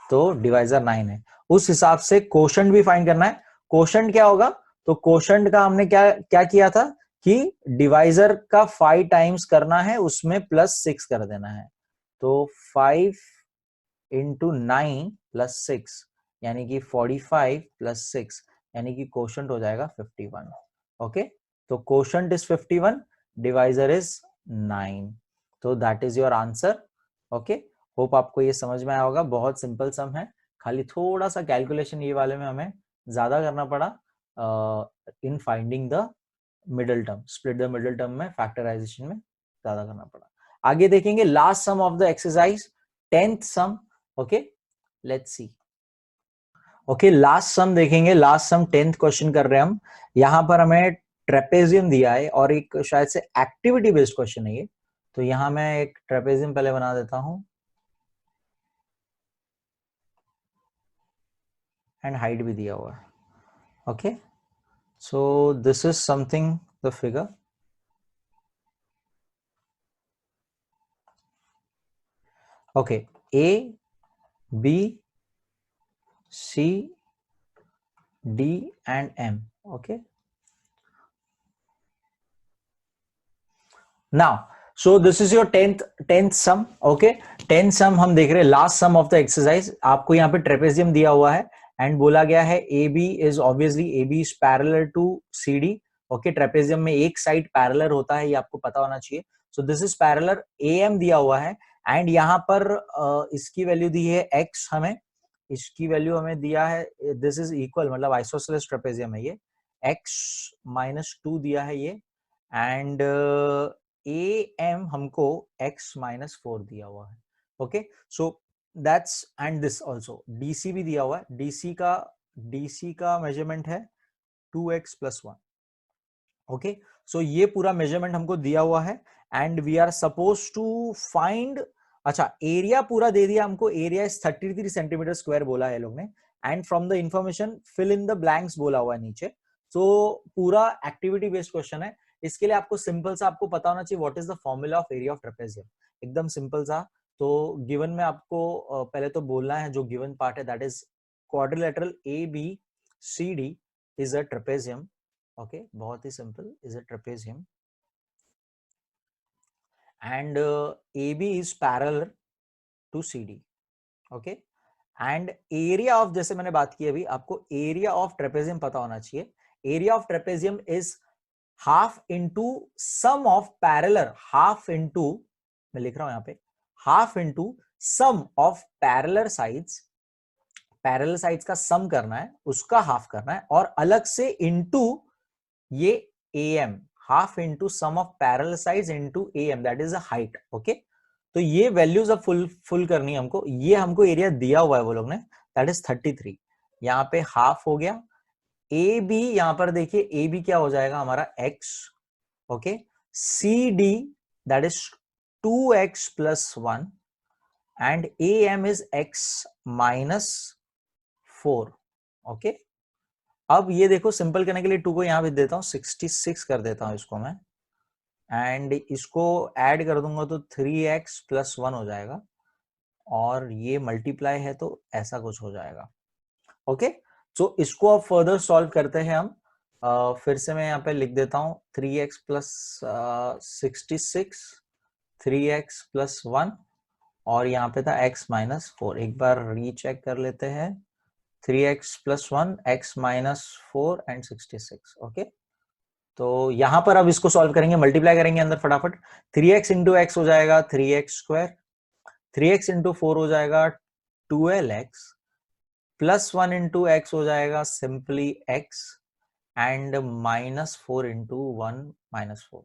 तो डिवाइजर 9 है, उस हिसाब से कोशंट भी फाइंड करना है। कोशंट क्या होगा, तो कोशंट का हमने क्या क्या किया था कि डिवाइजर का 5 टाइम्स करना है, उसमें प्लस 6 कर देना है। तो 5 इंटू 9 प्लस 6 यानी कि 45 प्लस 6 यानी कि कोशंट हो जाएगा 51, ओके। तो कोशंट इज 51, डिवाइजर इज 9, तो that is your answer, okay. Hope आपको ये समझ में आया होगा, बहुत सिंपल सम है, खाली थोड़ा सा कैलकुलेशन ये वाले में हमें ज्यादा करना पड़ा in finding the middle term, split the middle term में फैक्टराइजेशन में ज्यादा करना पड़ा। आगे देखेंगे last sum of the exercise, 10th sum, okay, let's see. Okay, last sum देखेंगे, लास्ट सम 10th क्वेश्चन कर रहे हैं हम। यहां पर हमें ट्रेपेजियम दिया है और एक शायद से एक्टिविटी बेस्ड क्वेश्चन है ये, तो यहां मैं एक ट्रेपेजियम पहले बना देता हूं एंड हाइट भी दिया हुआ है, okay. So this is something the figure, okay, A B C D and M, okay. Now so this is your 10th sum, okay। 10th sum हम देख रहे हैं, last sum of the exercise. आपको यहाँ पे ट्रेपेजियम दिया हुआ है एंड बोला गया है AB is obviously AB is parallel to CD, okay. Trapezium में एक साइड पैरेलल होता है, ये आपको पता होना चाहिए। सो दिस इज पैरेलल, AM दिया हुआ है एंड यहाँ पर इसकी वैल्यू दी है x, हमें इसकी वैल्यू हमें दिया है, दिस इज इक्वल, मतलब आइसोसेलेस ट्रेपेजियम है ये, x माइनस 2 दिया है ये, एंड AM हमको x माइनस 4 दिया हुआ है, okay. So that's, and this also DC भी दिया हुआ है, DC का मेजरमेंट है 2x प्लस 1, ओके। सो ये पूरा मेजरमेंट हमको दिया हुआ है and we are suppose to find, अच्छा एरिया पूरा दे दिया हमको, एरिया इज 33 सेंटीमीटर स्क्वायर बोला है लोग ने, and from the information fill in the blanks बोला हुआ है नीचे। तो पूरा एक्टिविटी बेस्ड क्वेश्चन है, इसके लिए आपको सिंपल सा आपको पता होना चाहिए what is the formula of area of trapezium, एकदम सिंपल सा। तो गिवन में आपको पहले तो बोलना है जो गिवन पार्ट है, that is quadrilateral ABCD is a trapezium, okay, बहुत ही simple, is a trapezium and AB is parallel to CD, okay. And area of, जैसे मैंने बात की अभी, आपको एरिया ऑफ ट्रेपेजियम पता होना चाहिए। Area of trapezium is half into sum of parallel, half into, मैं लिख रहा हूं यहां पे, half into sum of parallel sides, parallel sides का सम करना है, उसका हाफ करना है, और अलग से इंटू ये AM, half into sum of parallel sides into AM, that is a height, okay. तो ये वैल्यूज अब फुल करनी है हमको, ये हमको एरिया दिया हुआ है वो लोग ने, दैट इज 33, यहाँ पे हाफ हो गया। AB यहां पर देखिए, AB क्या हो जाएगा हमारा x, okay. CD that is 2x plus 1 and AM is x minus 4, okay. अब ये देखो, सिंपल करने के लिए 2 को यहां पे देता हूं, 66 कर देता हूं इसको मैं, एंड इसको ऐड कर दूंगा तो 3x प्लस 1 हो जाएगा, और ये मल्टीप्लाई है तो ऐसा कुछ हो जाएगा, ओके। सो इसको अब फर्दर सॉल्व करते हैं हम। फिर से मैं यहाँ पे लिख देता हूँ 3x प्लस 66, 3x प्लस 1 और यहाँ पे था x माइनस 4। एक बार रीचेक कर लेते हैं। 3x plus 1, x minus 4 and 66। Okay, तो यहां पर अब इसको सॉल्व करेंगे, मल्टीप्लाई करेंगे अंदर फटाफट। 3x इंटू एक्स हो जाएगा 3x स्क्वायर, 3x इंटू 4 हो जाएगा 12x, प्लस 1 इंटू एक्स हो जाएगा simply x, and minus 4 into 1 minus 4।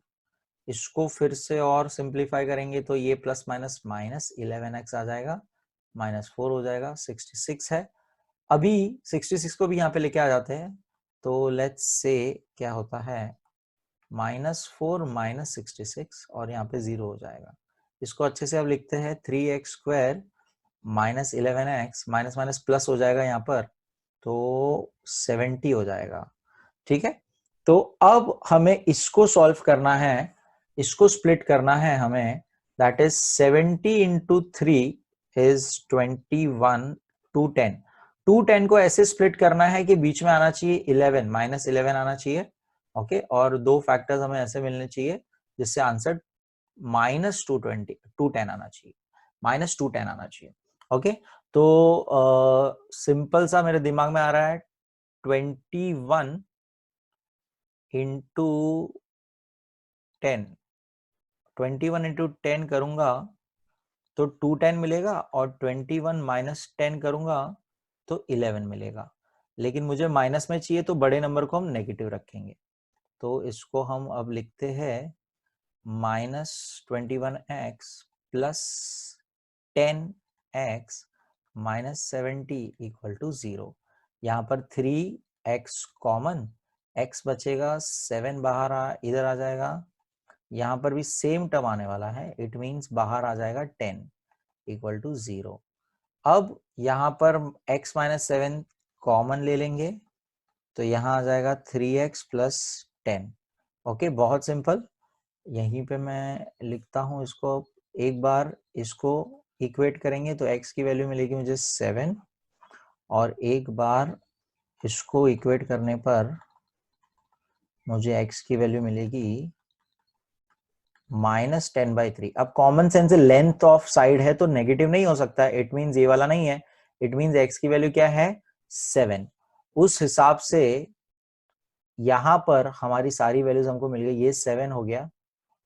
इसको फिर से और सिंप्लीफाई करेंगे तो ये प्लस माइनस माइनस 11x आ जाएगा, माइनस 4 हो जाएगा, 66 है। अभी 66 को भी यहाँ पे लेके आ जाते हैं, तो लेट्स से क्या होता है, -4 माइनस 66 और यहाँ पे 0 हो जाएगा। इसको अच्छे से अब लिखते हैं 3x square minus 11x, minus minus plus हो जाएगा यहाँ पर, तो 70 हो जाएगा। ठीक है, तो अब हमें इसको सॉल्व करना है, इसको स्प्लिट करना है हमें। That is 70 into 3 is 21, 210। 210 को ऐसे स्प्लिट करना है कि बीच में आना चाहिए 11, माइनस 11 आना चाहिए। ओके, और दो फैक्टर्स हमें ऐसे मिलने चाहिए जिससे आंसर माइनस 210 आना चाहिए, माइनस 210 आना चाहिए। ओके, तो सिंपल सा मेरे दिमाग में आ रहा है 21 इंटू 10, 21 इंटू 10 करूंगा तो 210 मिलेगा, और 21 माइनस 10 करूंगा तो 11 मिलेगा। लेकिन मुझे माइनस में चाहिए तो बड़े नंबर को हम नेगेटिव रखेंगे, तो इसको हम अब लिखते हैं -21x plus 10x minus 70 equal to 0। यहाँ पर 3x कॉमन, x बचेगा, 7 बाहर इधर आ जाएगा, यहाँ पर भी सेम टर्म आने वाला है, इट मींस बाहर आ जाएगा 10 इक्वल टू 0। अब यहाँ पर x माइनस 7 कॉमन ले लेंगे तो यहाँ आ जाएगा 3x प्लस 10। ओके, बहुत सिंपल। यहीं पे मैं लिखता हूं इसको, एक बार इसको इक्वेट करेंगे तो x की वैल्यू मिलेगी मुझे 7, और एक बार इसको इक्वेट करने पर मुझे x की वैल्यू मिलेगी -10/3। अब common sense length of side है तो नेगेटिव नहीं हो सकता, इट मींस ये वाला नहीं है, इट मींस x की वैल्यू क्या है, 7। उस हिसाब से यहां पर हमारी सारी वैल्यूज हमको मिल गई, ये 7 हो गया।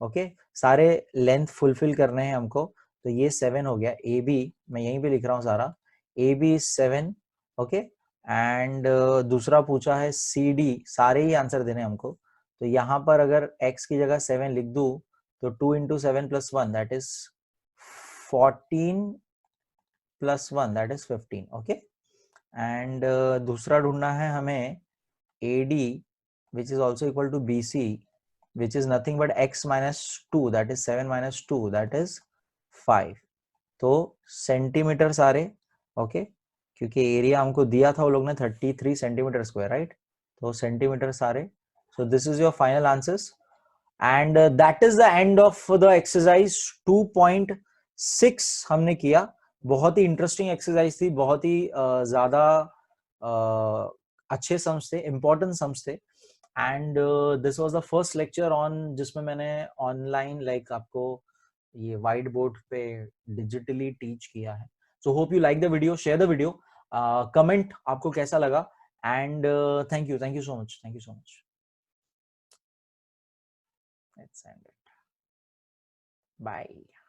ओके, सारे लेंथ फुलफिल करने हैं हमको, तो ये 7 हो गया। ए बी मैं यहीं पे लिख रहा हूँ सारा, A B is 7। Okay, and दूसरा पूछा है सी डी, सारे ही आंसर देने हमको, तो यहाँ पर अगर x की जगह 7 लिख दूं तो 2 into 7 plus 1 that is 14 plus 1 that is 15। Okay, and दूसरा ढूंढना है हमें AD which is also equal to BC which is nothing but x minus 2 that is 7 minus 2 that is 5। तो सेंटीमीटर सारे, ओके, क्योंकि एरिया हमको दिया था वो लोग ने 33 सेंटीमीटर स्क्वायर, राइट, तो सेंटीमीटर सारे। सो this is your final answers, and that is the end of the exercise 2.6 हमने किया। बहुत ही इंटरेस्टिंग एक्सरसाइज थी, बहुत ही ज्यादा अच्छे सम्स थे, इंपॉर्टेंट सम्स थे, and this was the first lecture on जिसमें मैंने ऑनलाइन लाइक आपको ये व्हाइट बोर्ड पे डिजिटली टीच किया है। So hope you like the video, share the video, comment आपको कैसा लगा, and thank you so much, thank you so much. Let's end it. Bye.